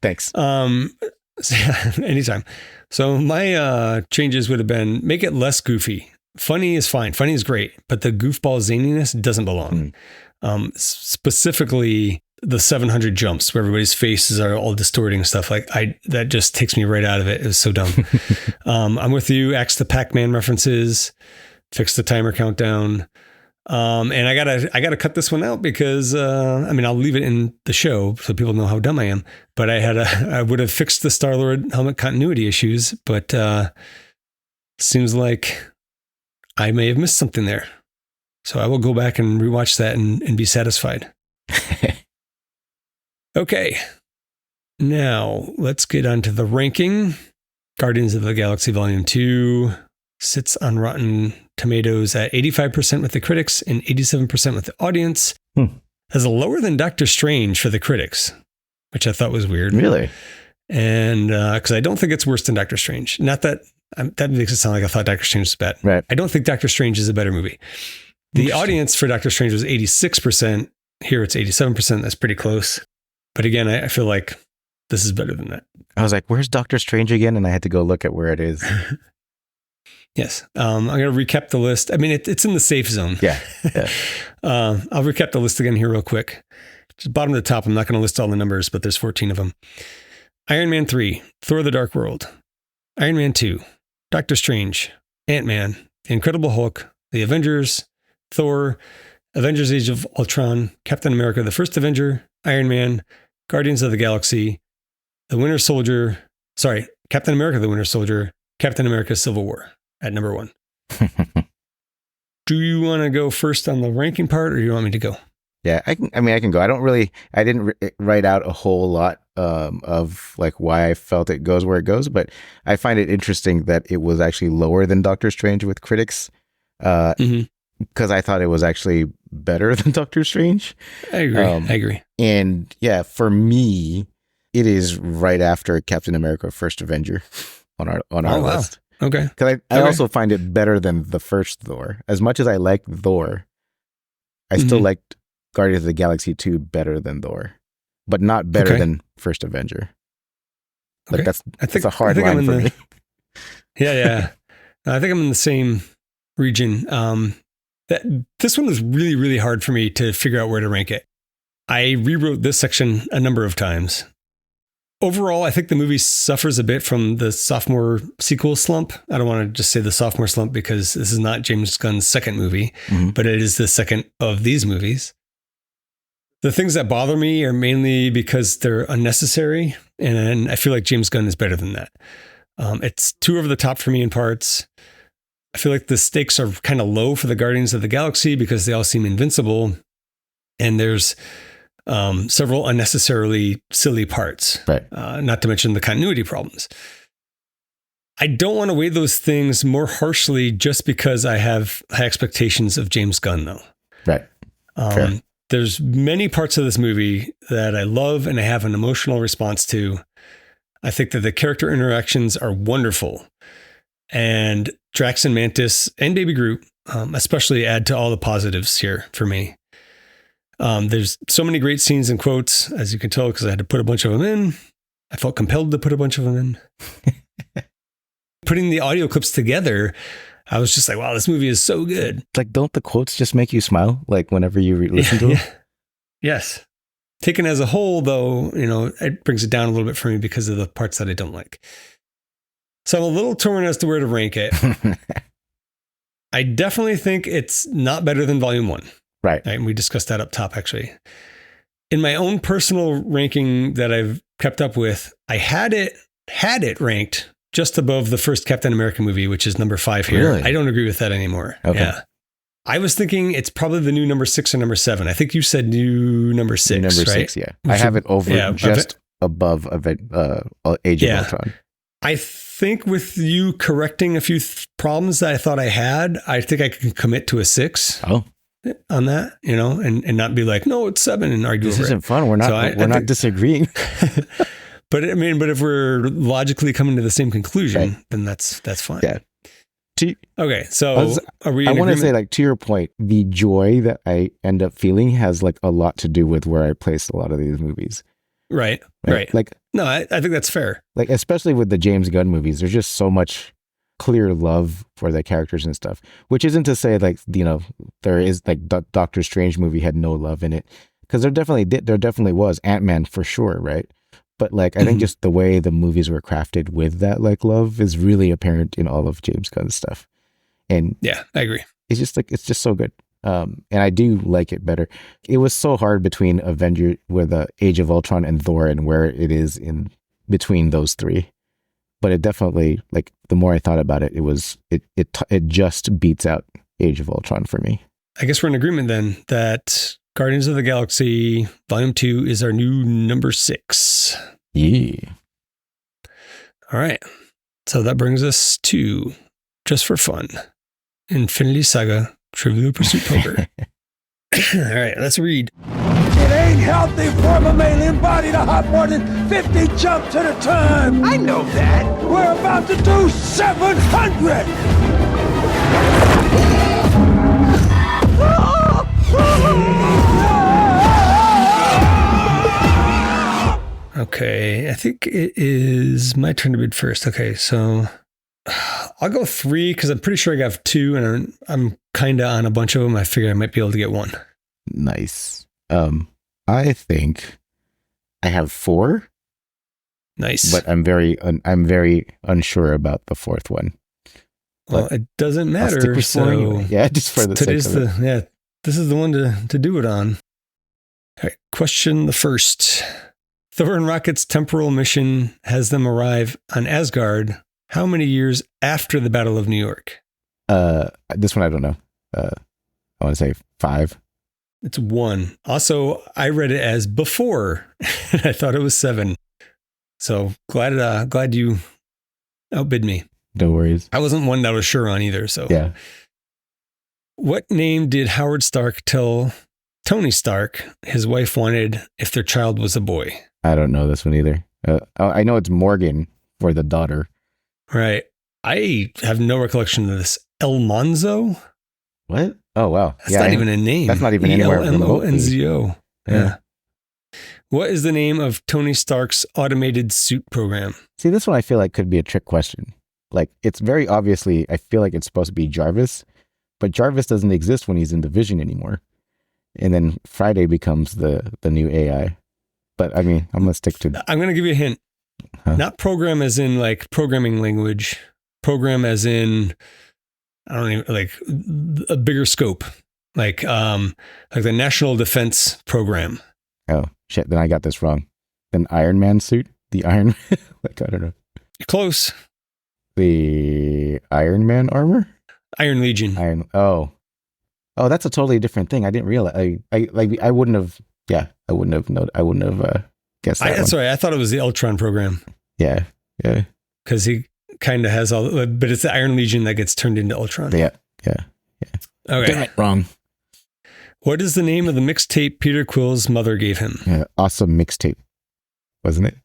Thanks. Anytime. So my changes would have been make it less goofy. Funny is fine. Funny is great, but the goofball zaniness doesn't belong. Specifically the 700 jumps where everybody's faces are all distorting and stuff. Like that just takes me right out of it. It was so dumb. I'm with you. Axe the Pac-Man references, fix the timer countdown. And I gotta cut this one out because, I'll leave it in the show so people know how dumb I am, but I would have fixed the Star-Lord helmet continuity issues, but, seems like I may have missed something there. So I will go back and rewatch that and be satisfied. Okay. Now, let's get on to the ranking. Guardians of the Galaxy Volume 2 sits on Rotten Tomatoes at 85% with the critics and 87% with the audience. Has a lower than Doctor Strange for the critics, which I thought was weird. Really? And because I don't think it's worse than Doctor Strange. Not that that makes it sound like I thought Doctor Strange was bad. Right. I don't think Doctor Strange is a better movie. The audience for Doctor Strange was 86%. Here it's 87%. That's pretty close. But again, I feel like this is better than that. I was like, where's Doctor Strange again? And I had to go look at where it is. Yes. I'm going to recap the list. I mean, it's in the safe zone. Yeah. I'll recap the list again here real quick. Just bottom to top. I'm not going to list all the numbers, but there's 14 of them. Iron Man 3, Thor the Dark World, Iron Man 2, Doctor Strange, Ant-Man, The Incredible Hulk, The Avengers, Thor, Avengers Age of Ultron, Captain America, The First Avenger, Iron Man, Guardians of the Galaxy, Captain America, The Winter Soldier, Captain America, Civil War at number 1. Do you want to go first on the ranking part, or do you want me to go? Yeah, I can go. I didn't write out a whole lot of like why I felt it goes where it goes, but I find it interesting that it was actually lower than Doctor Strange with critics, because I thought it was actually better than Doctor Strange. I agree. And yeah, for me, it is right after Captain America: First Avenger on our list. Okay. Because I also find it better than the first Thor. As much as I liked Thor, I still liked Guardians of the Galaxy 2 better than Thor, but not better than First Avenger. Like that's a hard line for me. Yeah. I think I'm in the same region. This one was really, really hard for me to figure out where to rank it. I rewrote this section a number of times. Overall, I think the movie suffers a bit from the sophomore sequel slump. I don't want to just say the sophomore slump because this is not James Gunn's second movie, but it is the second of these movies. The things that bother me are mainly because they're unnecessary, and I feel like James Gunn is better than that. It's too over the top for me in parts. I feel like the stakes are kind of low for the Guardians of the Galaxy because they all seem invincible, and there's several unnecessarily silly parts, right? Not to mention the continuity problems. I don't want to weigh those things more harshly just because I have high expectations of James Gunn, though. Right. There's many parts of this movie that I love and I have an emotional response to. I think that the character interactions are wonderful. And Drax and Mantis and Baby Groot especially add to all the positives here for me. There's so many great scenes and quotes, as you can tell, because I had to put a bunch of them in. I felt compelled to put a bunch of them in. Putting the audio clips together, I was just like, wow, this movie is so good. Like, don't the quotes just make you smile? Like whenever you listen to them? Yes. Taken as a whole, though, it brings it down a little bit for me because of the parts that I don't like. So I'm a little torn as to where to rank it. I definitely think it's not better than Volume 1. Right. And we discussed that up top, actually. In my own personal ranking that I've kept up with, I had it ranked just above the first Captain America movie, which is number 5 here. Really? I don't agree with that anymore. Okay. Yeah. I was thinking it's probably the new number 6 or number 7. I think you said new number 6, number right? 6, yeah. I have it over just above Age of Ultron. I think with you correcting a few problems that I thought I had, I think I can commit to a 6. Oh. On that, and not be like, no, it's 7 and argue this over isn't fun. We're not, we're not disagreeing. But if we're logically coming to the same conclusion, then that's fine. Yeah. Okay. So are we? I want to say, like, to your point, the joy that I end up feeling has like a lot to do with where I place a lot of these movies. Right. Like, no, I think that's fair. Like, especially with the James Gunn movies, there's just so much clear love for the characters and stuff, which isn't to say like, there is like Doctor Strange movie had no love in it, because there definitely was Ant-Man for sure, right? But like, I think just the way the movies were crafted with that like love is really apparent in all of James Gunn's stuff. And yeah, I agree. It's just so good. And I do like it better. It was so hard between Age of Ultron and Thor, and where it is in between those three. But it definitely, like, the more I thought about it, it just beats out Age of Ultron for me. I guess we're in agreement then that Guardians of the Galaxy Volume 2 is our new number 6. Yeah. All right. So that brings us to, just for fun, Infinity Saga Trivial Pursuit Poker. All right, let's read. It ain't healthy for a mammalian body to hop more than 50 jumps at a time. I know that. We're about to do 700. Okay, I think it is my turn to bid first. Okay, so I'll go 3 because I'm pretty sure I got 2 and I'm kind of on a bunch of them. I figure I might be able to get 1. Nice. I think I have 4. Nice. But I'm very unsure about the 4th one. Well, it doesn't matter. So anyway. Yeah, just for the sake of it. This is the one to do it on. All right, question the first. Thor and Rocket's temporal mission has them arrive on Asgard how many years after the Battle of New York? This one I don't know. I want to say 5. It's 1. Also, I read it as before. I thought it was 7. So glad you outbid me. No worries. I wasn't one that I was sure on either. So yeah. What name did Howard Stark tell Tony Stark his wife wanted if their child was a boy? I don't know this one either. I know it's Morgan for the daughter. Right. I have no recollection of this. El Monzo? What? Oh, wow. That's not even a name. That's not even anywhere remotely. ELMONZO. Yeah. What is the name of Tony Stark's automated suit program? See, this one I feel like could be a trick question. Like, it's very obviously, I feel like it's supposed to be Jarvis, but Jarvis doesn't exist when he's in the Vision anymore. And then Friday becomes the new AI. But I mean, I'm going to stick to... I'm going to give you a hint. Huh? Not program as in like programming language. Program as in, I don't even, like a bigger scope. Like the National Defense Program. Oh, shit. Then I got this wrong. An Iron Man suit? The Iron... like, I don't know. You're close. The Iron Man armor? Iron Legion. Oh, that's a totally different thing. I didn't realize. I wouldn't have. Yeah, I wouldn't have guessed that. That's right. I thought it was the Ultron program. Yeah. Because he kind of has all, but it's the Iron Legion that gets turned into Ultron. Yeah. Okay. Damn it, wrong. What is the name of the mixtape Peter Quill's mother gave him? Yeah, Awesome Mixtape, wasn't it?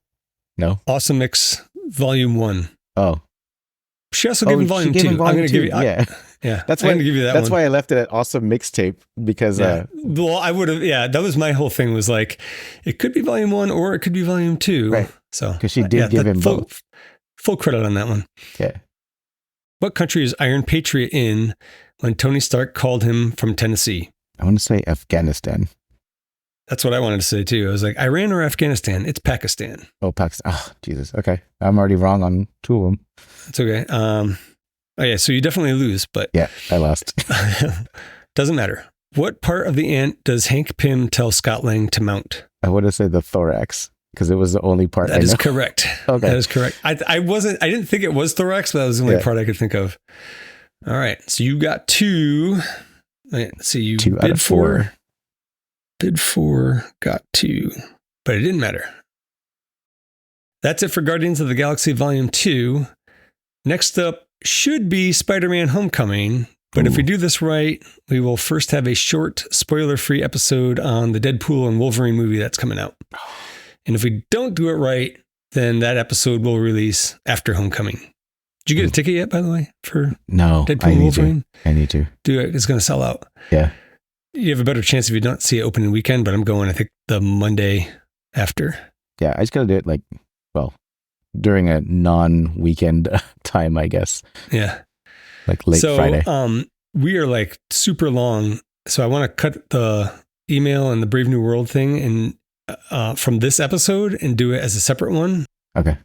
No. Awesome Mix Volume 1. Oh. She also gave him Volume 2. I'm going to give you. Yeah. That's why I'm going to give you that. That's why I left it at Awesome Mixtape because. Well, I would have. Yeah, that was my whole thing. Was like, it could be Volume 1 or it could be Volume 2. Right. So because she did give him both. Full credit on that one. Yeah. What country is Iron Patriot in when Tony Stark called him from Tennessee? I want to say Afghanistan. That's what I wanted to say too. I was like, Iran or Afghanistan? It's Pakistan. Oh, Pakistan. Oh, Jesus. Okay. I'm already wrong on 2 of them. That's okay. Oh yeah, so you definitely lose, but yeah, I lost. Doesn't matter. What part of the ant does Hank Pym tell Scott Lang to mount? I want to say the thorax because it was the only part. That is correct. Okay. That is correct. I didn't think it was thorax, but that was the only part I could think of. All right. So you got 2. Let's see, you 2 out of 4. Bid 4, got 2, but it didn't matter. That's it for Guardians of the Galaxy Volume 2. Next up should be Spider-Man Homecoming, but if we do this right, we will first have a short, spoiler-free episode on the Deadpool and Wolverine movie that's coming out. And if we don't do it right, then that episode will release after Homecoming. Did you get a ticket yet, by the way, for Deadpool and Wolverine? I need to. Do it. It's going to sell out. Yeah. You have a better chance if you don't see it opening weekend, but I'm going, I think, the Monday after. Yeah, I just got to do it during a non-weekend time, I guess. Yeah. Like late Friday. We are like super long. So I want to cut the email and the Brave New World thing and from this episode and do it as a separate one. Okay.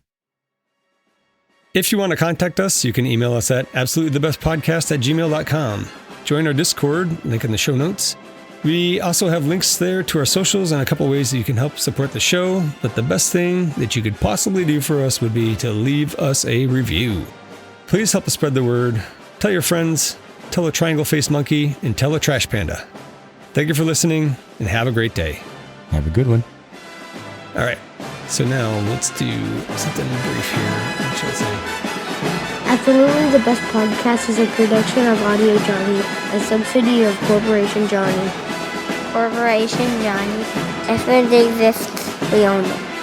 If you want to contact us, you can email us at absolutelythebestpodcast@gmail.com. Join our Discord, link in the show notes. We also have links there to our socials and a couple ways that you can help support the show. But the best thing that you could possibly do for us would be to leave us a review. Please help us spread the word. Tell your friends, tell a triangle-faced monkey, and tell a trash panda. Thank you for listening, and have a great day. Have a good one. All right. So now let's do something brief here. What should I say? Absolutely the Best Podcast is a production of Audio Johnny, a subsidy of Corporation Johnny. Corporation Johnny. If it exists, we own it.